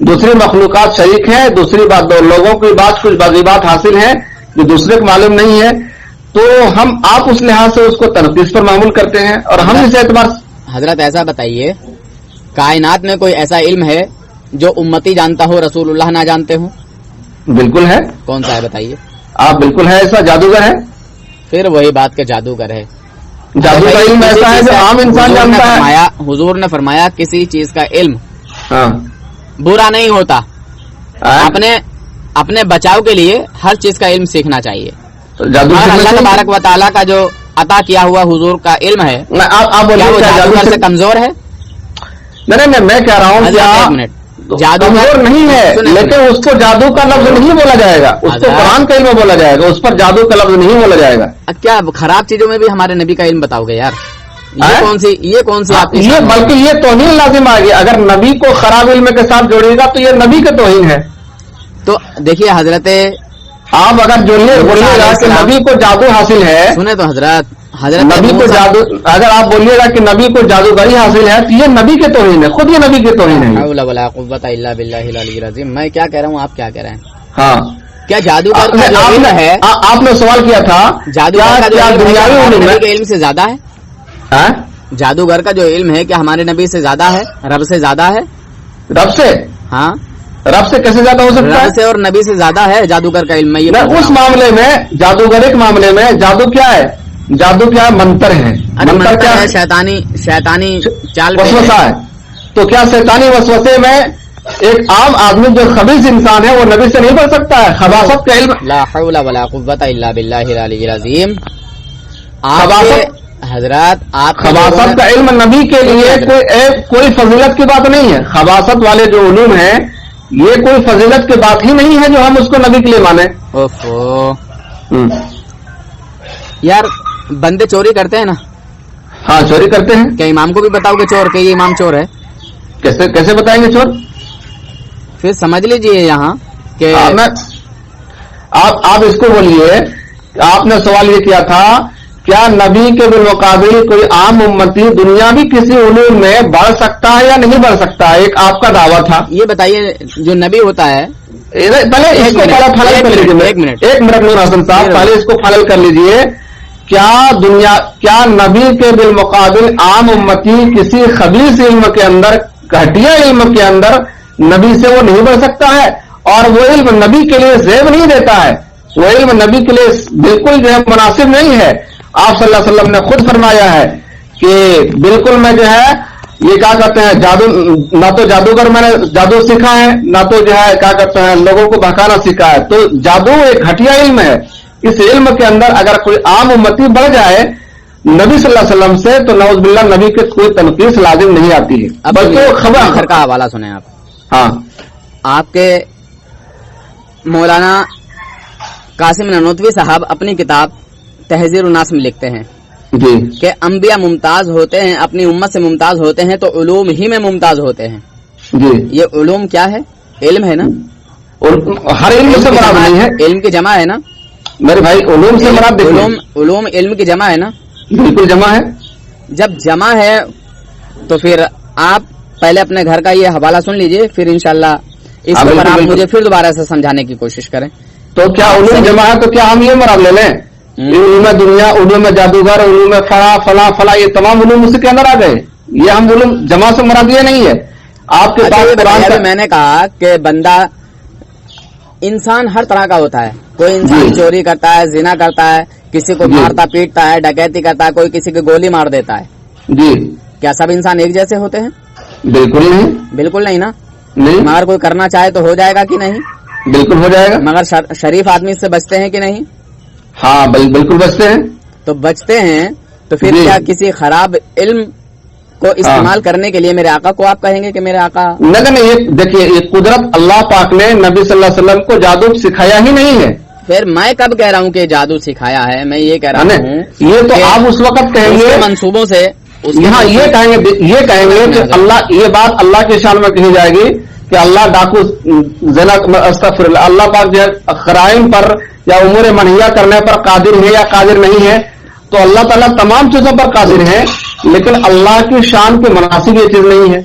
[SPEAKER 4] دوسری مخلوقات شریک ہیں. دوسری بات، دو لوگوں کی بعض کچھ مغیبات حاصل ہیں جو دوسرے کو معلوم نہیں ہے. تو آپ اس لحاظ سے اس کو تنقید پر معمول کرتے ہیں، اور ہم اس اعتبار.
[SPEAKER 5] حضرت ایسا بتائیے، کائنات میں کوئی ایسا علم ہے जो उम्मती जानता हो रसूलुल्लाह ना जानते हो?
[SPEAKER 4] बिल्कुल है।
[SPEAKER 5] कौन सा है बताइए?
[SPEAKER 4] आप बिल्कुल है ऐसा जादूगर है।
[SPEAKER 5] फिर वही बात के जादूगर है।
[SPEAKER 4] जादू का इल्म ऐसा है जो आम इंसान जानता है।
[SPEAKER 5] हुजूर ने फरमाया किसी चीज का इल्म
[SPEAKER 4] हाँ
[SPEAKER 5] बुरा नहीं होता।
[SPEAKER 4] हाँ?
[SPEAKER 5] अपने बचाव के लिए हर चीज का इल्म सीखना चाहिए।
[SPEAKER 4] तो जादू
[SPEAKER 5] और अल्लाह तबारक व तआला का जो अता किया हुआ हुजूर का इल्म है,
[SPEAKER 4] आप बोलिए
[SPEAKER 5] क्या वो जादूगर से कमजोर है?
[SPEAKER 4] नहीं मैं कह रहा हूँ क्या
[SPEAKER 5] एक मिनट,
[SPEAKER 4] जादूगर नहीं है, लेकिन उसको जादू का लफ्ज नहीं बोला जाएगा, उसको कुरान का इल्म बोला जाएगा, उस पर जादू का लफ्ज नहीं बोला जाएगा।
[SPEAKER 5] क्या खराब चीजों में भी हमारे नबी का इल्म बताओगे यार? ये कौन सी आपकी
[SPEAKER 4] ये बल्कि ये तौहीन लाजिम आ गई। अगर नबी को खराब इल्म के साथ जोड़ेगा तो ये नबी का तौहीन है।
[SPEAKER 5] तो देखिए हजरत,
[SPEAKER 4] आप अगर बोलिएगा कि नबी को जादू हासिल है,
[SPEAKER 5] सुने तो हजरत
[SPEAKER 4] नबी को जादू, अगर आप बोलिएगा कि नबी को जादूगरी हासिल है तो ये नबी के तौहीन है, खुद ये नबी के तौहीन है।
[SPEAKER 5] मैं क्या कह रहा हूँ, आप क्या कह रहे हैं?
[SPEAKER 4] हाँ,
[SPEAKER 5] क्या जादूगर का जो इल्म है,
[SPEAKER 4] आपने सवाल किया था
[SPEAKER 5] जादूगर का जो
[SPEAKER 4] दुनियावी
[SPEAKER 5] नबी के इल्म से ज्यादा है? जादूगर का जो इल्म है क्या हमारे नबी से ज्यादा है, रब से ज्यादा है?
[SPEAKER 4] रब से?
[SPEAKER 5] हाँ,
[SPEAKER 4] रब से कैसे ज्यादा हो सकता है?
[SPEAKER 5] रब से और नबी से ज्यादा है जादूगर का इल्म।
[SPEAKER 4] उस मामले में, जादूगर के मामले में जादू क्या है? जादू क्या है? मंत्र है।
[SPEAKER 5] मंत्र क्या है? शैतानी चाल
[SPEAKER 4] वसवसा है। तो क्या शैतानी वसवसे में एक आम आदमी जो खबीस इंसान है वो नबी से नहीं बढ़ सकता है? खबासत का इल्म,
[SPEAKER 5] ला हौला वला कुव्वता इल्ला बिल्लाहिल अलीय्यिल अज़ीम। हजरत आप
[SPEAKER 4] खबासत का इल्म नबी के लिए कोई फजीलत की बात नहीं है। खबासत वाले जो उलूम है ये कोई फजीलत की बात ही नहीं है जो हम उसको नबी के लिए माने।
[SPEAKER 5] यार बंदे चोरी करते हैं ना?
[SPEAKER 4] हाँ, चोरी करते हैं।
[SPEAKER 5] क्या इमाम को भी बताओगे चोर के ये इमाम चोर है?
[SPEAKER 4] कैसे बताएंगे चोर?
[SPEAKER 5] फिर समझ लीजिए यहाँ कि
[SPEAKER 4] आप इसको बोलिए। आपने सवाल ये किया था क्या नबी के बिलमुकाबिल कोई आम उम्मती दुनियावी किसी उलूम में बढ़ सकता है या नहीं बढ़ सकता है? एक आपका दावा था।
[SPEAKER 5] ये बताइए जो नबी होता है,
[SPEAKER 4] पहले इसको फाइनल कर लीजिए। एक मिनट नूर हसन साहब, पहले इसको फाइनल कर लीजिए। क्या नबी के बिलमुकाबिल आम उम्मती किसी खबीस इल्म के अंदर, घटिया इल्म के अंदर नबी से वो नहीं बढ़ सकता है? और वो इल्म नबी के लिए ज़ेब नहीं देता है, वो इल्म नबी के लिए बिल्कुल जो है मुनासिब नहीं है। आप सल्लल्लाहु अलैहि वसल्लम ने खुद फरमाया है कि बिल्कुल मैं जो है ये क्या कहते हैं जादू, ना तो जादूगर मैंने जादू सीखा है, ना तो जो है क्या कहते हैं लोगों को बहकाना सीखा है। तो जादू एक घटिया इल्म है। इस इल्म के अंदर अगर कोई आम उम्मती बढ़ जाए नबी सल्लल्लाहु अलैहि वसल्लम से तो नऊज़ बिल्लाह नबी के कोई तनकीस लाजिम नहीं आती है। बल्कि खबर
[SPEAKER 5] का हवाला सुने आप।
[SPEAKER 4] हाँ,
[SPEAKER 5] आपके मौलाना कासिम ननोतवी साहब अपनी किताब तहज़ीर उन्नास में लिखते हैं
[SPEAKER 4] जी
[SPEAKER 5] कि अंबिया मुमताज होते हैं, अपनी उम्मत से मुमताज होते हैं तो उलूम ही में मुमताज होते हैं।
[SPEAKER 4] जी,
[SPEAKER 5] ये उलूम क्या है? इल्म है ना?
[SPEAKER 4] और हर इल्म से मराद नहीं है।
[SPEAKER 5] इल्म की जमा है ना
[SPEAKER 4] मेरे भाई? उलूम से मराद
[SPEAKER 5] उलूम इल्म की जमा है ना?
[SPEAKER 4] बिल्कुल जमा है। जब
[SPEAKER 5] जमा है तो फिर आप पहले अपने घर का ये हवाला सुन लीजिए, फिर इंशाल्लाह इस पर आप मुझे फिर दोबारा से समझाने की कोशिश करें।
[SPEAKER 4] तो क्या उलूम जमा है? तो क्या हम ये मराद ले लें उलूम दुनिया, उलूम जादूगर, उलूम फला ये तमाम उलूम उसी के अंदर आ गए? ये हम उलूम जमा से मराद ये नहीं है। आपके पास
[SPEAKER 5] मैंने कहा कि बंदा इंसान हर तरह का होता है। कोई इंसान चोरी करता है, जिना करता है, किसी को मारता पीटता है, डकैती करता है, कोई किसी को गोली मार देता है।
[SPEAKER 4] जी,
[SPEAKER 5] क्या सब इंसान एक जैसे होते हैं?
[SPEAKER 4] बिल्कुल नहीं।
[SPEAKER 5] बिल्कुल नहीं ना?
[SPEAKER 4] नहीं।
[SPEAKER 5] मगर कोई करना चाहे तो हो जाएगा कि नहीं?
[SPEAKER 4] बिल्कुल हो जाएगा।
[SPEAKER 5] मगर शरीफ आदमी से बचते हैं कि नहीं?
[SPEAKER 4] हाँ, बिल्कुल बचते हैं।
[SPEAKER 5] तो बचते हैं तो फिर क्या किसी खराब इल्म को इस्तेमाल करने के लिए मेरे आका को आप कहेंगे कि मेरे आका? नहीं,
[SPEAKER 4] ये देखिए, ये कुदरत अल्लाह पाक ने नबी सल्लल्लाहु अलैहि वसल्लम को जादू सिखाया ही नहीं है।
[SPEAKER 5] फिर मैं कब कह रहा हूँ कि जादू सिखाया है? मैं ये कह रहा हूँ
[SPEAKER 4] ये तो आप उस वक्त कहेंगे
[SPEAKER 5] मंसूबों से,
[SPEAKER 4] यहाँ ये कहेंगे कि अल्लाह, ये बात अल्लाह के शान में कही जाएगी कि अल्लाह डाकू अस्तगफिरुल्लाह, अल्लाह पाक जो खराइम पर या उमूर मनहिया करने पर कादिर है या कादिर नहीं है। तो अल्लाह ताला तमाम चीजों पर कादिर है, लेकिन अल्लाह की शान के मुनासिब ये चीज नहीं है।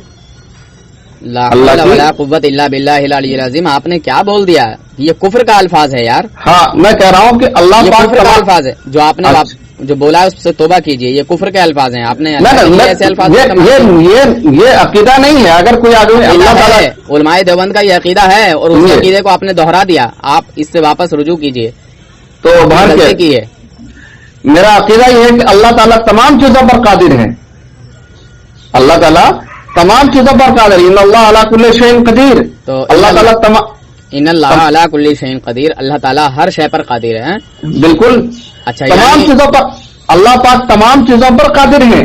[SPEAKER 5] ला कुव्वत इल्ला बिल्लाहिल अलीय्यिल अज़ीम। आपने क्या बोल दिया? ये कुफ्र का अल्फाज है यार।
[SPEAKER 4] हाँ, मैं कह रहा हूँ कि अल्लाह पाक
[SPEAKER 5] का अल्फाज है जो आपने जो बोला है उससे तौबा कीजिए, ये कुफ्र के अल्फाज हैं। आपने ऐसे अल्फाज
[SPEAKER 4] ये अकीदा नहीं है। अगर कोई आदमी अल्लाह ताला,
[SPEAKER 5] उलमाए देवबंद का ये अकीदा है और उस अकीदे को आपने दोहरा दिया, आप इससे वापस रुजू कीजिए।
[SPEAKER 4] तो बाहर की है, मेरा अकीदा ये है कि अल्लाह ताला तमाम चीजों पर कादिर है। अल्लाह ताला तमाम चीजों पर कादिर, इन्नल्लाह अला कुल्ली शैइन कदीर। तो अल्लाह ताला
[SPEAKER 5] इन्नल्लाह अला कुल्ली शैइन कदीर, अल्लाह ताला हर शय पर कादिर है।
[SPEAKER 4] बिल्कुल।
[SPEAKER 5] अच्छा,
[SPEAKER 4] तमाम चीजों पर अल्लाह पाक तमाम चीजों पर कादिर है,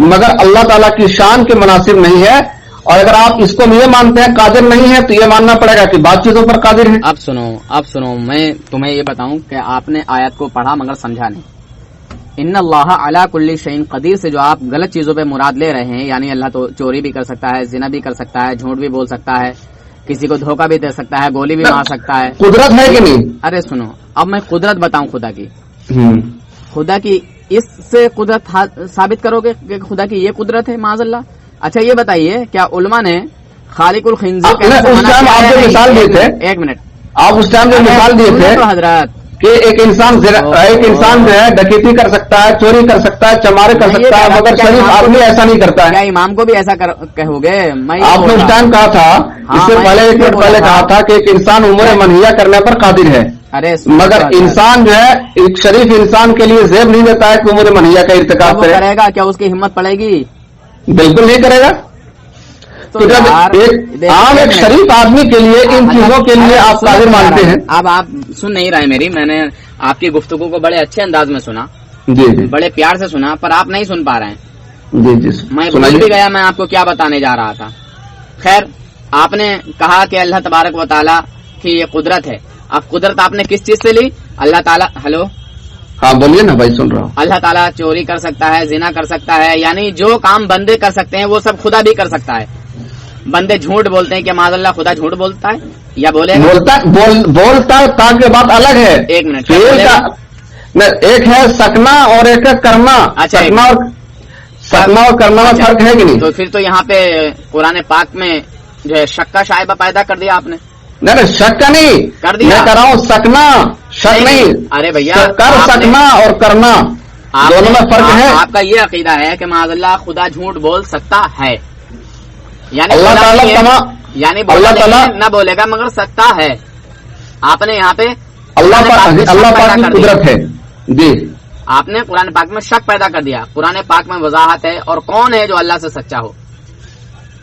[SPEAKER 4] मगर अल्लाह ताला की शान के मुनासिब नहीं है। और अगर आप इसको ये मानते हैं कादिर नहीं है, तो ये मानना पड़ेगा कि बात चीजों पर कादिर है।
[SPEAKER 5] अब सुनो, मैं तुम्हें ये बताऊं कि आपने आयत को पढ़ा मगर समझा नहीं। इन्नल्लाह अला कुल्ली शैइन कदीर से जो आप गलत चीजों पे मुराद ले रहे हैं, यानी अल्लाह तो चोरी भी कर सकता है, जिना भी कर सकता है, झूठ भी बोल सकता है, किसी को धोखा भी दे सकता है, गोली भी मार सकता है।
[SPEAKER 4] कुदरत है कि नहीं?
[SPEAKER 5] अरे सुनो, अब मैं कुदरत बताऊं खुदा की। खुदा की इससे कुदरत साबित करोगे कि खुदा की ये कुदरत है माज़अल्लाह। अच्छा ये बताइए, क्या उलमा ने खालिकुल खिंजीर
[SPEAKER 4] उस टाइम आप जो मिसाल दिए थे,
[SPEAKER 5] एक मिनट,
[SPEAKER 4] आप उस टाइम जो मिसाल दिए थे
[SPEAKER 5] हजरत
[SPEAKER 4] कि एक इंसान जो है डकैती कर सकता है, चोरी कर सकता है, चमारे कर सकता है, मगर शरीफ आदमी ऐसा नहीं करता है।
[SPEAKER 5] क्या इमाम को भी ऐसा कहोगे?
[SPEAKER 4] आपने उस टाइम कहा था, इससे पहले 1 मिनट पहले कहा था कि एक इंसान उम्र मनहिया करने पर कादिर है।
[SPEAKER 5] अरे
[SPEAKER 4] मगर इंसान जो है एक शरीफ इंसान के लिए जेब नहीं देता है कि उम्र मनहिया का इर्तिकाब
[SPEAKER 5] करेगा। क्या उसकी हिम्मत पड़ेगी?
[SPEAKER 4] बिल्कुल नहीं करेगा। तो जब एक शरीफ आदमी के लिए इन चीजों के लिए आप कादिर मानते हैं।
[SPEAKER 5] अब आप सुन नहीं रहे मेरी, मैंने आपकी गुफ्तगू को बड़े अच्छे अंदाज में सुना,
[SPEAKER 4] जी जी,
[SPEAKER 5] बड़े प्यार से सुना, पर आप नहीं सुन पा रहे हैं।
[SPEAKER 4] जी जी,
[SPEAKER 5] मैं भूल भी गया मैं आपको क्या बताने जा रहा था। खैर, आपने कहा कि अल्लाह तबारक व तआला की ये कुदरत है। अब कुदरत आपने किस चीज से ली? अल्लाह ताला, हेलो,
[SPEAKER 4] हाँ बोलिए ना भाई, सुन रहा हूँ।
[SPEAKER 5] अल्लाह ताला चोरी कर सकता है, जिना कर सकता है, यानी जो काम बंदे कर सकते हैं वो सब खुदा भी कर सकता है। बंदे झूठ बोलते हैं कि माज़अल्लाह खुदा झूठ बोलता है या बोलता
[SPEAKER 4] ताकि बात अलग है।
[SPEAKER 5] एक मिनट,
[SPEAKER 4] एक है सकना और एक है करना।
[SPEAKER 5] अच्छा,
[SPEAKER 4] सकना और करना में फर्क है कि नहीं?
[SPEAKER 5] तो फिर तो यहाँ पे कुरान पाक में जो है शक का शायबा पैदा कर दिया आपने।
[SPEAKER 4] नहीं, शक का नहीं
[SPEAKER 5] कर दिया,
[SPEAKER 4] मैं कर रहा हूँ सकना, शक नहीं।
[SPEAKER 5] अरे भैया,
[SPEAKER 4] कर सकना और करना दोनों में फर्क है।
[SPEAKER 5] आपका ये अकीदा है कि माज़अल्लाह खुदा झूठ बोल सकता है, यानी
[SPEAKER 4] अल्लाह ताला
[SPEAKER 5] न बोलेगा मगर सकता है। आपने यहाँ पे
[SPEAKER 4] अल्लाह पाक की कुदरत है जी,
[SPEAKER 5] आपने कुरान पाक में शक पैदा कर दिया। कुरान पाक में वजाहत है और कौन है जो अल्लाह से सच्चा हो।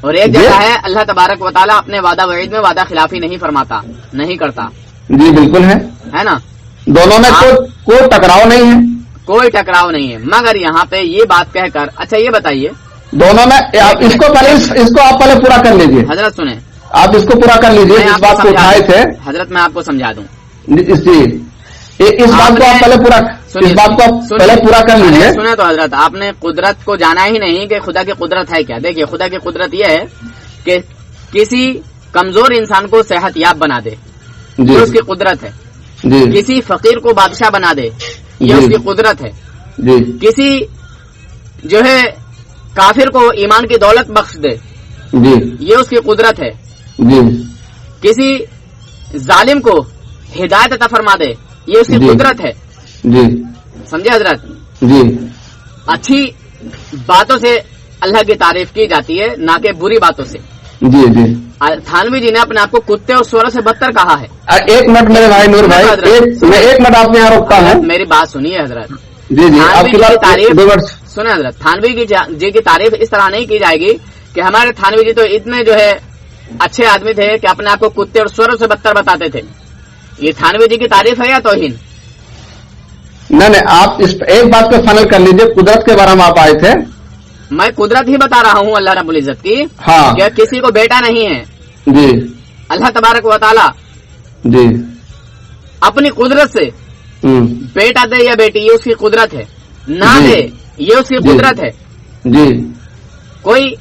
[SPEAKER 5] और एक जगह है अल्लाह तबारक व तआला अपने वादा वईद में वादा खिलाफी नहीं फरमाता, नहीं करता।
[SPEAKER 4] जी बिल्कुल है
[SPEAKER 5] ना?
[SPEAKER 4] दोनों में कोई टकराव नहीं है,
[SPEAKER 5] कोई टकराव नहीं है। मगर यहाँ पे ये बात कहकर, अच्छा ये बताइए,
[SPEAKER 4] दोनों में आप इसको आप पहले पूरा कर लीजिए।
[SPEAKER 5] हजरत सुने,
[SPEAKER 4] आप इसको पूरा कर लीजिए। इस बात को उठाए थे
[SPEAKER 5] हजरत, मैं आपको समझा दूं।
[SPEAKER 4] इस बात को आप पहले पूरा, इस बात को आप पहले पूरा कर लीजिए।
[SPEAKER 5] सुने तो हजरत, आपने कुदरत को जाना ही नहीं कि खुदा की कुदरत है क्या। देखिए, खुदा की कुदरत यह है कि किसी कमजोर इंसान को सेहतयाब बना दे, ये उसकी कुदरत है। किसी फकीर को बादशाह बना दे, ये उसकी कुदरत है। किसी जो है काफिर को ईमान की दौलत बख्श दे, ये उसकी कुदरत है। किसी जालिम को हिदायत अता फरमा दे, ये उसकी कुदरत है। समझे हजरत? अच्छी बातों से अल्लाह की तारीफ की जाती है, ना कि बुरी बातों से। थानवी जी ने अपने आप को कुत्ते और सूअर से बदतर कहा है।
[SPEAKER 4] एक मिनट मेरे भाई नूर भाई, मैं 1 मिनट आपने यहाँ रोकता हूँ।
[SPEAKER 5] मेरी बात सुनिए हजरत।
[SPEAKER 4] जी आपकी तारीफ
[SPEAKER 5] सुने हजरत, थानवी जी की तारीफ इस तरह नहीं की जाएगी कि हमारे थानवी जी तो इतने जो है अच्छे आदमी थे कि अपने आप को कुत्ते और सूअर से बदतर बताते थे। ये थानवी जी की तारीफ है या तौहीन?
[SPEAKER 4] नहीं, आप इस एक बात पे फाइनल कर लीजिए। कुदरत के बारे में आप आए थे।
[SPEAKER 5] मैं कुदरत ही बता रहा हूँ अल्लाह रब्बुल इज्जत की।
[SPEAKER 4] हाँ,
[SPEAKER 5] क्या किसी को बेटा नहीं है
[SPEAKER 4] जी,
[SPEAKER 5] अल्लाह तबारक व तआला
[SPEAKER 4] जी
[SPEAKER 5] अपनी कुदरत से बेटा दे या बेटी, ये उसकी कुदरत है। ना दे, ये उसकी कुदरत है
[SPEAKER 4] जी।
[SPEAKER 5] कोई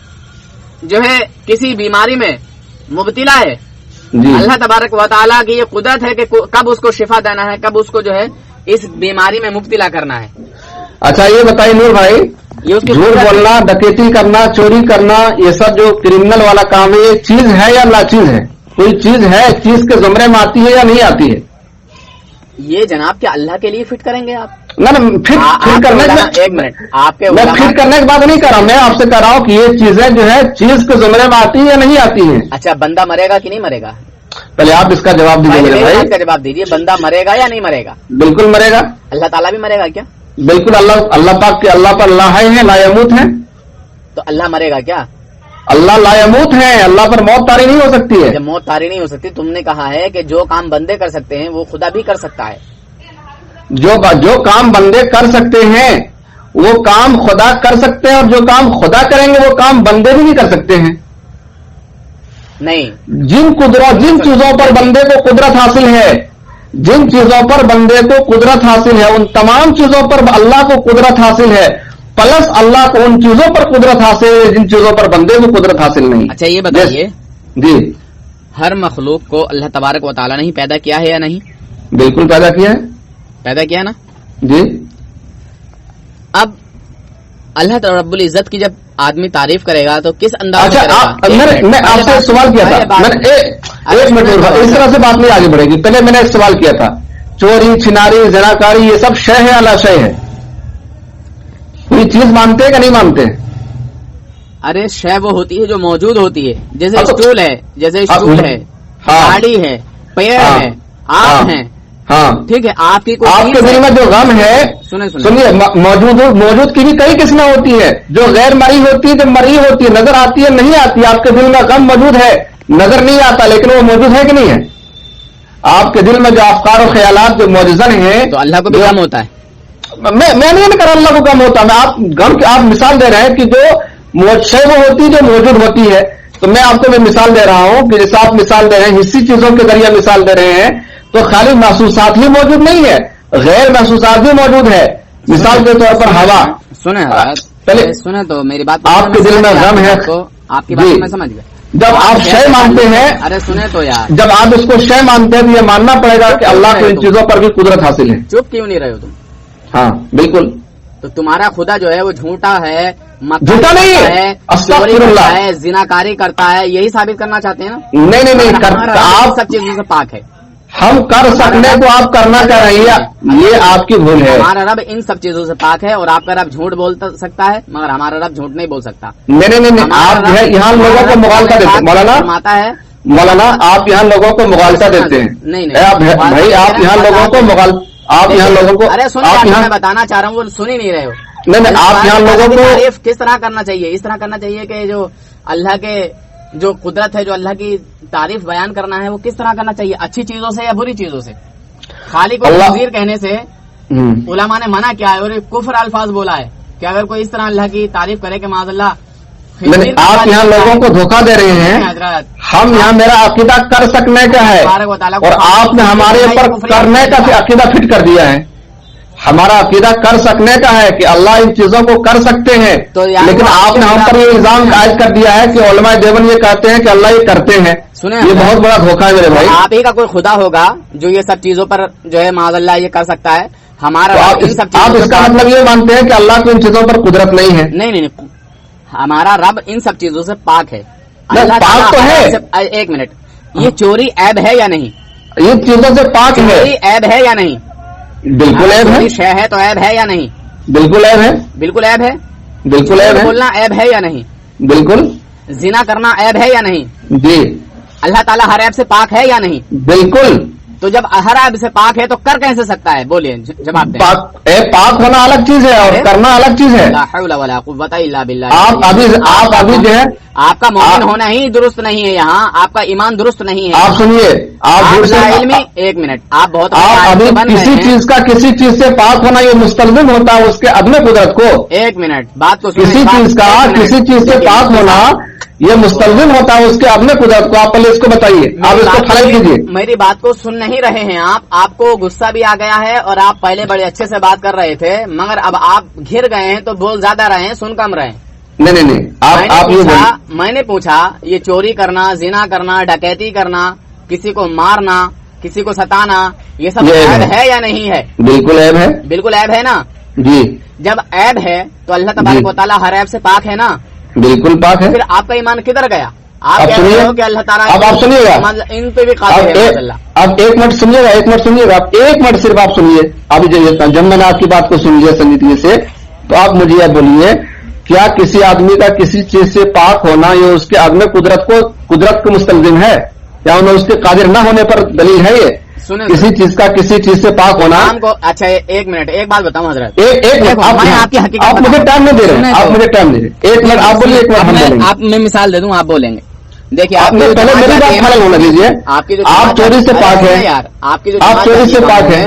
[SPEAKER 5] जो है किसी बीमारी में मुब्तिला है, अल्लाह तबारक व तआला की ये कुदरत है कि कब उसको शिफा देना है, कब उसको जो है इस बीमारी में मुब्तिला करना है।
[SPEAKER 4] अच्छा ये बताइए नूर भाई, झूठ बोलना, डकैती करना, चोरी करना, ये सब जो क्रिमिनल वाला काम है, ये चीज है या नाचीज है? कोई चीज है, चीज के जुमरे में आती है या नहीं आती है?
[SPEAKER 5] ये जनाब क्या अल्लाह के लिए फिट करेंगे आप?
[SPEAKER 4] ना फिर करने के
[SPEAKER 5] एक मिनट, आपके
[SPEAKER 4] मैं फिर करने की बात नहीं कर रहा हूँ, मैं आपसे कह रहा हूँ कि ये चीजें जो है चीज के जुमरे में आती है या नहीं आती है।
[SPEAKER 5] अच्छा, बंदा मरेगा कि नहीं मरेगा?
[SPEAKER 4] पहले आप इसका जवाब दीजिए मेरे भाई।
[SPEAKER 5] इसका जवाब दीजिए, बंदा मरेगा या नहीं मरेगा?
[SPEAKER 4] बिल्कुल मरेगा।
[SPEAKER 5] अल्लाह ताला भी मरेगा क्या?
[SPEAKER 4] बिल्कुल, अल्लाह पाक के अल्लाह पर ला है लायमूत है,
[SPEAKER 5] तो अल्लाह मरेगा क्या?
[SPEAKER 4] अल्लाह लायमूत है, अल्लाह पर मौत तारी नहीं हो सकती है।
[SPEAKER 5] जब मौत तारी नहीं हो सकती, तुमने कहा है कि जो काम बंदे कर सकते हैं वो खुदा भी कर सकता है।
[SPEAKER 4] जो काम बंदे कर सकते हैं वो काम खुदा कर सकते हैं, और जो काम खुदा करेंगे वो काम बंदे भी नहीं कर सकते हैं।
[SPEAKER 5] नहीं,
[SPEAKER 4] जिन चीजों पर बंदे को कुदरत हासिल है, जिन चीजों पर बंदे को कुदरत हासिल है, उन तमाम चीजों पर अल्लाह को कुदरत हासिल है, प्लस अल्लाह को उन चीजों पर कुदरत हासिल है जिन चीजों पर बंदे को कुदरत हासिल नहीं।
[SPEAKER 5] अच्छा, ये बताइए
[SPEAKER 4] जी,
[SPEAKER 5] हर मखलूक को अल्लाह तबारक व तआला ने ही पैदा किया है या नहीं?
[SPEAKER 4] बिल्कुल पैदा किया है।
[SPEAKER 5] पैदा किया ना
[SPEAKER 4] जी।
[SPEAKER 5] अब अल्लाह रब्बुल इज्जत की जब आदमी तारीफ करेगा तो किस अंदाज में
[SPEAKER 4] अच्छा, मैं आपसे एक सवाल किया था, मैंने एक मिनट, इस तरह से बात नहीं आगे बढ़ेगी। पहले मैंने एक सवाल किया था, चोरी छिनारी जनाकारी ये सब शय है अला शय है? कोई चीज मानते हैं कि नहीं मानते?
[SPEAKER 5] अरे शय वो होती है जो मौजूद होती है, जैसे स्टूल है, जैसे स्टूल है, गाड़ी है, पेड़ है, आप हैं,
[SPEAKER 4] हाँ
[SPEAKER 5] ठीक है। आपके
[SPEAKER 4] दिल में जो गम है, सुनिए, मौजूद की भी कई किस्में होती है, जो गैर मरी होती है, जो मरी होती है, नजर आती है नहीं आती। आपके दिल में गम मौजूद है, नजर नहीं आता, लेकिन वो मौजूद है कि नहीं है? आपके दिल में जो अफकार और ख्यालात जो मौजूद हैं,
[SPEAKER 5] तो अल्लाह को भी गम होता है।
[SPEAKER 4] मैं नहीं कर अल्लाह को गम होता, मैं आप मिसाल दे रहे हैं कि जो शय वो होती है जो मौजूद होती है, तो मैं आपको मिसाल दे रहा हूं कि जैसे आप मिसाल दे रहे हैं, हिस्सी चीजों के जरिए मिसाल दे रहे हैं, तो खाली महसूसात ही मौजूद नहीं है, गैर महसूसात भी मौजूद है। मिसाल के तौर पर हवा।
[SPEAKER 5] पहले सुने तो मेरी बात,
[SPEAKER 4] आपके दिल में गम है,
[SPEAKER 5] आपकी बात मैं समझ गया।
[SPEAKER 4] जब आप शय मानते हैं,
[SPEAKER 5] अरे सुने तो यार,
[SPEAKER 4] जब आप इसको शय मानते हैं तो ये मानना पड़ेगा कि अल्लाह को इन चीजों पर भी कुदरत हासिल है।
[SPEAKER 5] चुप क्यों नहीं रहे हो तुम?
[SPEAKER 4] हाँ बिल्कुल।
[SPEAKER 5] तो तुम्हारा खुदा जो है वो झूठा है,
[SPEAKER 4] झूठा नहीं है,
[SPEAKER 5] चोरी करता है, जिनाकारी करता है, यही साबित करना चाहते हैं ना?
[SPEAKER 4] नहीं,
[SPEAKER 5] आप सब चीजों से पाक है।
[SPEAKER 4] हम कर सकने को आप करना चाह रही है, ये आपकी भूल है।
[SPEAKER 5] हमारा रब इन सब चीजों से पाक है, और आपका रब झूठ बोल सकता है, मगर हमारा रब झूठ नहीं बोल सकता।
[SPEAKER 4] नहीं, आप यहाँ लोगों को मुगालता देते हैं मौलाना, आप यहाँ लोगों को मुगालता देते हैं।
[SPEAKER 5] नहीं
[SPEAKER 4] भाई, आप यहाँ लोगों को आप यहाँ लोगों को,
[SPEAKER 5] अरे सुन, मैं बताना चाह रहा हूँ, वो सुन ही नहीं रहे हो।
[SPEAKER 4] नहीं, आप यहाँ लोगों को
[SPEAKER 5] तारीफ किस तरह करना चाहिए? इस तरह करना चाहिए कि जो अल्लाह के जो कुदरत है, जो अल्लाह की तारीफ बयान करना है, वो किस तरह करना चाहिए? अच्छी चीजों से या बुरी चीजों से? खाली को तकदीर कहने से उलमा ने मना किया है, और कुफ्र अल्फाज बोला है कि अगर कोई इस तरह अल्लाह की तारीफ करे कि माज़अल्लाह।
[SPEAKER 4] आप यहाँ लोगों को धोखा दे रहे हैं। हम यहाँ, मेरा अकीदा कर सकने का है, और आपने हमारे ऊपर करने का अकीदा फिट कर दिया है। हमारा अकीदा कर सकने का है कि अल्लाह इन चीजों को कर सकते हैं, तो लेकिन आपने हम पर ये इल्जाम आयद कर दिया है कि उलमाए देवबंद ये कहते हैं कि अल्लाह ये करते हैं।
[SPEAKER 5] सुने,
[SPEAKER 4] ये बहुत बड़ा धोखा है मेरे भाई।
[SPEAKER 5] आप ही का कोई खुदा होगा जो ये सब चीजों पर जो है माज़अल्लाह ये कर सकता है। हमारा
[SPEAKER 4] आप इसका मतलब ये मानते हैं कि अल्लाह को इन चीजों पर कुदरत नहीं है?
[SPEAKER 5] नहीं, हमारा रब इन सब चीजों से पाक है।
[SPEAKER 4] पाक तो है।
[SPEAKER 5] एक मिनट, ये चोरी ऐब है या नहीं?
[SPEAKER 4] ये चीजों से पाक है।
[SPEAKER 5] चोरी ऐब है या नहीं?
[SPEAKER 4] बिल्कुल ऐब है।
[SPEAKER 5] शय है तो ऐब है या नहीं?
[SPEAKER 4] बिल्कुल ऐब है।
[SPEAKER 5] बिल्कुल ऐब है।
[SPEAKER 4] बिल्कुल ऐब है।
[SPEAKER 5] बोलना ऐब है या नहीं?
[SPEAKER 4] बिल्कुल।
[SPEAKER 5] जिना करना ऐब है या नहीं?
[SPEAKER 4] जी।
[SPEAKER 5] अल्लाह ताला हर ऐब से पाक है या नहीं?
[SPEAKER 4] बिल्कुल।
[SPEAKER 5] तो जब हर ऐब से पाक है तो कर कैसे सकता है? बोलिए, जवाब दें।
[SPEAKER 4] पाक होना अलग चीज है और करना अलग चीज है।
[SPEAKER 5] ला हौला वला कुव्वता इल्ला बिल्लाह।
[SPEAKER 4] आप अभी जो है,
[SPEAKER 5] आपका मोमिन होना ही दुरुस्त नहीं है, यहाँ आपका ईमान दुरुस्त नहीं है।
[SPEAKER 4] आप सुनिए,
[SPEAKER 5] एक मिनट, आप बहुत
[SPEAKER 4] अभी किसी चीज से पाक होना ये मुस्तलजिम होता है उसके अदम कुदरत को।
[SPEAKER 5] एक मिनट, बात को
[SPEAKER 4] किसी चीज से पाक होना ये मुस्तलजिम होता है उसके अदम कुदरत को। आप पहले इसको बताइए, आप इसको फर्क कीजिए।
[SPEAKER 5] मेरी बात को सुन नहीं रहे हैं आप, आपको गुस्सा भी आ गया है, और आप पहले बड़े अच्छे से बात कर रहे थे, मगर अब आप घिर गए हैं तो बोल ज्यादा रहे हैं, सुन कम रहे हैं।
[SPEAKER 4] नहीं, आप
[SPEAKER 5] मैंने पूछा ये चोरी करना, जिना करना, डकैती करना, किसी को मारना, किसी को सताना, ये सब ऐब है या नहीं है?
[SPEAKER 4] बिल्कुल ऐब है।
[SPEAKER 5] बिल्कुल ऐब है ना
[SPEAKER 4] जी।
[SPEAKER 5] जब ऐब है तो अल्लाह तबारक व तआला हर ऐब से पाक है ना?
[SPEAKER 4] बिल्कुल पाक है।
[SPEAKER 5] फिर आपका ईमान किधर गया? آپ
[SPEAKER 4] اب
[SPEAKER 5] کہہ
[SPEAKER 4] سنیے،
[SPEAKER 5] رہے ہو کہ اللہ تعالیٰ
[SPEAKER 4] اب آپ سنیے گا،
[SPEAKER 5] ان پہ بھی قادر ہے اللہ.
[SPEAKER 4] اب ایک منٹ سنیے گا، ایک منٹ سنیے گا، ایک منٹ صرف آپ سنیے. ابھی جب میں نے آپ کی بات کو سن لیا سنجیدگی سے، تو آپ مجھے یہ بولیے، کیا کسی آدمی کا کسی چیز سے پاک ہونا یہ اس کے عدم قدرت کو مستلزم ہے، یا انہیں اس کے قادر نہ ہونے پر دلیل ہے؟ یہ کسی چیز کا کسی چیز سے پاک ہونا
[SPEAKER 5] کو. اچھا ایک منٹ، ایک بات بتاؤں حضرت،
[SPEAKER 4] ایک منٹ
[SPEAKER 5] آپ کی حقیقت
[SPEAKER 4] آپ مجھے ٹائم نہیں دے رہے، آپ مجھے ٹائم دے رہے. ایک منٹ آپ بولیے، ایک منٹ ہم بولیں گے.
[SPEAKER 5] آپ میں مثال دے دوں، آپ بولیں گے. دیکھیے
[SPEAKER 4] آپ نے پہلے میری بات فائنل ہونے دیجیے.
[SPEAKER 5] آپ کی جو
[SPEAKER 4] آپ چوری سے پاک ہے
[SPEAKER 5] یار، آپ کی جو
[SPEAKER 4] آپ چوری سے پاک ہے.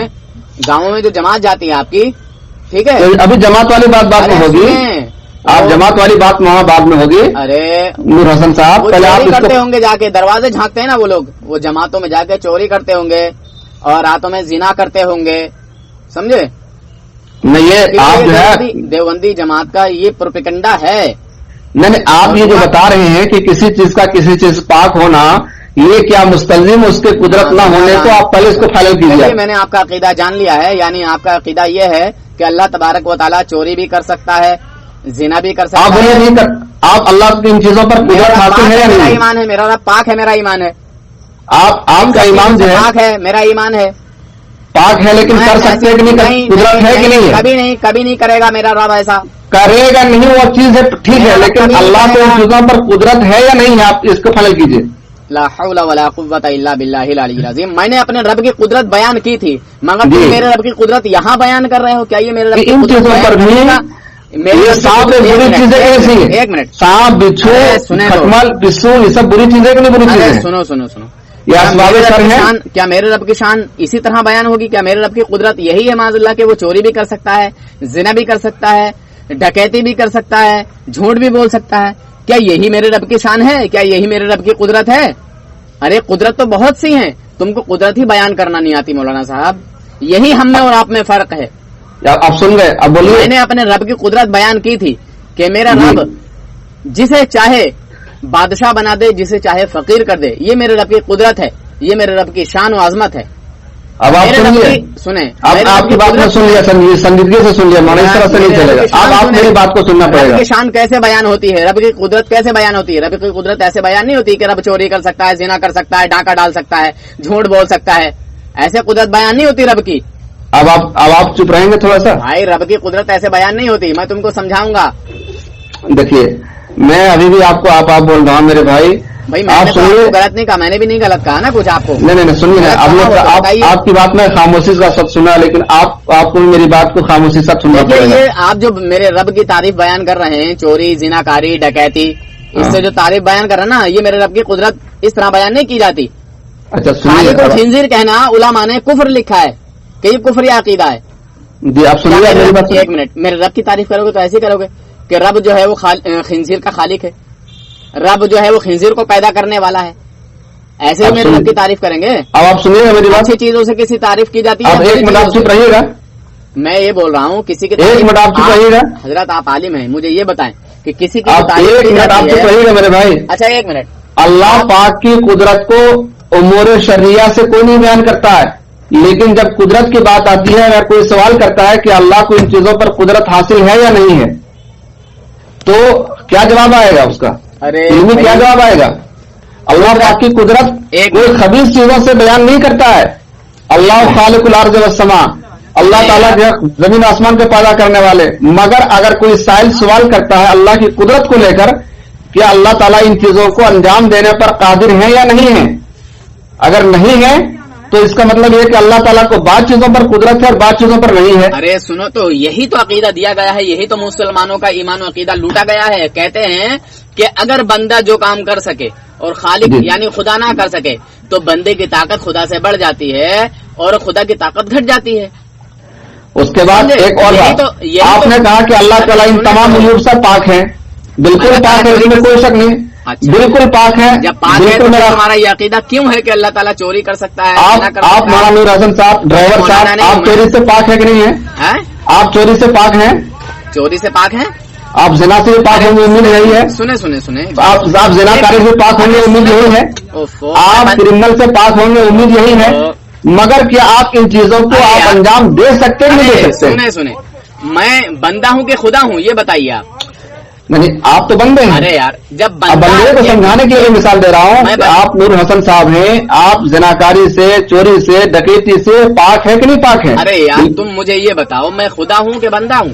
[SPEAKER 5] گاؤں میں جو جماعت جاتی ہے آپ کی، ٹھیک ہے،
[SPEAKER 4] ابھی جماعت والی بات میں ہوگی، آپ جماعت والی بات وہاں بعد میں ہوگی.
[SPEAKER 5] ارے
[SPEAKER 4] نور حسن صاحب
[SPEAKER 5] وہ
[SPEAKER 4] پہلے آپ
[SPEAKER 5] چوری
[SPEAKER 4] اس
[SPEAKER 5] کرتے
[SPEAKER 4] کو
[SPEAKER 5] ہوں گے، جا کے دروازے جھانکتے ہیں نا وہ لوگ، وہ جماعتوں میں جا کے چوری کرتے ہوں گے اور راتوں میں زنا کرتے ہوں گے، سمجھے؟
[SPEAKER 4] نہیں، یہ آپ جو ہے
[SPEAKER 5] دیوبندی جماعت کا یہ پروپیگنڈا ہے.
[SPEAKER 4] نہیں، آپ یہ جو بتا رہے ہیں کہ کسی چیز کا کسی چیز پاک ہونا یہ کیا مستلزم اس کے قدرت نہ ہونے کو، آپ پہلے اس کو فائنل کیجیے.
[SPEAKER 5] میں نے آپ کا عقیدہ جان لیا ہے، یعنی آپ کا عقیدہ یہ ہے کہ اللہ تبارک و تعالیٰ چوری بھی کر سکتا ہے، زنا بھی کر
[SPEAKER 4] آپ
[SPEAKER 5] سکتا
[SPEAKER 4] بولے
[SPEAKER 5] ہے.
[SPEAKER 4] نہیں کر، آپ اللہ کی ان چیزوں پر قدرت حاصل ہے یا
[SPEAKER 5] میرا
[SPEAKER 4] نہیں؟
[SPEAKER 5] ایمان ہے، میرا رب پاک ہے، میرا ایمان ہے.
[SPEAKER 4] آپ کا ایمان جو ہے
[SPEAKER 5] پاک ہے، میرا ایمان ہے.
[SPEAKER 4] پاک ہے، لیکن کر سکتے ہیں کہ نہیں؟ قدرت ہے کہ نہیں ہے؟
[SPEAKER 5] کبھی نہیں کرے گا میرا رب ایسا.
[SPEAKER 4] کرے گا نہیں، وہ چیز ہے ٹھیک ہے، لیکن اللہ کو ان چیزوں پر قدرت ہے یا نہیں ہے؟ آپ اس کو فائنل کیجیے.
[SPEAKER 5] لا حول ولا قوت الا باللہ العلی العظیم. میں نے اپنے رب کی قدرت بیان کی تھی، مگر
[SPEAKER 4] جی.
[SPEAKER 5] تم میرے رب کی قدرت یہاں بیان کر رہے ہو. کیا یہ میرے رب کی
[SPEAKER 4] ان
[SPEAKER 5] قدرت
[SPEAKER 4] چیزوں پر بھی یہ سانپ بری چیزیں کیسی ہیں؟
[SPEAKER 5] ایک منٹ،
[SPEAKER 4] سانپ، بچھو، کھٹمل، پسو، یہ سب بری چیزیں کہ نہیں بری چیزیں ہیں؟
[SPEAKER 5] سنو سنو سنو.
[SPEAKER 4] یہ اسباب شر ہیں.
[SPEAKER 5] کیا میرے رب کی شان اسی طرح بیان ہوگی؟ کیا میرے رب کی قدرت یہی ہے معاذ اللہ کہ وہ چوری بھی کر سکتا ہے، زنا بھی کر سکتا ہے، ڈکیتی بھی کر سکتا ہے، جھوٹ بھی بول سکتا ہے؟ کیا یہی میرے رب کی شان ہے؟ کیا یہی میرے رب کی قدرت ہے؟ ارے قدرت تو بہت سی ہیں، تم کو قدرت ہی بیان کرنا نہیں آتی مولانا صاحب. یہی ہم میں اور آپ میں فرق ہے.
[SPEAKER 4] آپ سن گئے، اب بولیے.
[SPEAKER 5] میں نے اپنے رب کی قدرت بیان کی تھی کہ میرا رب جسے چاہے بادشاہ بنا دے، جسے چاہے فقیر کر دے. یہ میرے رب کی قدرت ہے، یہ میرے رب کی شان و عظمت ہے.
[SPEAKER 4] اب آپ سنیے،
[SPEAKER 5] سنیں،
[SPEAKER 4] آپ کی بات میں سن لیا، سنجیدگی سے سن لیا، مولانا اس طرح سے نہیں چلے گا. اب آپ میری بات کو سننا پڑے
[SPEAKER 5] رب
[SPEAKER 4] گا.
[SPEAKER 5] کی شان کیسے بیان ہوتی ہے؟ رب کی قدرت کیسے بیان ہوتی ہے؟ رب کی قدرت ایسے بیان نہیں ہوتی کہ رب چوری کر سکتا ہے، زنا کر سکتا ہے، ڈاکہ ڈال سکتا ہے، جھوٹ بول سکتا ہے. ایسے قدرت بیان نہیں ہوتی رب کی.
[SPEAKER 4] اب آپ چپ رہیں گے تھوڑا سا؟
[SPEAKER 5] بھائی رب کی قدرت ایسے بیان نہیں ہوتی، میں تم کو سمجھاؤں گا.
[SPEAKER 4] دیکھیے، میں ابھی بھی آپ کو آپ بول رہا ہوں میرے بھائی.
[SPEAKER 5] بھائی میں نے تو آپ کو غلط نہیں کہا، میں نے بھی نہیں غلط کہا نا کچھ آپ کو.
[SPEAKER 4] نہیں سنیے، آپ کی بات میں خاموشی کا سب سنا، لیکن آپ کو میری بات کو خاموشی سے سننا پڑے گا.
[SPEAKER 5] یہ آپ جو میرے رب کی تعریف بیان کر رہے ہیں، چوری، زنا کاری، ڈکیتی، اس سے جو تعریف بیان کر رہے ہیں نا، یہ میرے رب کی قدرت اس طرح بیان نہیں کی جاتی.
[SPEAKER 4] اچھا
[SPEAKER 5] خالق کو
[SPEAKER 4] سنیے،
[SPEAKER 5] خنزیر کہنا علماء نے کفر لکھا ہے کہ یہ کفری عقیدہ ہے.
[SPEAKER 4] جی آپ سنیے میری بات.
[SPEAKER 5] ایک منٹ، میرے رب کی تعریف کرو گے تو ایسے کرو گے کہ رب جو ہے وہ خنزیر کا خالق ہے، رب جو ہے وہ خنزیر کو پیدا کرنے والا ہے. ایسے ہی میرے رب کی تعریف کریں گے.
[SPEAKER 4] اب آپ سنیے گا میری بات.
[SPEAKER 5] اچھی چیزوں سے کسی تعریف کی جاتی
[SPEAKER 4] اب
[SPEAKER 5] ہے.
[SPEAKER 4] ایک منٹ آپ چپ رہیے گا.
[SPEAKER 5] میں یہ بول رہا ہوں کسی کی
[SPEAKER 4] ایک منٹ آپ چپ رہیے گا.
[SPEAKER 5] حضرت آپ عالم ہیں، مجھے یہ بتائیں کہ کسی کی
[SPEAKER 4] آپ
[SPEAKER 5] تعریف
[SPEAKER 4] ایک
[SPEAKER 5] کی
[SPEAKER 4] منٹ آپ
[SPEAKER 5] جاتی
[SPEAKER 4] چپ
[SPEAKER 5] ہے.
[SPEAKER 4] رہیے گا میرے بھائی.
[SPEAKER 5] اچھا ایک منٹ.
[SPEAKER 4] اللہ پاک کی قدرت کو امور شرعیہ سے کوئی نہیں بیان کرتا ہے، لیکن جب قدرت کی بات آتی ہے، اگر کوئی سوال کرتا ہے کہ اللہ کو ان چیزوں پر قدرت حاصل ہے یا نہیں ہے، تو کیا جواب آئے گا اس کا؟ علمی کیا جواب آئے گا؟ اللہ پاک کی قدرت کوئی خبیث چیزوں سے بیان نہیں کرتا ہے. اللہ خالق الارض والسماء، اللہ تعالیٰ جو زمین آسمان کے پیدا کرنے والے. مگر اگر کوئی سائل سوال کرتا ہے اللہ کی قدرت کو لے کر کہ اللہ تعالیٰ ان چیزوں کو انجام دینے پر قادر ہیں یا نہیں ہیں، اگر نہیں ہے تو اس کا مطلب یہ کہ اللہ تعالیٰ کو بعض چیزوں پر قدرت ہے اور بعض چیزوں پر نہیں ہے.
[SPEAKER 5] ارے سنو تو، یہی تو عقیدہ دیا گیا ہے، یہی تو مسلمانوں کا ایمان و عقیدہ لوٹا گیا ہے. کہتے ہیں کہ اگر بندہ جو کام کر سکے اور خالق یعنی خدا نہ کر سکے تو بندے کی طاقت خدا سے بڑھ جاتی ہے اور خدا کی طاقت گھٹ جاتی ہے.
[SPEAKER 4] اس کے بعد ایک اور بات، آپ نے کہا کہ اللہ تعالیٰ ان تمام امور سے پاک ہیں. بالکل پاک ہے، اس میں کوئی شک نہیں، بالکل پاک ہے.
[SPEAKER 5] جب پاک ہے تو ہمارا یہ عقیدہ کیوں ہے کہ اللہ تعالیٰ چوری کر سکتا ہے؟
[SPEAKER 4] آپ مولانا نور حسن صاحب، ڈرائیور صاحب، آپ چوری سے پاک ہے کہ نہیں ہے؟ آپ چوری سے پاک ہیں؟
[SPEAKER 5] چوری سے پاک ہیں؟
[SPEAKER 4] آپ زنا سے بھی پاک ہوں گے، امید یہی ہے.
[SPEAKER 5] سنیں
[SPEAKER 4] آپ زنا کاری سے پاک ہوں گے، امید یہی ہے. آپ کرمنل سے پاک ہوں گے، امید یہی ہے. مگر کیا آپ ان چیزوں کو آپ انجام دے سکتے ہیں نہیں دے سکتے؟
[SPEAKER 5] سنیں میں بندہ ہوں کہ خدا ہوں، یہ بتائیے آپ.
[SPEAKER 4] نہیں آپ تو بندے ہیں.
[SPEAKER 5] ارے یار جب
[SPEAKER 4] اب بندے کو سمجھانے کے لیے مثال دے رہا ہوں کہ آپ نور حسن صاحب ہیں, آپ زناکاری سے, چوری سے, ڈکیتی سے پاک ہے کہ نہیں پاک ہے؟
[SPEAKER 5] ارے یار تم مجھے یہ بتاؤ میں خدا ہوں کہ بندہ ہوں؟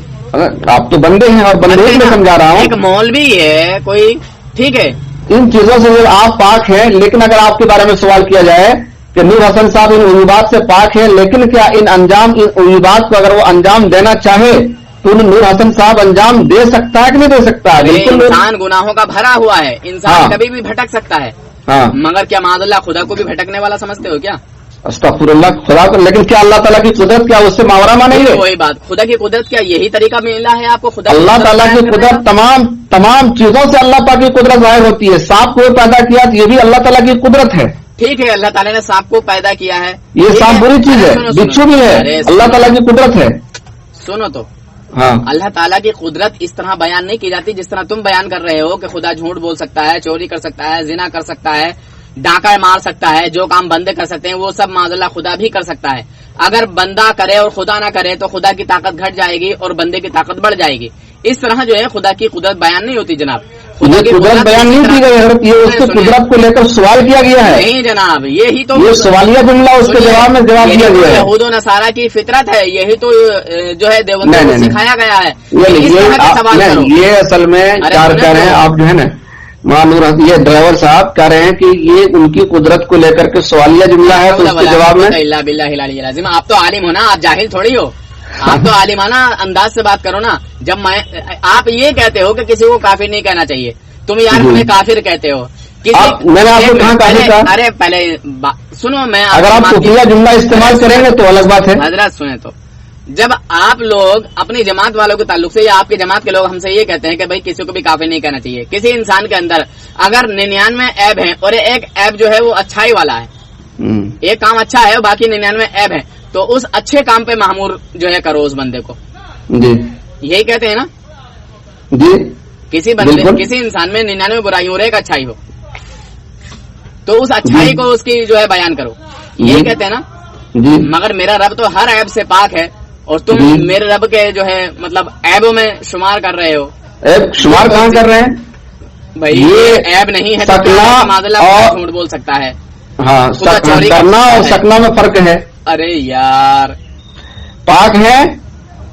[SPEAKER 4] آپ تو بندے ہیں اور بندے میں سمجھا رہا
[SPEAKER 5] ایک
[SPEAKER 4] ہوں.
[SPEAKER 5] مولوی ہے کوئی, ٹھیک ہے,
[SPEAKER 4] ان چیزوں سے آپ پاک ہیں, لیکن اگر آپ کے بارے میں سوال کیا جائے کہ نور حسن صاحب ان عیوبات سے پاک ہیں, لیکن کیا ان عیوبات کو اگر وہ انجام دینا چاہے تو نور حسن صاحب انجام دے سکتا ہے کہ نہیں دے سکتا؟ بالکل.
[SPEAKER 5] انسان گناہوں کا بھرا ہوا ہے, انسان کبھی بھی بھٹک سکتا ہے,
[SPEAKER 4] ہاں
[SPEAKER 5] مگر کیا معاذ اللہ خدا کو بھی بھٹکنے والا سمجھتے ہو کیا؟
[SPEAKER 4] استغفر اللہ خدا کو. لیکن کیا اللہ تعالیٰ کی قدرت کیا اس سے ماورا مانیں گے؟
[SPEAKER 5] وہی بات, خدا کی قدرت کیا یہی طریقہ ملا ہے آپ کو؟ خدا
[SPEAKER 4] اللہ تعالیٰ کی قدرت تمام چیزوں سے اللہ پاک کی قدرت ظاہر ہوتی ہے. سانپ کو پیدا کیا تو یہ بھی اللہ تعالیٰ کی قدرت ہے.
[SPEAKER 5] ٹھیک ہے, اللہ تعالیٰ نے سانپ کو پیدا کیا ہے,
[SPEAKER 4] یہ سانپ بری چیز ہے, بچھو بھی ہے, اللہ تعالیٰ کی قدرت ہے.
[SPEAKER 5] سنو تو,
[SPEAKER 4] ہاں
[SPEAKER 5] اللہ تعالیٰ کی قدرت اس طرح بیان نہیں کی جاتی جس طرح تم بیان کر رہے ہو کہ خدا جھوٹ بول سکتا ہے, چوری کر سکتا ہے, زنا کر سکتا ہے, ڈاکہ مار سکتا ہے, جو کام بندے کر سکتے ہیں وہ سب معاذ اللہ خدا بھی کر سکتا ہے. اگر بندہ کرے اور خدا نہ کرے تو خدا کی طاقت گھٹ جائے گی اور بندے کی طاقت بڑھ جائے گی. اس طرح جو ہے خدا کی قدرت بیان نہیں ہوتی جناب. خدا کی
[SPEAKER 4] قدرت بیان نہیں کی گئی حضرت, یہ اس کی قدرت کو لے کر سوال کیا گیا ہے.
[SPEAKER 5] نہیں جناب, یہی تو
[SPEAKER 4] یہ سوالیہ جملہ اس کے جواب میں جواب دیا گیا ہے.
[SPEAKER 5] یہود و نصارہ کی فطرت ہے, یہی تو جو ہے دیوبندوں کو سکھایا گیا ہے.
[SPEAKER 4] یہ اصل میں کیا کہہ رہے ہیں آپ جو ہے نا یہ ڈرائیور صاحب کہہ رہے ہیں کہ یہ ان کی قدرت کو لے کر کے سوالیہ جملہ ہے, تو اس کے جواب میں
[SPEAKER 5] اللہ باللہ العلی العظیم. آپ تو عالم ہو نا, آپ جاہل تھوڑی ہو, آپ تو عالمانہ انداز سے بات کرو نا. جب آپ یہ کہتے ہو کہ کسی کو کافر نہیں کہنا چاہیے, تم یار ہمیں کافر کہتے ہو.
[SPEAKER 4] میں نے آپ کو کہاں کافر کہا؟
[SPEAKER 5] ارے پہلے سنو, میں
[SPEAKER 4] اگر آپ خفیہ جملہ استعمال کریں گے تو الگ بات ہے.
[SPEAKER 5] حضرات سنیں تو, جب آپ لوگ اپنی جماعت والوں کے تعلق سے یا آپ کی جماعت کے لوگ ہم سے یہ کہتے ہیں کہ بھائی کسی کو بھی کافر نہیں کہنا چاہیے, کسی انسان کے اندر اگر 99 عیب ہیں اور ایک عیب جو ہے وہ اچھائی والا ہے, ایک کام اچھا ہے باقی 99 عیب ہیں, تو اس اچھے کام پہ معمور جو ہے کرو اس بندے کو.
[SPEAKER 4] جی
[SPEAKER 5] یہی کہتے ہیں نا
[SPEAKER 4] جی.
[SPEAKER 5] کسی بندے کسی انسان میں 99 برائی اور ایک اچھائی ہو تو اس اچھائی کو اس کی جو ہے بیان کرو, یہی کہتے ہیں نا
[SPEAKER 4] جی.
[SPEAKER 5] مگر میرا رب تو ہر عیب سے پاک ہے اور تم میرے رب کے جو ہے مطلب عیبوں میں شمار کر رہے ہو.
[SPEAKER 4] شمار کہاں کر رہے ہیں
[SPEAKER 5] بھائی؟ یہ عیب نہیں ہے, جھوٹ بول سکتا ہے.
[SPEAKER 4] ہاں, کرنا اور سکنا میں فرق ہے.
[SPEAKER 5] ارے یار
[SPEAKER 4] پاک ہے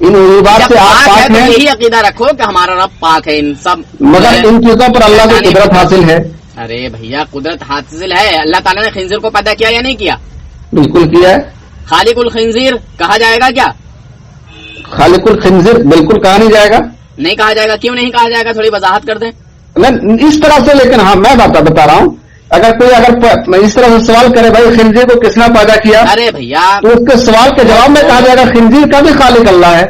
[SPEAKER 4] ان عیوبات سے, آپ پاک ہیں,
[SPEAKER 5] یہی عقیدہ رکھو کہ ہمارا رب پاک ہے ان سب,
[SPEAKER 4] مگر ان چیزوں پر اللہ کی قدرت حاصل ہے.
[SPEAKER 5] ارے بھیا قدرت حاصل ہے. اللہ تعالیٰ نے خنزیر کو پیدا کیا یا نہیں کیا؟
[SPEAKER 4] بالکل کیا ہے.
[SPEAKER 5] خالق الخنزیر کہا جائے گا کیا؟
[SPEAKER 4] خالق الخنزیر بالکل کہا نہیں جائے گا. نہیں
[SPEAKER 5] کہا جائے گا, کیوں نہیں کہا جائے گا؟ تھوڑی وضاحت کر دیں.
[SPEAKER 4] اس طرح سے, لیکن ہاں میں بتا رہا ہوں, اگر کوئی اس طرح سے سوال کرے بھائی خنزیر کو کس نے پیدا کیا,
[SPEAKER 5] ارے بھیا
[SPEAKER 4] تو اس کے سوال کے جواب میں کہا جائے گا خنزیر کا بھی خالق اللہ ہے.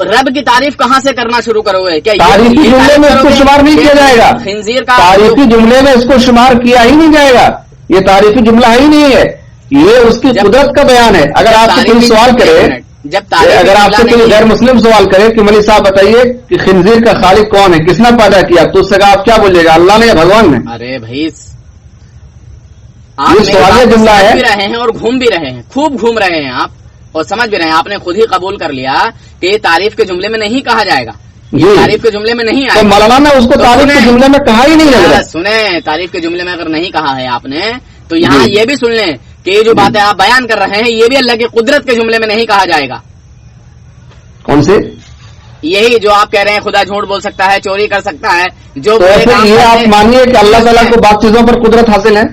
[SPEAKER 5] رب کی تعریف کہاں سے کرنا شروع کرو گے؟ کیا
[SPEAKER 4] تاریخی جملے میں اس کو شمار نہیں کیا جائے گا.
[SPEAKER 5] خنزیر کا
[SPEAKER 4] تاریخی جملے میں اس کو شمار کیا ہی نہیں جائے گا. یہ تاریخی جملہ ہی نہیں ہے, یہ اس کی قدرت کا بیان ہے. اگر آپ سے کوئی سوال کرے, اگر آپ سے کوئی غیر مسلم سوال کرے کہ مولوی صاحب بتائیے کہ خنزیر کا خالق کون ہے, کس نے پیدا کیا, تو اس سے آپ کیا بولیے گا, اللہ نے یا بھگوان نے؟
[SPEAKER 5] ارے بھائی
[SPEAKER 4] یہ سوالیہ جملہ ہے.
[SPEAKER 5] بھی رہے ہیں اور گھوم بھی رہے ہیں, خوب گھوم رہے ہیں آپ, اور سمجھ بھی رہے ہیں. آپ نے خود ہی قبول کر لیا کہ یہ تعریف کے جملے میں نہیں کہا جائے گا, یہ تعریف کے جملے میں نہیں آئے.
[SPEAKER 4] تو مولانا نے اس کو تعریف کے جملے میں کہا ہی نہیں لگ رہا.
[SPEAKER 5] سنیں, تعریف کے جملے میں اگر نہیں کہا ہے آپ نے تو یہاں یہ بھی سن لیں کہ یہ جو باتیں آپ بیان کر رہے ہیں یہ بھی اللہ کی قدرت کے جملے میں نہیں کہا جائے گا.
[SPEAKER 4] کون سے؟
[SPEAKER 5] یہی جو آپ کہہ رہے ہیں خدا جھوٹ بول سکتا ہے, چوری کر سکتا ہے, جو
[SPEAKER 4] یہ آپ مانیے کہ اللہ تعالیٰ کو بعض چیزوں پر قدرت حاصل ہے,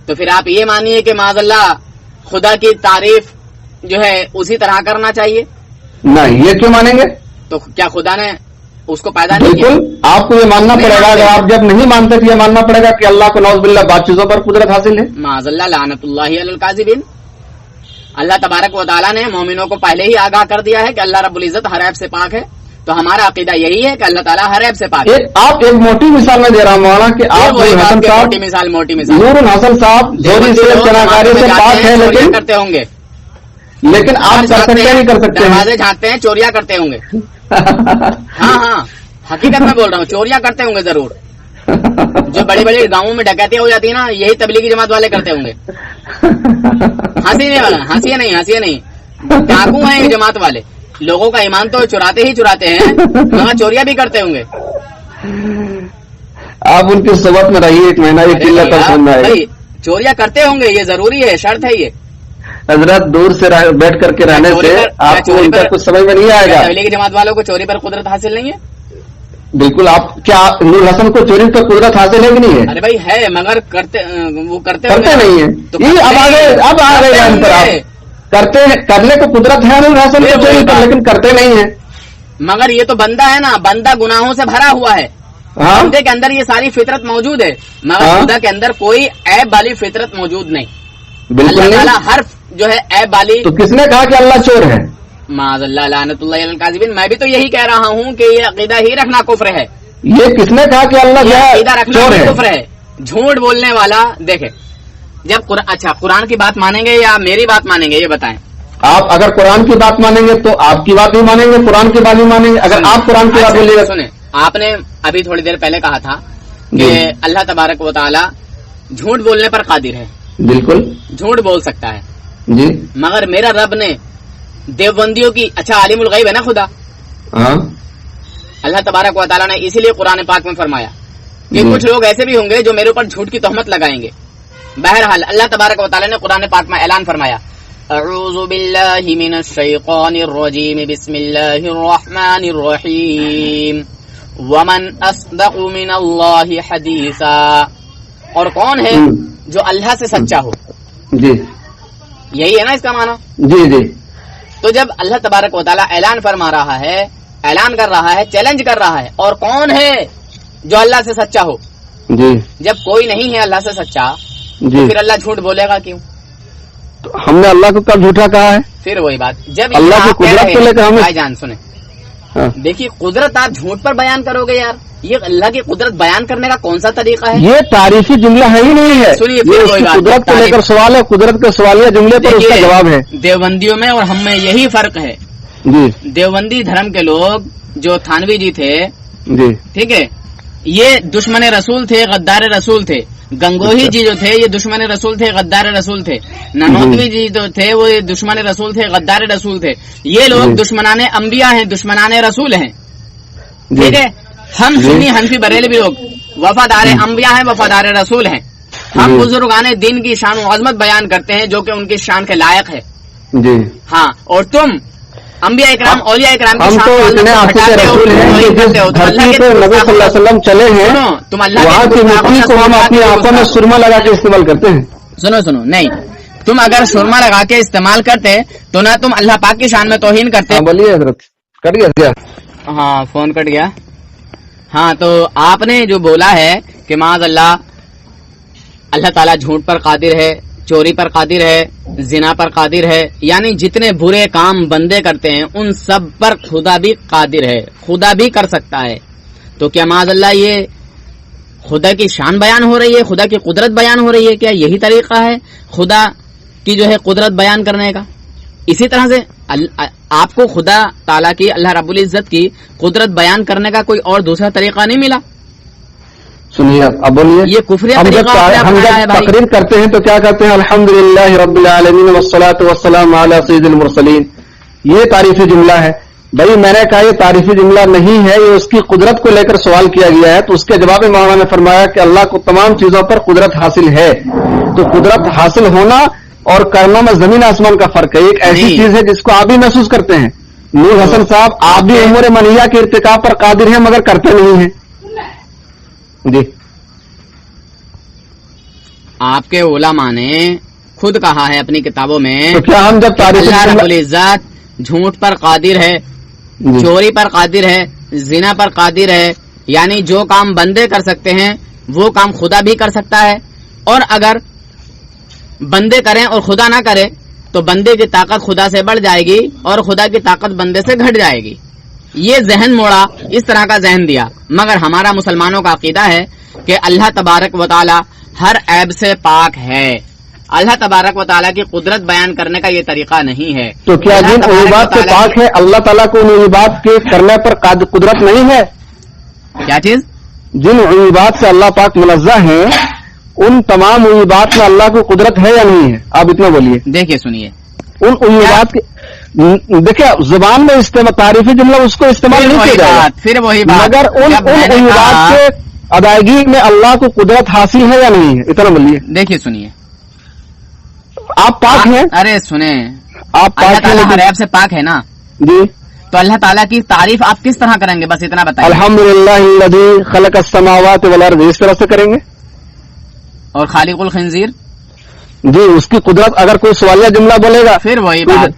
[SPEAKER 5] تو پھر آپ یہ مانیے کہ معاذ اللہ خدا کی تعریف جو ہے اسی طرح کرنا چاہیے.
[SPEAKER 4] نہیں, یہ کیوں مانیں گے؟
[SPEAKER 5] تو کیا خدا نے اس کو پیدا نہیں کیا؟
[SPEAKER 4] بالکل آپ کو یہ ماننا پڑے گا. اگر آپ جب نہیں مانتے تو یہ ماننا پڑے گا کہ اللہ کو نعوذ باللہ بعض چیزوں پر قدرت حاصل ہے.
[SPEAKER 5] معاذ اللہ لعنت اللہ علی الکاذبین. اللہ تبارک و تعالیٰ نے مومنوں کو پہلے ہی آگاہ کر دیا ہے کہ اللہ رب العزت ہر عیب سے پاک ہے, تو ہمارا عقیدہ یہی ہے کہ اللہ تعالیٰ ہر عیب سے پاک ہے.
[SPEAKER 4] آپ ایک موٹی مثال میں دے رہا ہوں مولانا کہ آپ
[SPEAKER 5] موٹی مثال
[SPEAKER 4] نور الحسن صاحب چوری سے, چناکاری سے پاک ہے, لیکن
[SPEAKER 5] کرتے ہوں گے,
[SPEAKER 4] لیکن آپ کر سکتے نہیں کر سکتے,
[SPEAKER 5] دروازے جھانکتے ہیں, چوریاں کرتے ہوں گے. ہاں حقیقت میں بول رہا ہوں, چوریاں کرتے ہوں گے ضرور. جو بڑی بڑی گاؤں میں ڈکیتیاں ہو جاتی ہیں نا, یہی تبلیغی جماعت والے کرتے ہوں گے. ہنسی نہیں, ڈاکو ہیں یہ جماعت والے, لوگوں کا ایمان تو چراتے ہی چراتے ہیں، مگر چوریاں بھی کرتے ہوں گے.
[SPEAKER 4] آپ ان کی صحبت میں رہیے ایک مہینہ، یہ قلت سمجھ آئے گی.
[SPEAKER 5] چوریاں کرتے ہوں گے، یہ ضروری ہے، شرط ہے یہ.
[SPEAKER 4] حضرت دور سے بیٹھ کر کے رہنے سے آپ کو ان کا کچھ سمجھ میں نہیں آئے گا.
[SPEAKER 5] تبلیغی جماعت والوں کو چوری پر قدرت حاصل نہیں ہے؟
[SPEAKER 4] بالکل. آپ کیا نور حسن کو چوری پر قدرت حاصل ہے کہ نہیں ہے؟
[SPEAKER 5] ارے بھائی ہے، مگر کرتے
[SPEAKER 4] نہیں ہے. یہ اب آ گئے ان پر. آپ کرنے کو قدرت ہے نور حسن کو چوری پر، لیکن کرتے نہیں ہیں.
[SPEAKER 5] مگر یہ تو بندہ ہے نا، بندہ گناہوں سے بھرا ہوا ہے. بندے کے اندر یہ ساری فطرت موجود ہے، مگر خدا کے اندر کوئی عیب والی فطرت موجود نہیں. اللہ تعالیٰ ہر جو ہے عیب والی. تو
[SPEAKER 4] کس نے کہا کہ اللہ چور ہے؟
[SPEAKER 5] معاذ اللہ، لعنت اللہ علی الکاذبین. میں بھی تو یہی کہہ رہا ہوں کہ یہ عقیدہ ہی رکھنا کفر ہے.
[SPEAKER 4] یہ کس نے کہا کہ اللہ
[SPEAKER 5] عقیدہ رکھنا
[SPEAKER 4] چور ہے؟
[SPEAKER 5] کفر ہے. جھوٹ بولنے والا. دیکھیں جب اچھا قرآن کی بات مانیں گے یا میری بات مانیں گے، یہ بتائیں.
[SPEAKER 4] آپ اگر قرآن کی بات مانیں گے تو آپ کی بات بھی مانیں گے، قرآن کی بات بھی مانیں گے. اگر آپ قرآن کی بات بولیے گا.
[SPEAKER 5] سنیں، آپ نے ابھی تھوڑی دیر پہلے کہا تھا کہ اللہ تبارک و تعالی جھوٹ بولنے پر قادر ہے. بالکل جھوٹ بول سکتا ہے جی. مگر میرا رب نے دیوبندیوں کی، اچھا عالم الغیب ہے نا خدا، اللہ تبارک و تعالیٰ نے اسی لیے قرآن پاک میں فرمایا کہ کچھ لوگ ایسے بھی ہوں گے جو میرے اوپر جھوٹ کی تہمت لگائیں گے. بہرحال اللہ تبارک و تعالیٰ نے قرآن پاک میں اعلان فرمایا، اعوذ باللہ من الشیطان الرجیم، بسم اللہ الرحمن الرحیم، ومن اصدق من اللہ حدیثا. اور کون ہے جو اللہ سے سچا ہو؟ جی یہی ہے نا اس کا معنی. جی جی. تو جب اللہ تبارک و تعالیٰ اعلان فرما رہا ہے، اعلان کر رہا ہے، چیلنج کر رہا ہے، اور کون ہے جو اللہ سے سچا ہو؟ جی. جب کوئی نہیں ہے اللہ سے سچا تو پھر اللہ جھوٹ بولے گا کیوں؟
[SPEAKER 4] تو ہم نے اللہ کو کب جھوٹا کہا ہے؟
[SPEAKER 5] پھر وہی بات، جب
[SPEAKER 4] اللہ کی قدرت کو لے کر ہمیں
[SPEAKER 5] بھائی جان سنیں، دیکھیے قدرت آپ جھوٹ پر بیان کرو گے یار. یہ اللہ کی قدرت بیان کرنے کا کون سا طریقہ ہے؟
[SPEAKER 4] یہ تعریفی جملہ ہے ہی نہیں ہے.
[SPEAKER 5] سنیے،
[SPEAKER 4] قدرت کو لے کر سوال ہے، قدرت کے سوالیہ جملے پر اس کا جواب ہے.
[SPEAKER 5] دیوبندیوں میں اور ہم میں یہی فرق ہے. جی. دیوبندی دھرم کے لوگ جو تھانوی جی تھے، جی ٹھیک ہے، یہ دشمن رسول تھے، غدار رسول تھے. گنگوہی جی جو تھے یہ دشمن رسول تھے، غدار رسول تھے. ننوتوی جی جو تھے وہ دشمن رسول تھے، غدار رسول تھے. یہ لوگ دشمنان انبیاء ہیں، دشمنان رسول ہیں. ٹھیک ہے. ہم سنی حنفی بریلوی لوگ وفادار انبیاء ہیں، وفادار رسول ہیں. ہم بزرگان دین کی شان و عظمت بیان کرتے ہیں جو کہ ان کی شان کے لائق ہے. جی ہاں. اور تم انبیاء اکرام، اولیاء اکرام کی شان و عظمت کو ہٹاتے ہو.
[SPEAKER 4] نبی صلی اللہ علیہ وسلم چلے ہیں،
[SPEAKER 5] تم اللہ
[SPEAKER 4] وہاں کی مٹی کو ہم اپنی آنکھوں میں سرما لگا کے استعمال کرتے ہیں.
[SPEAKER 5] سنو نہیں، تم اگر سرما لگا کے استعمال کرتے تو نہ تم اللہ پاک کی شان میں توہین کرتے.
[SPEAKER 4] بولیے حضرت. کٹ گیا؟
[SPEAKER 5] ہاں فون کٹ گیا. ہاں تو آپ نے جو بولا ہے کہ معاذ اللہ تعالیٰ جھوٹ پر قادر ہے، چوری پر قادر ہے، زنا پر قادر ہے، یعنی جتنے برے کام بندے کرتے ہیں ان سب پر خدا بھی قادر ہے، خدا بھی کر سکتا ہے. تو کیا معاذ اللہ یہ خدا کی شان بیان ہو رہی ہے، خدا کی قدرت بیان ہو رہی ہے؟ کیا یہی طریقہ ہے خدا کی جو ہے قدرت بیان کرنے کا؟ اسی طرح سے آپ کو خدا تعالیٰ کی، اللہ رب العزت کی قدرت بیان کرنے کا کوئی اور دوسرا طریقہ نہیں ملا؟
[SPEAKER 4] سنیے اب بولیے.
[SPEAKER 5] یہ کفری
[SPEAKER 4] ہم جب تقریر کرتے ہیں تو کیا کرتے ہیں؟ الحمدللہ رب العالمین والصلاۃ والسلام علی سید المرسلین. یہ تعریفی جملہ ہے. بھائی میں نے کہا یہ تعریفی جملہ نہیں ہے، یہ اس کی قدرت کو لے کر سوال کیا گیا ہے. تو اس کے جواب میں مولانا نے فرمایا کہ اللہ کو تمام چیزوں پر قدرت حاصل ہے. تو قدرت حاصل ہونا اور کرنا میں زمین آسمان کا فرق ہے. ایک ایسی چیز ہے جس کو آپ بھی محسوس کرتے ہیں. نور حسن صاحب آپ بھی امور منہیہ کے ارتکاب پر قادر ہیں مگر کرتے نہیں ہیں. جی
[SPEAKER 5] آپ کے علماء نے خود کہا ہے اپنی کتابوں میں،
[SPEAKER 4] تو کیا ہم جب
[SPEAKER 5] اللہ رب العزت جھوٹ پر قادر ہے، چوری پر قادر ہے، زنا پر قادر ہے، یعنی جو کام بندے کر سکتے ہیں وہ کام خدا بھی کر سکتا ہے. اور اگر بندے کریں اور خدا نہ کرے تو بندے کی طاقت خدا سے بڑھ جائے گی اور خدا کی طاقت بندے سے گھٹ جائے گی. یہ ذہن موڑا، اس طرح کا ذہن دیا. مگر ہمارا مسلمانوں کا عقیدہ ہے کہ اللہ تبارک و تعالی ہر عیب سے پاک ہے. اللہ تبارک و تعالیٰ کی قدرت بیان کرنے کا یہ طریقہ نہیں ہے.
[SPEAKER 4] تو کیا جن عیوبات سے پاک ہے اللہ تعالیٰ کو ان عیوبات کے کرنے پر قدرت نہیں ہے؟
[SPEAKER 5] کیا چیز؟
[SPEAKER 4] جن عیوبات سے اللہ پاک منزہ ہیں ان تمام عیوبات میں اللہ کو قدرت ہے یا نہیں ہے؟ آپ اتنا بولیے.
[SPEAKER 5] دیکھیے سنیے،
[SPEAKER 4] ان عیوبات کے देखिए जुबान में इस्तेमाल तारीफी जुमला उसको इस्तेमाल नहीं किया जाएगा,
[SPEAKER 5] फिर वही बात,
[SPEAKER 4] मगर उन उम्मीदात के अदायगी में अल्लाह को कुदरत हासिल है या नहीं है, इतना बोलिए।
[SPEAKER 5] देखिए सुनिए,
[SPEAKER 4] आप पाक हैं,
[SPEAKER 5] अरे सुने,
[SPEAKER 4] आप
[SPEAKER 5] अल्लाह
[SPEAKER 4] पाक
[SPEAKER 5] ताला हर
[SPEAKER 4] हैं
[SPEAKER 5] ऐब से पाक है ना,
[SPEAKER 4] जी।
[SPEAKER 5] तो अल्लाह ताला की तारीफ आप किस तरह करेंगे, बस इतना बताइए।
[SPEAKER 4] अल्हम्दुलिल्लाहिल्लज़ी खलक़ अस्समावाति वल अर्ज़, इस तरह से करेंगे।
[SPEAKER 5] और खालिकुल खिंजीर,
[SPEAKER 4] जी, उसकी कुदरत, अगर कोई सवालिया जुमला बोलेगा
[SPEAKER 5] फिर वही बात,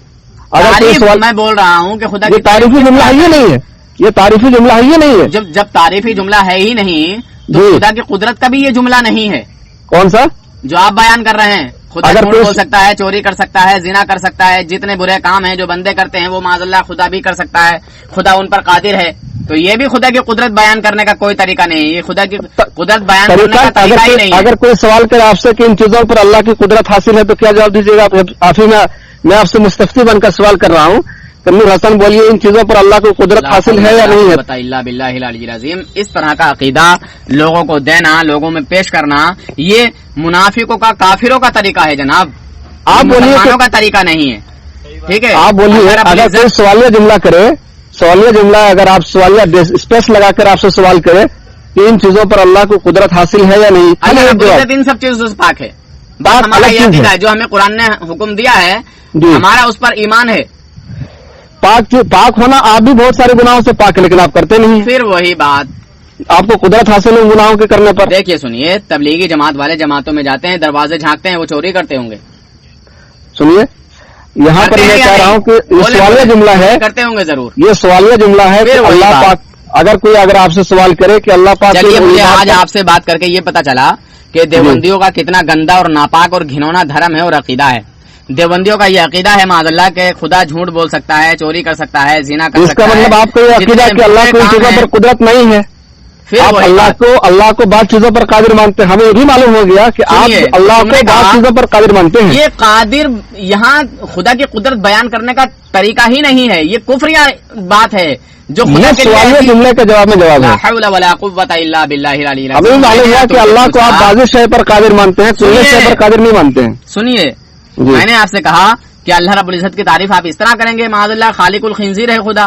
[SPEAKER 4] अगर कोई
[SPEAKER 5] तारीफ
[SPEAKER 4] सवाल,
[SPEAKER 5] मैं बोल रहा हूँ कि खुदा
[SPEAKER 4] ये
[SPEAKER 5] की
[SPEAKER 4] तारीफी जुमला है ये नहीं है, ये तारीफी जुमला है ये नहीं है।
[SPEAKER 5] जब तारीफी जुमला है ही नहीं तो
[SPEAKER 4] जी।
[SPEAKER 5] खुदा की कुदरत का भी ये जुमला नहीं है
[SPEAKER 4] कौन सा?
[SPEAKER 5] जो आप बयान कर रहे हैं। खुदा
[SPEAKER 4] अगर
[SPEAKER 5] झूठ
[SPEAKER 4] कोई-
[SPEAKER 5] बोल सकता है, चोरी कर सकता है, जिना कर सकता है, जितने बुरे काम हैं जो बंदे करते हैं वो माज़अल्लाह खुदा भी कर सकता है, खुदा उन पर कादिर है। तो ये भी खुदा की कुदरत बयान करने का कोई तरीका नहीं है, ये खुदा की कुदरत बयान करने का तरीका ही नहीं है।
[SPEAKER 4] अगर कोई सवाल करे आपसे कि इन चीजों पर अल्लाह की कुदरत हासिल है तो क्या जवाब दीजिएगा आप ही? मैं आपसे मुस्तफ्ती बनकर सवाल कर रहा हूँ, तन्वीर हसन बोलिए, इन चीजों पर अल्लाह को कुदरत हासिल है या नहीं है?
[SPEAKER 5] बताइल्ला बिल्लाहिल अलील अज़ीम, इस तरह का अकीदा लोगों को देना, लोगों में पेश करना, ये मुनाफिकों का, काफिरों का तरीका है जनाब,
[SPEAKER 4] आप बोलिए
[SPEAKER 5] मुसलमानों का तरीका नहीं है। ठीक है,
[SPEAKER 4] आप बोलिए, अगर कोई सवालिया जुमला करे, सवालिया जुमला अगर आप सवालिया स्पेस लगाकर आपसे सवाल करे कि इन चीजों पर अल्लाह को कुदरत हासिल है या नहीं,
[SPEAKER 5] अल्लाह की कुदरत इन सब चीजों से पाक है। बात हमारा
[SPEAKER 4] अलग
[SPEAKER 5] ये
[SPEAKER 4] चीज
[SPEAKER 5] अकीदा
[SPEAKER 4] है।
[SPEAKER 5] है, जो हमें कुरान ने हुक्म दिया है,
[SPEAKER 4] जी।
[SPEAKER 5] हमारा उस पर ईमान है।
[SPEAKER 4] पाक होना, आप भी बहुत सारे गुनाहों से पाक है लेकिन आप करते नहीं हैं।
[SPEAKER 5] फिर वही बात,
[SPEAKER 4] आपको कुदरत हासिल है गुनाहों के करने पर।
[SPEAKER 5] देखिए सुनिए, तबलीगी जमात वाले जमातों में जाते हैं, दरवाजे झांकते हैं, वो चोरी करते होंगे,
[SPEAKER 4] सुनिए, यहाँ पर
[SPEAKER 5] करते हैं
[SPEAKER 4] मैं
[SPEAKER 5] या
[SPEAKER 4] कह रहा
[SPEAKER 5] नहीं?
[SPEAKER 4] हूँ कि ये
[SPEAKER 5] बोले-
[SPEAKER 4] सवालिया जुमला है,
[SPEAKER 5] करते होंगे जरूर।
[SPEAKER 4] ये सवालिया जुमला है कि
[SPEAKER 5] फिर वही
[SPEAKER 4] अल्लाह
[SPEAKER 5] बात।
[SPEAKER 4] पाक, अगर आपसे सवाल करे कि अल्लाह पाक
[SPEAKER 5] चलिए,
[SPEAKER 4] की
[SPEAKER 5] मुझे
[SPEAKER 4] बात
[SPEAKER 5] आज
[SPEAKER 4] पर-
[SPEAKER 5] आपसे बात करके ये पता चला कि देवबंदियों का कितना गंदा और नापाक और घिनौना धर्म है और अकीदा है। देवबंदियों का ये अकीदा है माज़अल्लाह के खुदा झूठ बोल सकता है, चोरी कर सकता है, जिना कर सकता
[SPEAKER 4] इसका
[SPEAKER 5] है।
[SPEAKER 4] मतलब आपको ये अकीदा है कि अल्लाह को इन चीजों पर कुदरत नहीं है।
[SPEAKER 5] फिर
[SPEAKER 4] आप
[SPEAKER 5] वही बात।
[SPEAKER 4] अल्लाह को बाद चीजों पर कादिर मानते हैं। हमें ये भी मालूम हो गया कि
[SPEAKER 5] सुनिए,
[SPEAKER 4] आप अल्लाह
[SPEAKER 5] तुमने
[SPEAKER 4] को बाद
[SPEAKER 5] कहा-
[SPEAKER 4] चीजों पर कादिर मानते हैं।
[SPEAKER 5] ये कादिर यहाँ खुदा की कुदरत बयान करने का तरीका ही नहीं है, ये कुफरिया बात है जो खुदा
[SPEAKER 4] ये
[SPEAKER 5] के लिए
[SPEAKER 4] सवालिया जुमले के जवाब में जवाब
[SPEAKER 5] ला
[SPEAKER 4] है।
[SPEAKER 5] हौल वला कुव्वता इल्ला बिल्लाहिल अलील
[SPEAKER 4] हमें
[SPEAKER 5] अज़ीम।
[SPEAKER 4] मालूम हुआ कि अल्लाह को आप बाज़ शय पर कादिर मानते हैं, कुल्ले
[SPEAKER 5] सुनिए।
[SPEAKER 4] शय पर कादिर नहीं मानते हैं।
[SPEAKER 5] सुनिए,
[SPEAKER 4] जी।
[SPEAKER 5] मैंने आपसे कहा कि अल्लाह रब्बुल इज़्ज़त की तारीफ आप इस तरह करेंगे, माज़अल्लाह खालिकुल खिंजीर है खुदा।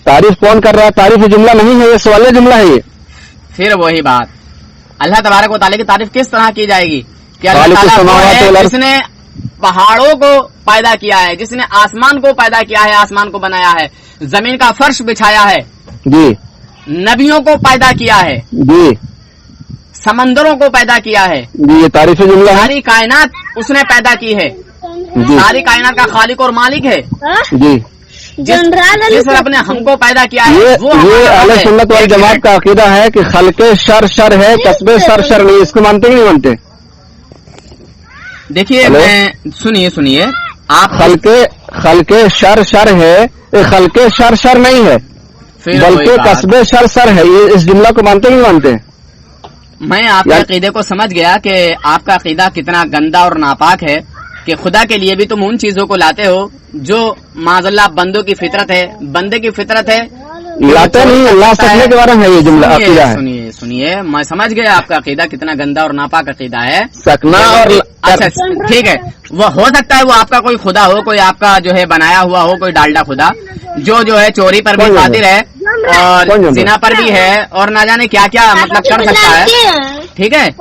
[SPEAKER 4] तारीफ कौन कर रहा है? तारीफ जुमला नहीं है, ये सवालिया जुमला है। ये
[SPEAKER 5] फिर वही बात, अल्लाह तबारक व तआला की तारीफ किस तरह की जाएगी कि अल्लाह
[SPEAKER 4] खालिकुस
[SPEAKER 5] ताला वो
[SPEAKER 4] समावाति वल
[SPEAKER 5] है
[SPEAKER 4] अर्ज़।
[SPEAKER 5] जिसने पहाड़ों को पैदा किया है, जिसने आसमान को पैदा किया है, आसमान को बनाया है, जमीन का फर्श बिछाया है,
[SPEAKER 4] जी
[SPEAKER 5] नबियों को पैदा किया है,
[SPEAKER 4] जी
[SPEAKER 5] समंदरों को पैदा किया है,
[SPEAKER 4] जी, ये तारीफ जुमला है।
[SPEAKER 5] सारी कायनात उसने पैदा की है,
[SPEAKER 4] जी
[SPEAKER 5] सारी कायनात का खालिक और मालिक है,
[SPEAKER 4] जी,
[SPEAKER 5] जिस रब ने हमको पैदा किया है
[SPEAKER 4] ये
[SPEAKER 5] वो हमारा रब
[SPEAKER 4] अहले
[SPEAKER 5] है।
[SPEAKER 4] सुन्नत वल
[SPEAKER 5] एक
[SPEAKER 4] जमात
[SPEAKER 5] मिनट,
[SPEAKER 4] का अकीदा है कि खलके शर है, कस्बे शर नहीं। इसको मानते कि नहीं मानते?
[SPEAKER 5] देखिए,
[SPEAKER 4] हेलो?
[SPEAKER 5] मैं सुनिए आप
[SPEAKER 4] खलके शर है, ये खलके शर नहीं है,
[SPEAKER 5] फिर वही
[SPEAKER 4] बल्कि
[SPEAKER 5] बात।
[SPEAKER 4] कस्बे शर है। ये इस जुमला को मानते नहीं मानते?
[SPEAKER 5] मैं आपके
[SPEAKER 4] यार-
[SPEAKER 5] अकीदे को समझ गया कि आपका अकीदा कितना गंदा और नापाक है कि खुदा के लिए भी तुम उन चीजों को लाते हो जो माज़अल्लाह बंदों की फितरत है, बंदे की फितरत है।
[SPEAKER 4] लाते नहीं, ला सकने के बारे में है ये जुमला अकीदा है।
[SPEAKER 5] सुनिए, मैं समझ गया आपका अकीदा कितना गंदा और नापाक अकीदा है।
[SPEAKER 4] सकना और
[SPEAKER 5] अच्छा ठीक है, वो हो सकता है वो आपका कोई खुदा हो, कोई आपका जो है बनाया हुआ हो, कोई डालडा खुदा जो है चोरी पर भी
[SPEAKER 4] कौन
[SPEAKER 5] कादिर है और
[SPEAKER 4] कौन
[SPEAKER 5] जिना पर भी है और ना जाने क्या क्या मतलब कर सकता है। ठीक है,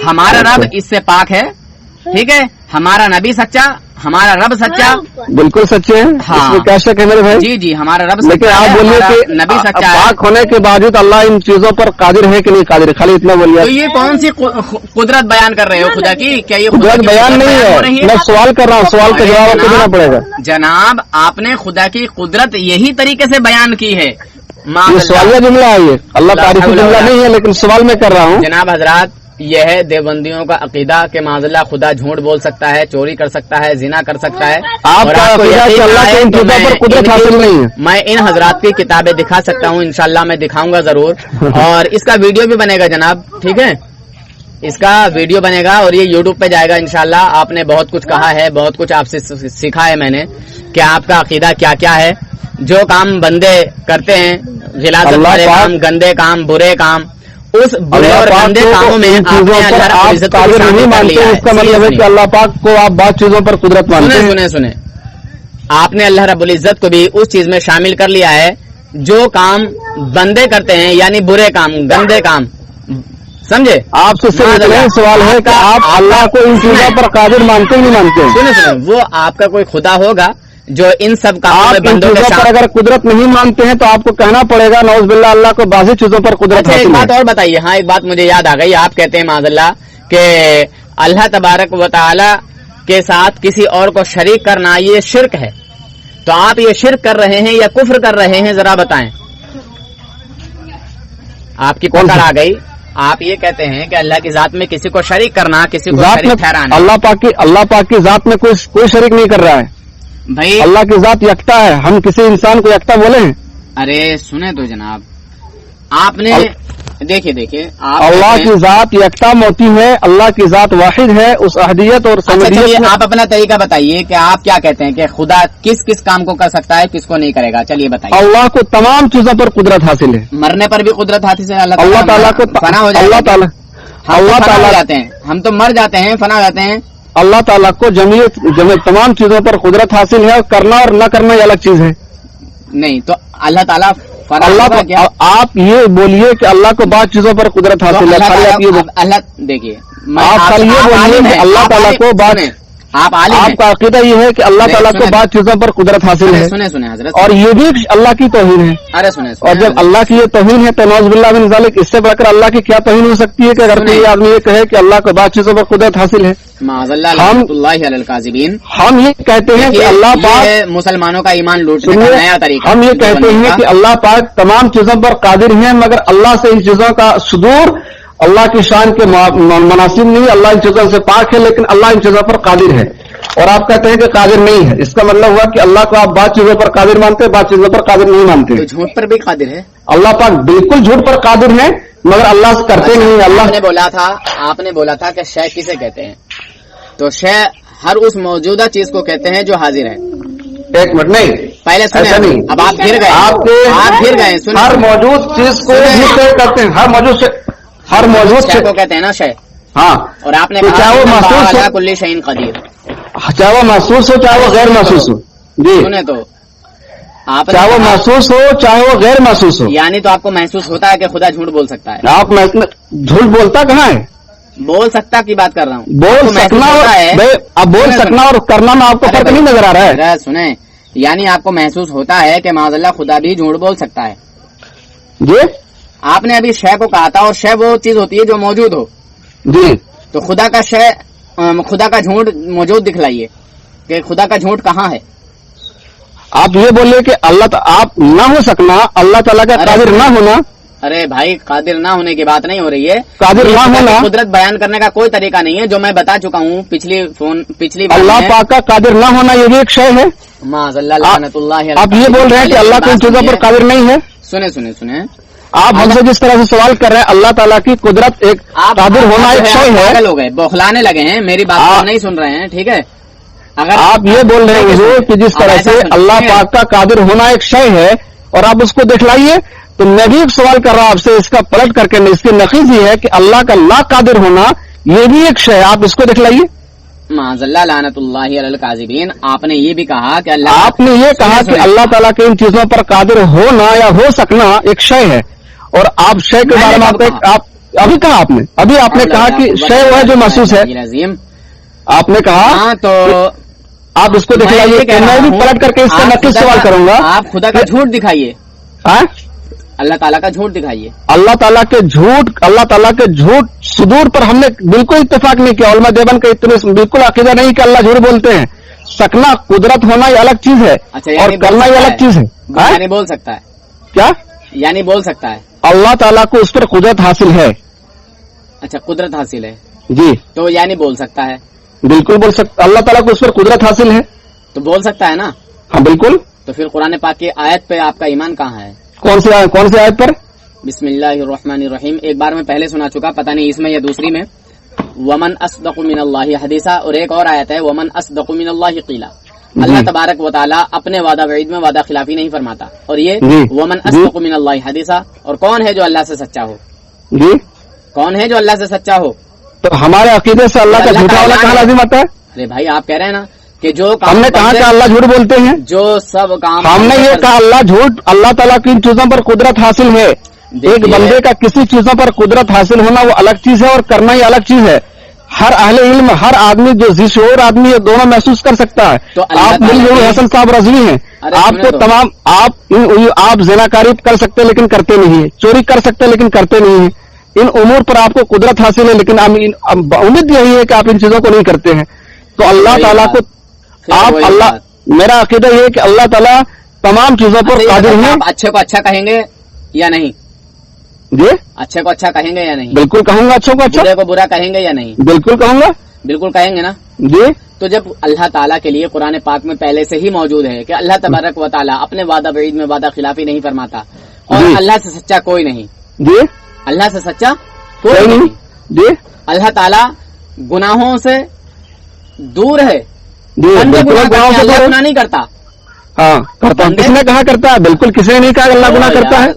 [SPEAKER 5] हमारा रब इससे पाक है। ठीक है, हमारा नबी सच्चा, हमारा रब सच्चा।
[SPEAKER 4] बिल्कुल सच्चे हैं,
[SPEAKER 5] हाँ।
[SPEAKER 4] इसमें क्या शक है मेरे भाई?
[SPEAKER 5] जी जी, हमारा रब
[SPEAKER 4] लेकिन
[SPEAKER 5] सच्चा
[SPEAKER 4] आप
[SPEAKER 5] है,
[SPEAKER 4] बोलिए
[SPEAKER 5] हमारा
[SPEAKER 4] कि
[SPEAKER 5] नबी सच्चा है।
[SPEAKER 4] पाक होने के बावजूद अल्लाह इन चीजों पर कादिर है कि नहीं कादिर? खाली इतना बोलिए।
[SPEAKER 5] तो ये कौन सी कुदरत बयान कर रहे हो खुदा की? क्या ये खुदा
[SPEAKER 4] कुदरत
[SPEAKER 5] की
[SPEAKER 4] बयान
[SPEAKER 5] कुदरत
[SPEAKER 4] नहीं
[SPEAKER 5] हो रही
[SPEAKER 4] है, मैं सवाल कर रहा हूँ, सवाल का जवाब आपको देना पड़ेगा।
[SPEAKER 5] जनाब, आपने खुदा की कुदरत यही तरीके से बयान की है।
[SPEAKER 4] ये सवालिया जुमला है, ये अल्लाह तारीफी जुमला नहीं है, लेकिन सवाल मैं कर रहा हूँ।
[SPEAKER 5] जनाब हजरात, यह है देवबंदियों का अकीदा कि माज़अल्लाह खुदा झूठ बोल सकता है, चोरी कर सकता है, जिना कर सकता है। और
[SPEAKER 4] आपका
[SPEAKER 5] आपको
[SPEAKER 4] अकीदा है कि
[SPEAKER 5] यकीन
[SPEAKER 4] अल्लाह
[SPEAKER 5] आए
[SPEAKER 4] को इन
[SPEAKER 5] तो
[SPEAKER 4] चीजों पर कुदरत हासिल नहीं है।
[SPEAKER 5] मैं इन हजरात की किताबें दिखा सकता हूँ, इंशाल्लाह मैं दिखाऊंगा जरूर। और इसका वीडियो भी बनेगा जनाब, ठीक है, इसका वीडियो बनेगा और ये यूट्यूब पे जाएगा इंशाल्लाह। आपने बहुत कुछ कहा है, बहुत कुछ आपसे सीखा है मैंने कि आपका अकीदा क्या क्या है। जो काम बंदे करते हैं, गिलाजत वाले काम, गंदे काम, बुरे काम, उस बुरे और गंदे कामों में आपने अल्लाह रब्बुल इज़्ज़त को शामिल कर लिया है।
[SPEAKER 4] इसका मतलब है कि अल्लाह पाक को आप बात चीजों पर कुदरत मानते हैं।
[SPEAKER 5] सुने آپ نے اللہ رب العزت کو بھی اس چیز میں شامل کر لیا ہے جو کام بندے کرتے ہیں، یعنی برے کام، گندے کام، سمجھے؟
[SPEAKER 4] آپ سے سوال ہے کہ آپ اللہ کو ان چیزوں پر قادر مانتے نہیں مانتے؟
[SPEAKER 5] سنیں وہ آپ کا کوئی خدا ہوگا جو ان سب کاموں میں بندوں کے
[SPEAKER 4] پر اگر قدرت نہیں مانتے ہیں تو آپ کو کہنا پڑے گا نعوذ باللہ اللہ کو بعض چیزوں پر قدرت
[SPEAKER 5] ایک بات اور بتائیے. ہاں ایک بات مجھے یاد آ گئی. آپ کہتے ہیں معاذ اللہ کہ اللہ تبارک و تعالی کے ساتھ کسی اور کو شریک کرنا یہ شرک ہے، تو آپ یہ شرک کر رہے ہیں یا کفر کر رہے ہیں ذرا بتائیں. آپ کی پکڑ آ گئی. آپ یہ کہتے ہیں کہ اللہ کی ذات میں کسی کو شریک کرنا، کسی کو شریک ٹھہرانا.
[SPEAKER 4] اللہ پاک کی ذات میں کوئی شریک نہیں کر رہا ہے
[SPEAKER 5] بھائی.
[SPEAKER 4] اللہ کی ذات یکتا ہے. ہم کسی انسان کو یکتا بولے ہیں؟
[SPEAKER 5] ارے سنیں تو جناب، آپ نے دیکھیے
[SPEAKER 4] اللہ کی ذات یکتا موتی ہے، اللہ کی ذات واحد ہے. اس احدیت اور سمدیت میں
[SPEAKER 5] آپ اپنا طریقہ بتائیے کہ آپ کیا کہتے ہیں کہ خدا کس کس کام کو کر سکتا ہے، کس کو نہیں کرے گا. چلیے بتائیے.
[SPEAKER 4] اللہ کو تمام چیزوں پر قدرت حاصل ہے.
[SPEAKER 5] مرنے پر بھی قدرت حاصل ہے.
[SPEAKER 4] اللہ تعالیٰ کو
[SPEAKER 5] فنا ہو جاتا ہے.
[SPEAKER 4] اللہ تعالیٰ
[SPEAKER 5] جاتے ہیں، ہم تو مر جاتے ہیں، فنا ہو جاتے ہیں.
[SPEAKER 4] اللہ تعالیٰ کو جميع تمام چیزوں پر قدرت حاصل ہے، اور کرنا اور نہ کرنا یہ الگ چیز ہے.
[SPEAKER 5] نہیں تو اللہ تعالیٰ
[SPEAKER 4] آپ یہ بولیے کہ اللہ کو بعض چیزوں پر قدرت حاصل ہے.
[SPEAKER 5] اللہ دیکھیے
[SPEAKER 4] آپ خالی یہ بولیے کہ اللہ تعالیٰ کو آپ کا عقیدہ یہ ہے کہ اللہ تعالیٰ کو بعض چیزوں پر قدرت حاصل ہے.
[SPEAKER 5] سنیں حضرت،
[SPEAKER 4] اور یہ بھی اللہ کی توہین ہے.
[SPEAKER 5] ارے سنیں
[SPEAKER 4] اور جب اللہ کی یہ توہین ہے تو نعوذ باللہ من ذالک، اس سے بڑھ کر اللہ کی کیا توہین ہو سکتی ہے کہ اگر کوئی آدمی یہ کہے کہ اللہ کو بعض چیزوں پر قدرت حاصل ہے.
[SPEAKER 5] معاذ اللہ لعنۃ اللہ علی الکاذبین.
[SPEAKER 4] ہم یہ کہتے ہیں کہ اللہ پاک
[SPEAKER 5] مسلمانوں کا ایمان لوٹنے کا نیا طریقہ.
[SPEAKER 4] ہم یہ کہتے ہیں کہ اللہ پاک تمام چیزوں پر قادر ہیں، مگر اللہ سے ان چیزوں کا صدور اللہ کی شان کے مناسب نہیں. اللہ ان چیزوں سے پاک ہے، لیکن اللہ ان چیزوں پر قادر ہے. اور آپ کہتے ہیں کہ قادر نہیں ہے. اس کا مطلب ہوا کہ اللہ کو آپ بعض چیزوں پر قادر مانتے ہیں، بعض چیزوں پر قادر نہیں مانتے.
[SPEAKER 5] تو جھوٹ پر بھی قادر ہے.
[SPEAKER 4] اللہ پاک بالکل جھوٹ پر قادر ہے، مگر اللہ سے کرتے نہیں. اللہ
[SPEAKER 5] آپ نے بولا تھا کہ شے کسے کہتے ہیں؟ تو شے ہر اس موجودہ چیز کو کہتے ہیں جو حاضر ہے.
[SPEAKER 4] ایک منٹ، نہیں
[SPEAKER 5] پہلے
[SPEAKER 4] ایسا نہیں.
[SPEAKER 5] اب آپ گر گئے.
[SPEAKER 4] آپ گر گئے. ہر موجود چیز کو کرتے ہیں. ہر موجود
[SPEAKER 5] شے کو کہتے ہیں نا شے.
[SPEAKER 4] ہاں.
[SPEAKER 5] اور آپ نے
[SPEAKER 4] چاہے وہ محسوس ہو،
[SPEAKER 5] کل شیء قدیر،
[SPEAKER 4] چاہے وہ محسوس ہو چاہے وہ غیر محسوس ہو. جی
[SPEAKER 5] سنیں تو آپ
[SPEAKER 4] چاہے وہ محسوس ہو چاہے وہ غیر محسوس ہو.
[SPEAKER 5] یعنی تو آپ کو محسوس ہوتا ہے کہ خدا جھوٹ بول سکتا ہے.
[SPEAKER 4] آپ جھوٹ بولتا کہاں ہے؟
[SPEAKER 5] بول سکتا کی بات کر رہا ہوں.
[SPEAKER 4] بول سکنا اب بول سکنا اور کرنا میں آپ کو فرق نہیں نظر آ رہا ہے.
[SPEAKER 5] سنیں، یعنی آپ کو محسوس ہوتا ہے کہ معاذ اللہ خدا بھی جھوٹ بول سکتا ہے.
[SPEAKER 4] جی
[SPEAKER 5] آپ نے ابھی شے کو کہا تھا، اور شے وہ چیز ہوتی ہے جو موجود ہو.
[SPEAKER 4] جی
[SPEAKER 5] تو خدا کا جھوٹ موجود دکھلائیے کہ خدا کا جھوٹ کہاں ہے.
[SPEAKER 4] آپ یہ بولے کہ آپ نہ ہو سکنا، اللہ تعالیٰ کا قادر نہ ہونا.
[SPEAKER 5] ارے بھائی، قادر نہ ہونے کی بات نہیں ہو رہی ہے.
[SPEAKER 4] قادر نہ ہونا
[SPEAKER 5] قدرت بیان کرنے کا کوئی طریقہ نہیں ہے، جو میں بتا چکا ہوں پچھلی
[SPEAKER 4] اللہ پاک کا قادر نہ ہونا یہ بھی ایک شے ہے.
[SPEAKER 5] معاذ اللہ لعنت اللہ.
[SPEAKER 4] آپ یہ بول رہے ہیں کہ اللہ کو ان چیزوں پر قادر نہیں ہے.
[SPEAKER 5] سنیں
[SPEAKER 4] آپ ہم سے جس طرح سے سوال کر رہے ہیں اللہ تعالیٰ کی قدرت ایک قادر ہونا ایک شے ہے.
[SPEAKER 5] ہو گئے، بوکھلانے لگے ہیں، میری بات نہیں سن رہے ہیں. ٹھیک ہے، اگر
[SPEAKER 4] آپ یہ بول رہے ہیں کہ جس طرح سے اللہ پاک کا قادر ہونا ایک شے ہے اور آپ اس کو دکھلائیے، تو میں بھی ایک سوال کر رہا ہوں آپ سے، اس کا پلٹ کر کے اس کی نقیض یہ ہے کہ اللہ کا لا قادر ہونا یہ بھی ایک شے ہے. آپ اس کو دکھلائیے.
[SPEAKER 5] معاذ اللہ لعنت اللہ علی الکاذبین. آپ نے یہ بھی کہا کہ
[SPEAKER 4] آپ نے یہ کہا کہ اللہ تعالیٰ کے ان چیزوں پر قادر ہونا یا ہو سکنا ایک شے ہے، اور آپ شے کے بارے میں ابھی کہا ابھی آپ نے کہا کہ شے وہ ہے جو محسوس ہے. آپ نے کہا.
[SPEAKER 5] ہاں تو
[SPEAKER 4] آپ اس کو دکھلائیے. میں بھی پلٹ کر کے اس کا نقیض سوال کروں گا.
[SPEAKER 5] آپ خدا کا جھوٹ دکھائیے. اللہ تعالیٰ کا جھوٹ دکھائیے.
[SPEAKER 4] اللہ تعالیٰ کے جھوٹ صدور پر ہم نے بالکل اتفاق نہیں کیا. علماء دیوبند کا اتنا بالکل عقیدہ نہیں کہ اللہ جھوٹ بولتے ہیں. سکنا قدرت ہونا یہ الگ چیز ہے اور کرنا یہ الگ چیز ہے.
[SPEAKER 5] یعنی بول سکتا ہے
[SPEAKER 4] کیا؟
[SPEAKER 5] یعنی بول سکتا ہے.
[SPEAKER 4] اللہ تعالیٰ کو اس پر قدرت حاصل ہے.
[SPEAKER 5] اچھا، قدرت حاصل ہے
[SPEAKER 4] جی.
[SPEAKER 5] تو یعنی بول سکتا ہے.
[SPEAKER 4] بالکل بول سکتا. اللہ تعالیٰ کو اس پر قدرت حاصل ہے
[SPEAKER 5] تو بول سکتا ہے نا.
[SPEAKER 4] ہاں بالکل.
[SPEAKER 5] تو پھر قرآن پاک کی آیت پہ آپ کا ایمان کہاں ہے؟
[SPEAKER 4] کون سی آیت پر؟
[SPEAKER 5] بسم اللہ الرحمن الرحیم. ایک بار میں پہلے سنا چکا، پتہ نہیں اس میں یا دوسری میں. ومن اصدق من اللہ حدیثا. اور ایک اور آیت ہے ومن اصدق من اللہ قیلا. اللہ تبارک و تعالیٰ اپنے وعدہ وعید میں وعدہ خلافی نہیں فرماتا. اور یہ ومن اصدق من اللہ حدیثا. اور کون ہے جو اللہ سے سچا ہو؟
[SPEAKER 4] جی
[SPEAKER 5] کون ہے جو اللہ سے سچا ہو؟
[SPEAKER 4] تو ہمارے عقیدے سے اللہ کا جھوٹا والا کہاں لازم آتا ہے؟
[SPEAKER 5] ارے بھائی، آپ کہہ رہے ہیں نا کہ جو کام
[SPEAKER 4] हमने कहा कि अल्लाह झूठ बोलते हैं?
[SPEAKER 5] जो सब काम
[SPEAKER 4] हमने ये कहा अल्लाह झूठ, अल्लाह ताला की इन चीजों पर कुदरत हासिल है। एक बंदे का किसी चीजों पर कुदरत हासिल होना वो अलग चीज है और करना ही अलग चीज है। हर अहले इल्म, हर आदमी जो जिशोर आदमी है दोनों महसूस कर सकता है।
[SPEAKER 5] तो अल्लाह
[SPEAKER 4] आप मुल्क हसन साहब रजवी हैं, आपको तमाम आप ज़िनाकारी कर सकते हैं लेकिन करते नहीं है, चोरी कर सकते हैं लेकिन करते नहीं है। इन उमूर पर आपको कुदरत हासिल है लेकिन उम्मीद यही है कि आप इन चीजों को नहीं करते हैं। तो अल्लाह ताला को आप अल्लाह, मेरा अकीदा ये है कि अल्लाह ताला तमाम चीजों पर कादिर हैं।
[SPEAKER 5] आप अच्छे को अच्छा कहेंगे या नहीं?
[SPEAKER 4] जी,
[SPEAKER 5] अच्छे को अच्छा कहेंगे या नहीं?
[SPEAKER 4] बिल्कुल कहूंगा अच्छों को अच्छा,
[SPEAKER 5] बुरे को बुरा कहेंगे या नहीं?
[SPEAKER 4] बिल्कुल कहूंगा,
[SPEAKER 5] बिल्कुल कहेंगे ना।
[SPEAKER 4] जी।
[SPEAKER 5] तो जब अल्लाह ताला के लिए कुरान पाक में पहले से ही मौजूद है कि अल्लाह तबारक व ताला अपने वादा वईद में वादा खिलाफी नहीं फरमाता और
[SPEAKER 4] जी।
[SPEAKER 5] अल्लाह से सच्चा कोई नहीं,
[SPEAKER 4] जी,
[SPEAKER 5] अल्लाह से सच्चा कोई नहीं,
[SPEAKER 4] जी,
[SPEAKER 5] अल्लाह ताला गुनाहों से दूर है,
[SPEAKER 4] जी,
[SPEAKER 5] बंदे
[SPEAKER 4] बिल्कुल
[SPEAKER 5] गुनाह
[SPEAKER 4] गुनाहों
[SPEAKER 5] करते हैं,
[SPEAKER 4] से
[SPEAKER 5] अल्लाह
[SPEAKER 4] दूर है।
[SPEAKER 5] गुनाह नहीं करता।
[SPEAKER 4] हाँ, करता हूँ। किसने कहा करता है? बिल्कुल किसी ने नहीं कहा अल्लाह गुनाह करता है।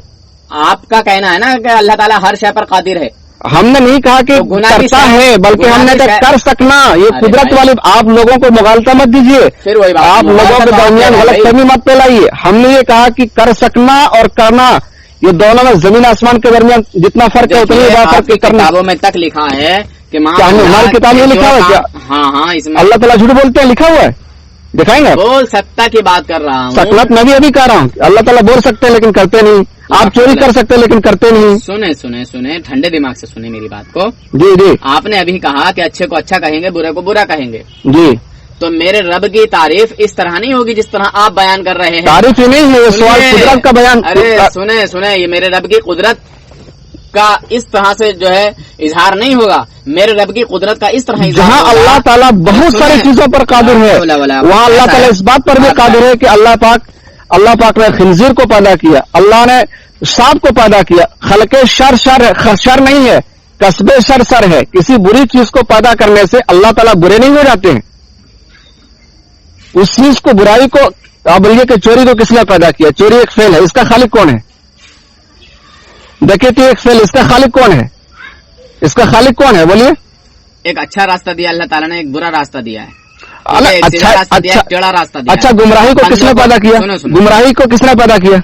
[SPEAKER 5] आपका कहना है ना कि अल्लाह ताला हर शय पर कादिर है।
[SPEAKER 4] हमने नहीं कहा कि
[SPEAKER 5] तो गुनाह की
[SPEAKER 4] करता
[SPEAKER 5] शय-
[SPEAKER 4] है, बल्कि
[SPEAKER 5] गुनाह
[SPEAKER 4] हमने
[SPEAKER 5] की
[SPEAKER 4] कहा
[SPEAKER 5] शय-
[SPEAKER 4] कर सकना। ये
[SPEAKER 5] अरे
[SPEAKER 4] कुदरत
[SPEAKER 5] भाई।
[SPEAKER 4] वाली, आप लोगों को मुगालता मत दीजिए,
[SPEAKER 5] फिर वही बात,
[SPEAKER 4] आप लोगों के
[SPEAKER 5] मुगालता तो
[SPEAKER 4] दरमियान
[SPEAKER 5] आप
[SPEAKER 4] गलत फहमी मत फैलाइए। हमने ये कहा कि कर सकना और करना, ये दोनों में जमीन आसमान के दरमियान जितना फर्क है उतनी
[SPEAKER 5] देखिए,
[SPEAKER 4] बात
[SPEAKER 5] आपकी
[SPEAKER 4] फर्क करना।
[SPEAKER 5] किताबों में तक लिखा है कि
[SPEAKER 4] क्या हमारी किताब में लिखा हुआ है क्या?
[SPEAKER 5] हाँ हाँ, इसमें
[SPEAKER 4] अल्लाह ताला झूठ बोलते हैं लिखा हुआ है, दिखाएंगे आप?
[SPEAKER 5] बोल सकता की बात कर रहा हूँ।
[SPEAKER 4] सकलत मैं भी अभी कह रहा हूँ, अल्लाह ताला बोल सकते हैं लेकिन करते नहीं। आप चोरी कर सकते हैं लेकिन करते नहीं।
[SPEAKER 5] सुने सुने सुने, ठंडे दिमाग से सुने मेरी बात को।
[SPEAKER 4] जी, जी,
[SPEAKER 5] आपने अभी कहा कि अच्छे को अच्छा कहेंगे, बुरे को बुरा कहेंगे।
[SPEAKER 4] जी।
[SPEAKER 5] तो मेरे रब की तारीफ इस तरह नहीं होगी जिस तरह आप बयान कर रहे हैं।
[SPEAKER 4] तारीफ ही नहीं है, ये सवाल
[SPEAKER 5] सुनिए,
[SPEAKER 4] कुदरत का बयान।
[SPEAKER 5] अरे सुने सुने, ये मेरे रब की कुदरत का इस तरह से जो है इजहार नहीं होगा। मेरे रब की कुदरत का इस तरह इजहार
[SPEAKER 4] जहाँ
[SPEAKER 5] होगा।
[SPEAKER 4] अल्लाह ताला बहुत सारी
[SPEAKER 5] सुनिए,
[SPEAKER 4] चीजों पर कादिर है, वहाँ अल्लाह ताला इस बात पर भी कादिर है कि अल्लाह पाक ने खिंजीर को पैदा किया, अल्लाह ने सांप को पैदा किया। खलके शर नहीं है, कस्बे शर है। किसी बुरी चीज को पैदा करने से अल्लाह ताला बुरे नहीं हो जाते हैं। उस चीज को, बुराई को, आप बोलिए कि चोरी को किसने पैदा किया? चोरी एक फेल है, इसका खालिक कौन है? डकैती एक फेल, इसका खालिक कौन है? इसका खालिक कौन है बोलिए?
[SPEAKER 5] एक अच्छा रास्ता दिया अल्लाह ताला ने, एक बुरा रास्ता दिया है।
[SPEAKER 4] अच्छा,
[SPEAKER 5] एक सीधा रास्ता दिया, एक टेढ़ा रास्ता दिया।
[SPEAKER 4] अच्छा, गुमराही को किसने पैदा किया?
[SPEAKER 5] सुनो सुनो,
[SPEAKER 4] गुमराही को किसने पैदा किया?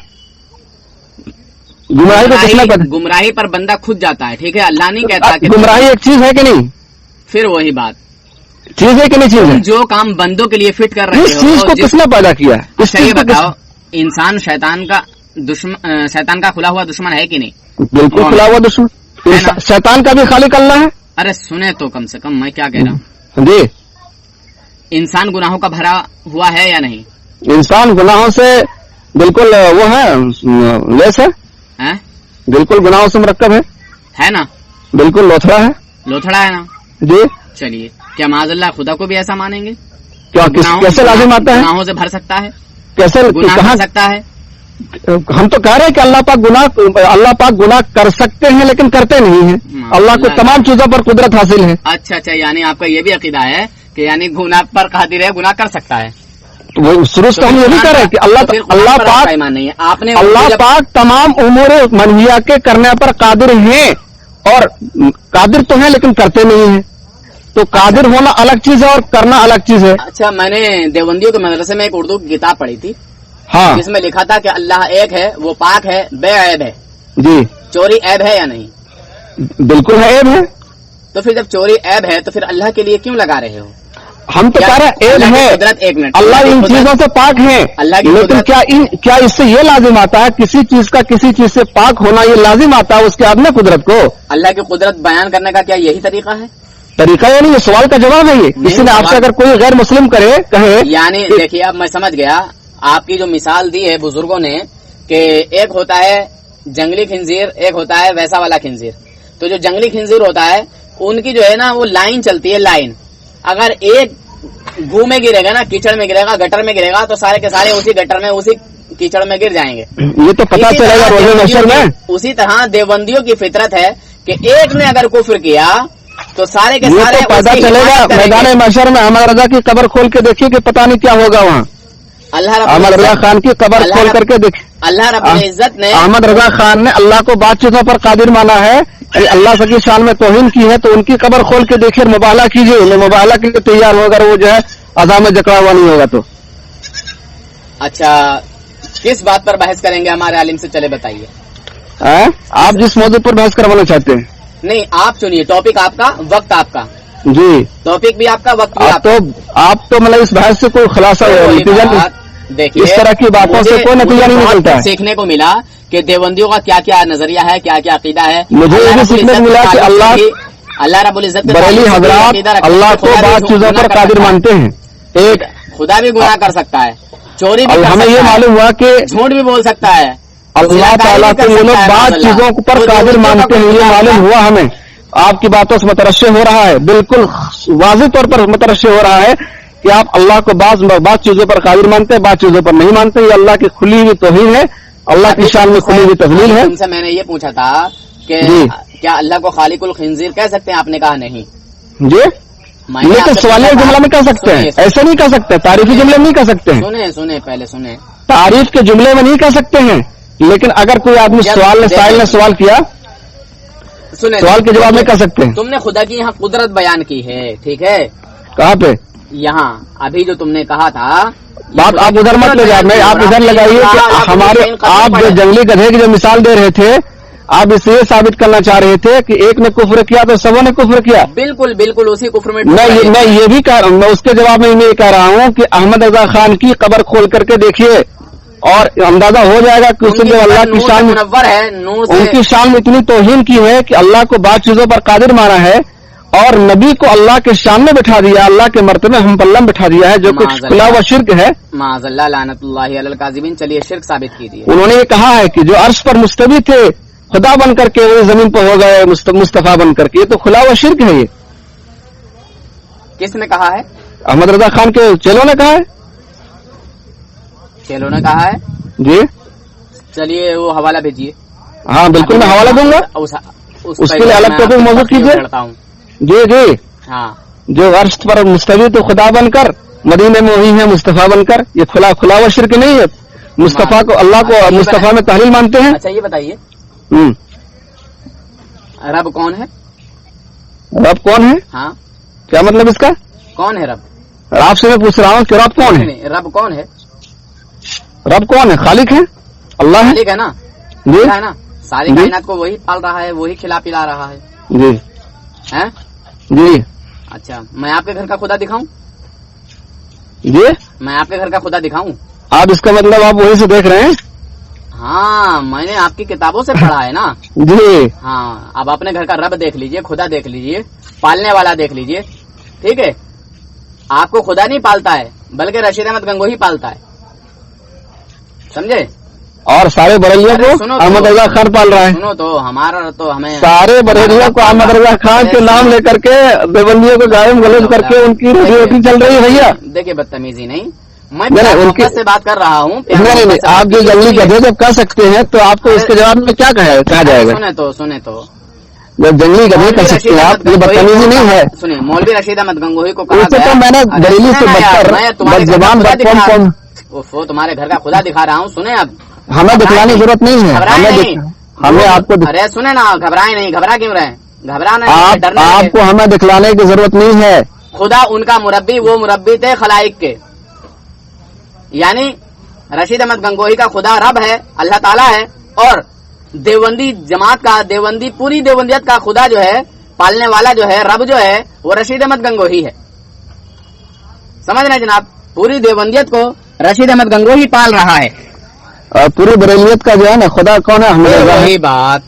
[SPEAKER 4] गुमराही को किसने पैदा?
[SPEAKER 5] गुमराही पर बंदा खुद जाता है, ठीक है। अल्लाह नहीं कहता कि
[SPEAKER 4] गुमराही एक चीज है कि नहीं?
[SPEAKER 5] फिर वही बात,
[SPEAKER 4] चीज है कि नहीं चीज है?
[SPEAKER 5] जो काम बंदों के लिए फिट कर रहे
[SPEAKER 4] इस चीज को किसने पैदा किया? इस
[SPEAKER 5] अच्छा ये
[SPEAKER 4] चीज को
[SPEAKER 5] बताओ, इंसान शैतान का दुश्मन, शैतान का खुला हुआ दुश्मन है कि नहीं?
[SPEAKER 4] बिल्कुल खुला हुआ दुश्मन।
[SPEAKER 5] है ना?
[SPEAKER 4] शैतान का भी खालिक अल्लाह है।
[SPEAKER 5] अरे सुने तो कम से कम, मैं क्या कह रहा हूँ।
[SPEAKER 4] जी,
[SPEAKER 5] इंसान गुनाहों का भरा हुआ है या नहीं?
[SPEAKER 4] इंसान गुनाहों से बिल्कुल वो है, लेस है,
[SPEAKER 5] हैं?
[SPEAKER 4] बिल्कुल गुनाहों से मुरक्कब है
[SPEAKER 5] ना?
[SPEAKER 4] बिल्कुल लोथड़ा है।
[SPEAKER 5] लोथड़ा है ना?
[SPEAKER 4] जी,
[SPEAKER 5] चलिए, क्या माज़अल्लाह खुदा को भी ऐसा मानेंगे?
[SPEAKER 4] क्या कैसे लाजिम आता है?
[SPEAKER 5] गुनाहों से भर सकता है,
[SPEAKER 4] कैसे,
[SPEAKER 5] गुनाह
[SPEAKER 4] कहाँ?
[SPEAKER 5] कर सकता है।
[SPEAKER 4] हम तो कह रहे हैं कि अल्लाह पाक गुनाह कर सकते हैं लेकिन करते नहीं हैं। अल्लाह को तमाम चीजों पर कुदरत हासिल है।
[SPEAKER 5] अच्छा अच्छा, यानी आपका ये भी अकीदा है कि यानी गुनाह पर कादिर है, गुनाह कर सकता है।
[SPEAKER 4] तो वो शुरू से हम ये भी कह रहे हैं कि अल्लाह पाक,
[SPEAKER 5] ईमान नहीं है आपने।
[SPEAKER 4] अल्लाह पाक तमाम उमूर मनहिया के करने पर कादिर हैं, और कादिर तो हैं लेकिन करते नहीं हैं। तो कादिर होना अलग चीज है और करना अलग चीज है।
[SPEAKER 5] अच्छा, मैंने देवबंदियों के मदरसे में एक उर्दू की किताब पढ़ी थी,
[SPEAKER 4] हाँ
[SPEAKER 5] जिसमें लिखा था कि अल्लाह एक है, वो पाक है, बेऐब है।
[SPEAKER 4] जी,
[SPEAKER 5] चोरी ऐब है या नहीं?
[SPEAKER 4] बिल्कुल है, ऐब है।
[SPEAKER 5] तो फिर जब चोरी ऐब है तो फिर अल्लाह के लिए क्यों लगा रहे हो?
[SPEAKER 4] हम तो कह रहे हैं ऐब है,
[SPEAKER 5] कुदरत, एक मिनट,
[SPEAKER 4] अल्लाह इन चीजों से पाक है।
[SPEAKER 5] अल्लाह की
[SPEAKER 4] लेकिन क्या इससे ये लाजिम आता है, किसी चीज का किसी चीज से पाक होना ये लाजिम आता है उसके आदमी कुदरत को?
[SPEAKER 5] अल्लाह की कुदरत बयान करने का क्या यही तरीका है?
[SPEAKER 4] तरीका या नहीं, ये सवाल का जवाब है। ये किसी ने आपसे अगर कोई गैर मुस्लिम कहे
[SPEAKER 5] यानी देखिए, अब मैं समझ गया आपकी जो मिसाल दी है बुजुर्गों ने कि एक होता है जंगली खिंजीर, एक होता है वैसा वाला खिंजीर। तो जो जंगली खिंजीर होता है उनकी जो है ना वो लाइन चलती है, लाइन। अगर एक गू में गिरेगा ना, कीचड़ में गिरेगा, गटर में गिरेगा, तो सारे के सारे उसी गटर में, उसी कीचड़ में गिर जाएंगे।
[SPEAKER 4] ये तो पता चलेगा रोज़े महशर में।
[SPEAKER 5] उसी तरह देवबंदियों की फितरत है कि एक ने अगर कुफ्र किया तो सारे के सारे
[SPEAKER 4] तो पता चलेगा मैदान महशर में। अहमद रजा की कब्र खोल के देखिए कि पता नहीं क्या होगा वहाँ। अहमद रजा खान की कब्र खोल करके देखिए।
[SPEAKER 5] अल्लाह रब्बुल इज्जत ने,
[SPEAKER 4] अहमद रजा खान ने अल्लाह को बात चीजों पर कादिर माना है कि अल्लाह की शान में तौहीन की है, तो उनकी कब्र खोल के देखिए, मुबाला कीजिए। मुबाला के लिए तैयार हो, अगर वो जो है अज़ा में जकड़ा हुआ नहीं होगा तो।
[SPEAKER 5] अच्छा, किस बात पर बहस करेंगे हमारे आलिम से, चले बताइए।
[SPEAKER 4] आप जिस मौजू पर बहस करवाना चाहते हैं।
[SPEAKER 5] नहीं, आप चुनिए, टॉपिक आपका, वक्त आपका।
[SPEAKER 4] जी,
[SPEAKER 5] टॉपिक भी आपका, वक्त भी आपका।
[SPEAKER 4] आप तो मतलब इस बहस से कोई खुलासा नतीजा,
[SPEAKER 5] देखिए
[SPEAKER 4] इस तरह की बातों से कोई नतीजा नहीं निकलता है।
[SPEAKER 5] सीखने को मिला कि देवबंदियों का क्या क्या नजरिया है, क्या क्या अकीदा है।
[SPEAKER 4] मुझे ये भी सीखने को मिला कि अल्लाह रब्बुल इज्जत बरेली हजरात अल्लाह को बात चीजों पर कादिर मानते हैं। एक
[SPEAKER 5] खुदा भी गुनाह कर सकता है, चोरी भी,
[SPEAKER 4] हमें ये मालूम हुआ कि
[SPEAKER 5] झूठ भी बोल सकता है,
[SPEAKER 4] अल्लाह ताला को वो लोग बात चीजों पर कादिर मानते हैं, ये मालूम हुआ हमें। आपकी बातों से मुतरश्शे हो रहा है, बिल्कुल वाज़ेह तौर पर मुतरश्शे हो रहा है कि आप अल्लाह को बात चीजों पर कादिर मानते हैं, बात चीजों पर नहीं मानते। ये अल्लाह की खुली हुई तौहीन है, अल्लाह की शान में खुली हुई तज़लील है।
[SPEAKER 5] तुमसे मैंने ये पूछा था कि क्या अल्लाह को खालिकुल खिंजीर कह सकते हैं, आपने कहा नहीं।
[SPEAKER 4] जी, ये तो सवालिया जुमला में कह सकते हैं, ऐसे नहीं कह सकते, तारीफी जुमले में नहीं कह सकते हैं।
[SPEAKER 5] सुने पहले सुने,
[SPEAKER 4] तारीफ के जुमले में नहीं कह सकते हैं, लेकिन अगर कोई आदमी साइल ने सवाल किया,
[SPEAKER 5] सुने,
[SPEAKER 4] सवाल के जवाब में कह सकते हैं।
[SPEAKER 5] तुमने खुदा की यहाँ कुदरत बयान की है, ठीक है।
[SPEAKER 4] कहाँ पे?
[SPEAKER 5] यहाँ अभी जो तुमने कहा था,
[SPEAKER 4] बात आप उधर मत ले जाए, आप इधर लगाइए कि हमारे, आप जो जंगली गधे की जो मिसाल दे रहे थे, आप इसे साबित करना चाह रहे थे कि एक ने कुफ्र किया तो सबों ने कुफ्र किया।
[SPEAKER 5] बिल्कुल बिल्कुल उसी कुफ्र में
[SPEAKER 4] मैं ये भी कह रहा हूँ, मैं उसके जवाब में ये कह रहा हूँ कि अहमद रजा खान की कब्र खोल करके देखिए और अंदाजा हो जाएगा कि उसने जो अल्लाह की शान है, उनकी शान में इतनी तौहीन की है कि अल्लाह को बात चीजों पर कादिर माना है और नबी को अल्लाह के शान में बिठा दिया, अल्लाह के मर्तबे हम पल्लम बिठा दिया है, जो कुछ खुला व शिर्क है।
[SPEAKER 5] माज़अल्लाह लानतुल्लाहि अलल काज़िबीन। चलिए शिर्क साबित कीजिए।
[SPEAKER 4] उन्होंने ये कहा है कि जो अर्श पर मुस्तवी थे खुदा बन करके वो जमीन पर हो गए मुस्तफा बन करके, ये तो खुला व शिर्क है। ये
[SPEAKER 5] किसने कहा है?
[SPEAKER 4] अहमद रजा खान के चेलों ने कहा है।
[SPEAKER 5] चेलों ने कहा है
[SPEAKER 4] जी।
[SPEAKER 5] चलिए वो हवाला भेजिए।
[SPEAKER 4] हाँ बिल्कुल, मैं हवाला दूंगा, उसके लिए अलग टॉपिक मौजूद कीजिए। जी जी, हाँ, जो अर्श पर मुस्तवी तो खुदा बनकर मदीने में वही है मुस्तफा बनकर, ये खुला व शिर्क नहीं है। मुस्तफा को, अल्लाह को मुस्तफा में तालील मानते हैं।
[SPEAKER 5] अच्छा ये बताइए, रब कौन है?
[SPEAKER 4] रब कौन है?
[SPEAKER 5] हाँ,
[SPEAKER 4] क्या मतलब इसका? कौन
[SPEAKER 5] है रब?
[SPEAKER 4] आपसे मैं पूछ रहा हूँ कि रब कौन है?
[SPEAKER 5] रब कौन है?
[SPEAKER 4] रब कौन है? खालिक है, अल्लाह है।
[SPEAKER 5] खालिक है ना,
[SPEAKER 4] जी
[SPEAKER 5] है ना, सारी कायनात को वही पाल रहा है, वही खिला पिला रहा है।
[SPEAKER 4] जी
[SPEAKER 5] हैं?
[SPEAKER 4] जी।
[SPEAKER 5] अच्छा, मैं आपके घर का खुदा दिखाऊं?
[SPEAKER 4] जी,
[SPEAKER 5] मैं आपके घर का खुदा दिखाऊं?
[SPEAKER 4] आप इसका मतलब आप वहीं से देख रहे हैं?
[SPEAKER 5] हाँ, मैंने आपकी किताबों से पढ़ा है ना।
[SPEAKER 4] जी
[SPEAKER 5] हाँ, अब अपने घर का रब देख लीजिए, खुदा देख लीजिए, पालने वाला देख लीजिए, ठीक है। आपको खुदा नहीं पालता है, बल्कि रशीद अहमद गंगोही पालता है, समझे?
[SPEAKER 4] और सारे बरेलियों को अहमद रजा खान पाल रहा है।
[SPEAKER 5] सुनो तो, हमारा तो हमें सारे
[SPEAKER 4] बरेलियों को अहमद रजा खान के नाम लेकर के देवबंदियों को गायब गलत करके उनकी रोटी चल रही है। भैया देखिए,
[SPEAKER 5] बदतमीजी नहीं, मैं उनकी से बात कर रहा हूँ।
[SPEAKER 4] नहीं, आप जो जंगली गधे जब कह सकते हैं तो आपको इसके जवाब में क्या कहा जाएगा?
[SPEAKER 5] सुने तो
[SPEAKER 4] जब जंगली गधे कह सकते हैं आप, ये बदतमीजी नहीं है।
[SPEAKER 5] सुनिए, मौलवी रशीद अहमद गंगोही को कहा
[SPEAKER 4] तो मैंने बरेली से
[SPEAKER 5] वो तुम्हारे घर का खुदा दिखा रहा हूँ। सुने, अब
[SPEAKER 4] हमें दिखलाने की जरूरत नहीं है, हमें आपको,
[SPEAKER 5] अरे सुने ना, घबराए नहीं, घबरा क्यों रहे? घबराना
[SPEAKER 4] आपको हमें दिखलाने की जरूरत नहीं है।
[SPEAKER 5] खुदा उनका मुरब्बी, वो मुरब्बी थे खलाइक के, यानी रशीद अहमद गंगोही का खुदा रब है, अल्लाह ताला है, और देवबंदी जमात का, देवबंदी पूरी देवबंदियत का खुदा जो है, पालने वाला जो है, रब जो है, वो रशीद अहमद गंगोही है। समझ रहे जनाब? पूरी देवबंदियत को रशीद अहमद गंगोही पाल रहा है।
[SPEAKER 4] और पूरी बरेलियत का जो है ना खुदा कौन है?
[SPEAKER 5] वही बात।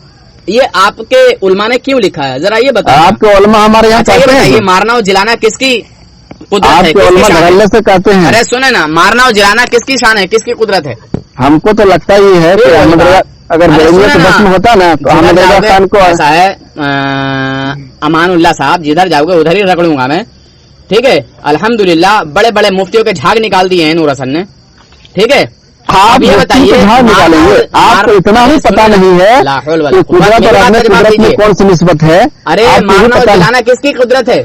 [SPEAKER 5] ये आपके उलमा ने क्यों लिखा है, जरा ये बताओ।
[SPEAKER 4] आपके उलमा हमारे यहाँ कहते हैं,
[SPEAKER 5] ये मारना और जिलाना किसकी कुदरत है?
[SPEAKER 4] आपके उलमा धड़ल्ले से कहते हैं।
[SPEAKER 5] अरे सुने ना, मारना और जिलाना किसकी शान है, किसकी कुदरत है?
[SPEAKER 4] हमको तो लगता ही है कि अहमद रजा, अगर बरेलियत भस्म होता ना तो अहमद रजा खान को,
[SPEAKER 5] ऐसा है अमानुल्लाह साहब, जिधर जाओगे उधर ही रगड़ूंगा मैं, ठीक है। अल्हम्दुलिल्लाह बड़े बड़े मुफ्तियों के झाग निकाल दिए हैं नूर हसन ने, ठीक है।
[SPEAKER 4] आप ये बताइए, निकालेंगे, आपको इतना ही पता नहीं है कि कुदरत और अपने कुदरत में कौन सी निस्बत है।
[SPEAKER 5] अरे मारना और जिलाना किसकी कुदरत है?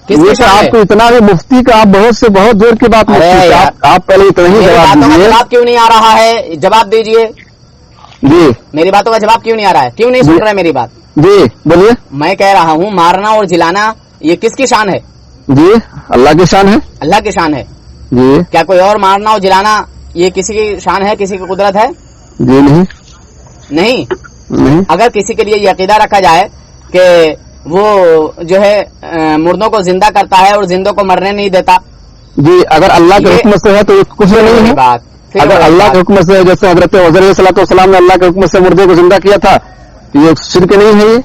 [SPEAKER 4] आपको इतना भी मुफ्ती का आप बहुत से बहुत दूर की बात नहीं, आप पहले इतना ही जवाब दीजिए।
[SPEAKER 5] जवाब क्यों नहीं आ रहा है? जवाब दीजिए
[SPEAKER 4] जी।
[SPEAKER 5] मेरी बातों का जवाब क्यों नहीं आ रहा है? क्यों नहीं सुन रहे मेरी बात?
[SPEAKER 4] जी बोलिए।
[SPEAKER 5] मैं कह रहा हूँ मारना और जिलाना ये किसकी शान है?
[SPEAKER 4] जी, अल्लाह की शान है।
[SPEAKER 5] अल्लाह की शान है।
[SPEAKER 4] جی
[SPEAKER 5] क्या कोई और मारना और जिलाना ये किसी की शान है, किसी की कुदरत है?
[SPEAKER 4] जी
[SPEAKER 5] नहीं।
[SPEAKER 4] नहीं।
[SPEAKER 5] अगर किसी के लिए ये अकीदा रखा जाए कि वो जो है मुर्दों को जिंदा करता है और जिंदों को मरने नहीं देता,
[SPEAKER 4] जी, अगर अल्लाह के हुक्म से है तो कुफर नहीं है।
[SPEAKER 5] बात
[SPEAKER 4] अगर अल्लाह के हुक्म से, जैसे हजरत उज़ैर अलैहिस्सलाम ने अल्लाह के हुक्म से मुर्दे को जिंदा किया था, ये शिरक नहीं है ये।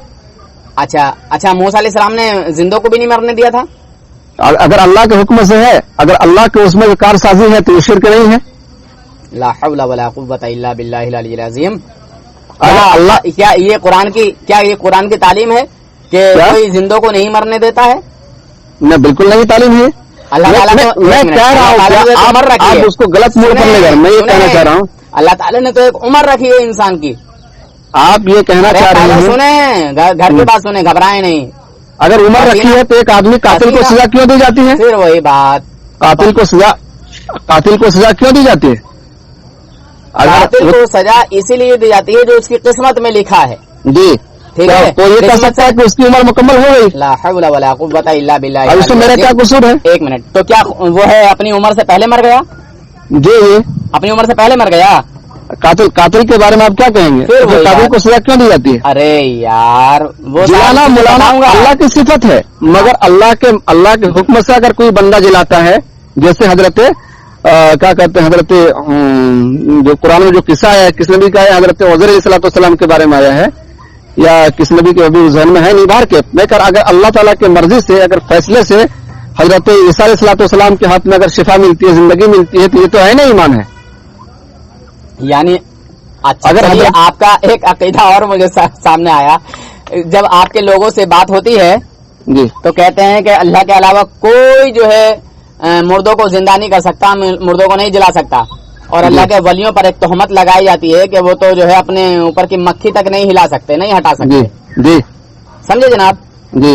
[SPEAKER 5] अच्छा, मूसा अलैहिस्सलाम ने जिंदों को भी नहीं मरने दिया था?
[SPEAKER 4] अगर अल्लाह के हुक्म से है, अगर अल्लाह के उसमें कारसाजी है तो ये शिरक नहीं है।
[SPEAKER 5] ला हौला वला कुव्वता इल्ला बिल्लाहिल अलिय्यिल अज़ीम।
[SPEAKER 4] अल्लाह
[SPEAKER 5] क्या ये कुरान की तालीम है कि कोई जिंदों को नहीं मरने देता है?
[SPEAKER 4] न, बिल्कुल नहीं तालीम है।
[SPEAKER 5] अल्लाह ताला
[SPEAKER 4] मैं कह रहा हूँ आप उसको गलत मोड़ पर ले गए। मैं ये कहना चाह रहा हूँ,
[SPEAKER 5] अल्लाह ताला ने तो एक उम्र रखी है इंसान की।
[SPEAKER 4] आप ये कहना चाह रहे हैं,
[SPEAKER 5] सुने, घर की बात सुने, घबराए नहीं।
[SPEAKER 4] अगर उम्र रखी है तो एक आदमी कातिल को सजा क्यों दी जाती है?
[SPEAKER 5] फिर वही बात,
[SPEAKER 4] कातिल को सजा क्यों दी जाती है?
[SPEAKER 5] कातिल को सजा इसीलिए दी जाती है जो उसकी किस्मत में लिखा है।
[SPEAKER 4] जी,
[SPEAKER 5] ठीक है।
[SPEAKER 4] तो ये कह सकता है कि उसकी उम्र मुकम्मल हो गई।
[SPEAKER 5] ला हौला वला कुव्वता इल्ला बिल्लाह।
[SPEAKER 4] अब इसमें मेरा क्या कसूर है?
[SPEAKER 5] एक मिनट, तो क्या वो है अपनी उम्र से पहले मर गया?
[SPEAKER 4] जी,
[SPEAKER 5] अपनी उम्र से पहले मर गया।
[SPEAKER 4] कातिल के बारे में आप क्या कहेंगे?
[SPEAKER 5] फिर
[SPEAKER 4] तो कातिल को सजा क्यों दी जाती है?
[SPEAKER 5] अरे यार, वो
[SPEAKER 4] जिलाना मुलाना अल्लाह की सिफत है, मगर अल्लाह के हुक्म से अगर कोई बंदा जिलाता है, जैसे हजरत क्या कहते हैं, हजरत जो कुरान में जो किस्सा है, किस नबी का है, हजरत उज़ैर अलैहिस्सलाम के बारे में आया है, या किस नबी के अभी जहन में है नहीं बाहर के, मैं कर अगर अल्लाह ताला के मर्जी से, अगर फैसले से हजरत ईसा अलैहिस्सलाम के हाथ में अगर शिफा मिलती है, जिंदगी मिलती है, तो ये तो है ना ईमान है।
[SPEAKER 5] यानी अच्छा, अगर आपका एक अकीदा और मुझे सामने आया, जब आपके लोगों से बात होती है
[SPEAKER 4] जी,
[SPEAKER 5] तो कहते हैं कि अल्लाह के अलावा कोई जो है मुर्दों को जिंदा नहीं कर सकता, मुर्दों को नहीं जला सकता, और अल्लाह के वलियों पर एक तोहमत लगाई जाती है कि वो तो जो है अपने ऊपर की मक्खी तक नहीं हिला सकते, नहीं हटा सकते।
[SPEAKER 4] जी,
[SPEAKER 5] समझे जनाब? जी,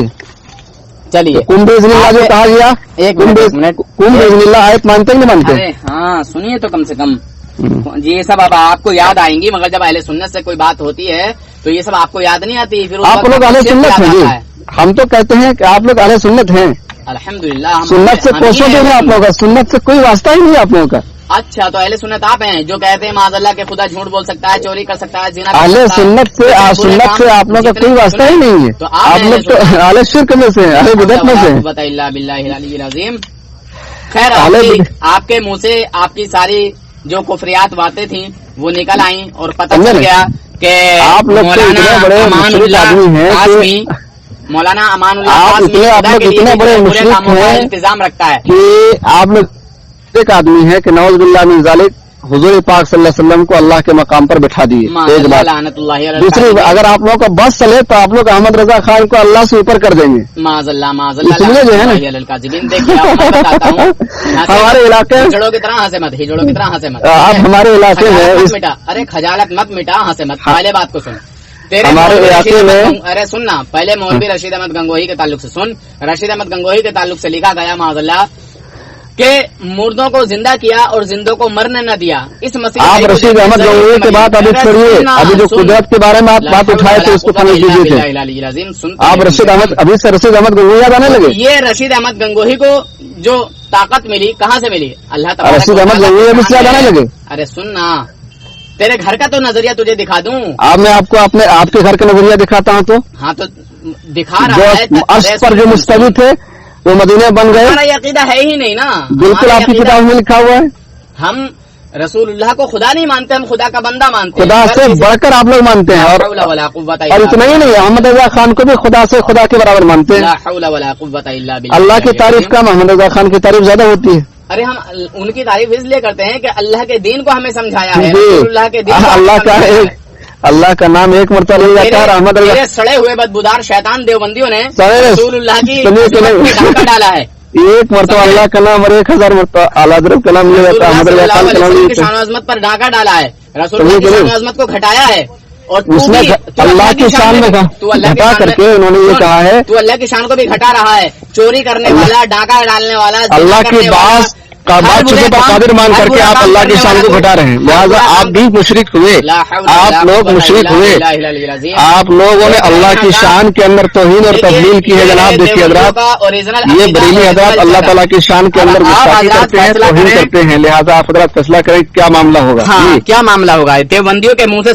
[SPEAKER 5] चलिए।
[SPEAKER 4] कुंभ इज़्निल्लाह जो कहा गया, कुंभ इज़्निल्लाह आयत मानते हैं नहीं मानते?
[SPEAKER 5] अरे हाँ, सुनिए तो कम से कम जी, ये सब अब आपको याद आएंगी, मगर जब अहले सुन्नत से कोई बात होती है तो ये सब आपको याद नहीं आती। फिर
[SPEAKER 4] आप लोग अहले सुन्नत हैं जी, हम तो कहते हैं कि आप लोग अहले सुन्नत हैं।
[SPEAKER 5] अल्हम्दुलिल्लाह,
[SPEAKER 4] सुन्नत से कोसों जो है आप लोगों का, सुन्नत से कोई वास्ता ही नहीं आप लोगों का।
[SPEAKER 5] अच्छा, तो अहले सुन्नत आप हैं जो कहते हैं माज़अल्लाह के खुदा झूठ बोल सकता है, चोरी कर सकता है, ज़िना कर
[SPEAKER 4] अहले
[SPEAKER 5] सकता है।
[SPEAKER 4] सुन्नत से आप लोगों का कोई वास्ता ही नहीं है।
[SPEAKER 5] तो
[SPEAKER 4] आप लोग तो अहले शिर्क में से, अहले बिदअत में से।
[SPEAKER 5] बताइल्ला बिल्लाहिल अलीय्यिल अज़ीम। खैर, आपके मुंह से आपकी सारी जो कुफरियात बातें थी वो निकल आई और पता चल गया कि
[SPEAKER 4] आप लोग
[SPEAKER 5] मौलाना अमानुल्लाह
[SPEAKER 4] आप लोग इतने बड़े मुशरिक हैं,
[SPEAKER 5] इंतजाम रखता है
[SPEAKER 4] कि आप लोग एक आदमी है कि नौज़ बिल्लाह मिन ज़ालिक हुजूर पाक सल्लल्लाहु अलैहि वसल्लम को अल्लाह के मकाम पर बैठा दिए। एक बात। दूसरी, अगर आप लोगों का बस चले तो आप लोग अहमद रजा खान को अल्लाह से ऊपर कर देंगे। इसलिए जो है ना, हमारे इलाके
[SPEAKER 5] हिजड़ों की तरह हंसे मत,
[SPEAKER 4] आप हमारे इलाके में,
[SPEAKER 5] अरे खजालत मत मिटा, हंसे मत। पहले बात को सुन, तेरे
[SPEAKER 4] हमारे इलाके में,
[SPEAKER 5] अरे सुनना, पहले मौलवी रशीद अहमद गंगोही के ताल्लुक से सुन। रशीद अहमद गंगोही के ताल्लुक से लिखा गया माज़अल्लाह कि मुर्दों को जिंदा किया और जिंदों को मरने न दिया। इस मसले
[SPEAKER 4] आप रशीद अहमद गंगोही की बात अभी छोड़िए, अभी जो कुदरत के बारे में आप बात उठाए थे उसको समझ लीजिए थे। आप रशीद अहमद, अभी से रशीद अहमद गंगोही याद आने लगे?
[SPEAKER 5] ये रशीद अहमद गंगोही को जो ताकत मिली कहाँ से मिली? अल्लाह ताला।
[SPEAKER 4] रशीद अहमद गंगोही अभी से याद आने लगे?
[SPEAKER 5] अरे सुनना, तेरे घर का तो नजरिया तुझे दिखा दूं।
[SPEAKER 4] अब मैं आपको आपके घर का नजरिया दिखाता हूँ। तो
[SPEAKER 5] हाँ, तो दिखा रहा है।
[SPEAKER 4] अर्श पर जो मुस्तवी थे वो मदीने बन गए।
[SPEAKER 5] हमारा अकीदा है ही नहीं ना।
[SPEAKER 4] बिल्कुल आपकी किताब में लिखा हुआ है।
[SPEAKER 5] हम रसूलुल्लाह को खुदा नहीं मानते, हम खुदा का बंदा मानते हैं।
[SPEAKER 4] खुदा से बढ़कर आप लोग मानते हैं। और इतना ही नहीं, अहमद रजा खान को भी खुदा से खुदा के बराबर मानते हैं। अल्लाह की तारीफ का अहमद रजा खान की तारीफ ज्यादा होती है।
[SPEAKER 5] अरे हम उनकी तारीफ इसलिए करते हैं कि अल्लाह के दीन को हमें समझाया है। रसूलुल्लाह के दीन,
[SPEAKER 4] अल्लाह का नाम एक मरतबा ले जाता है। अहमद रजा
[SPEAKER 5] सड़े हुए बदबूदार शैतान देवबंदियों ने रसूलुल्लाह की ढाका डाला है।
[SPEAKER 4] एक मरतबा अल्लाह का नाम और 1000 मरतबा आला हज़रत का नाम लिया जाता है। अहमद रजा खान का नाम
[SPEAKER 5] शान अज़मत पर ढाका डाला है, रसूलुल्लाह की शान अज़मत को घटाया है। और
[SPEAKER 4] उसमें अल्लाह की शान में घटा करके उन्होंने ये कहा है,
[SPEAKER 5] तू अल्लाह की शान को भी घटा रहा है। चोरी करने वाला, डाका डालने वाला,
[SPEAKER 4] अल्लाह की बात बात चीजों पर कादिर मान करके आप अल्लाह की शान को घटा रहे हैं, लिहाजा आप भी मुशरिक हुए, आप लोग मुशरिक हुए। आप लोगों ने अल्लाह की शान के अंदर तौहीन और तब्दील की है। जनाब देखिए हजरात, ये बरेली हजरात अल्लाह ताला की शान के अंदर गुस्ताखी करते हैं, तौहीन करते हैं, लिहाजा आप हजरात फैसला करें क्या मामला होगा।
[SPEAKER 5] क्या मामला होगा, देवबंदियों के मुंह से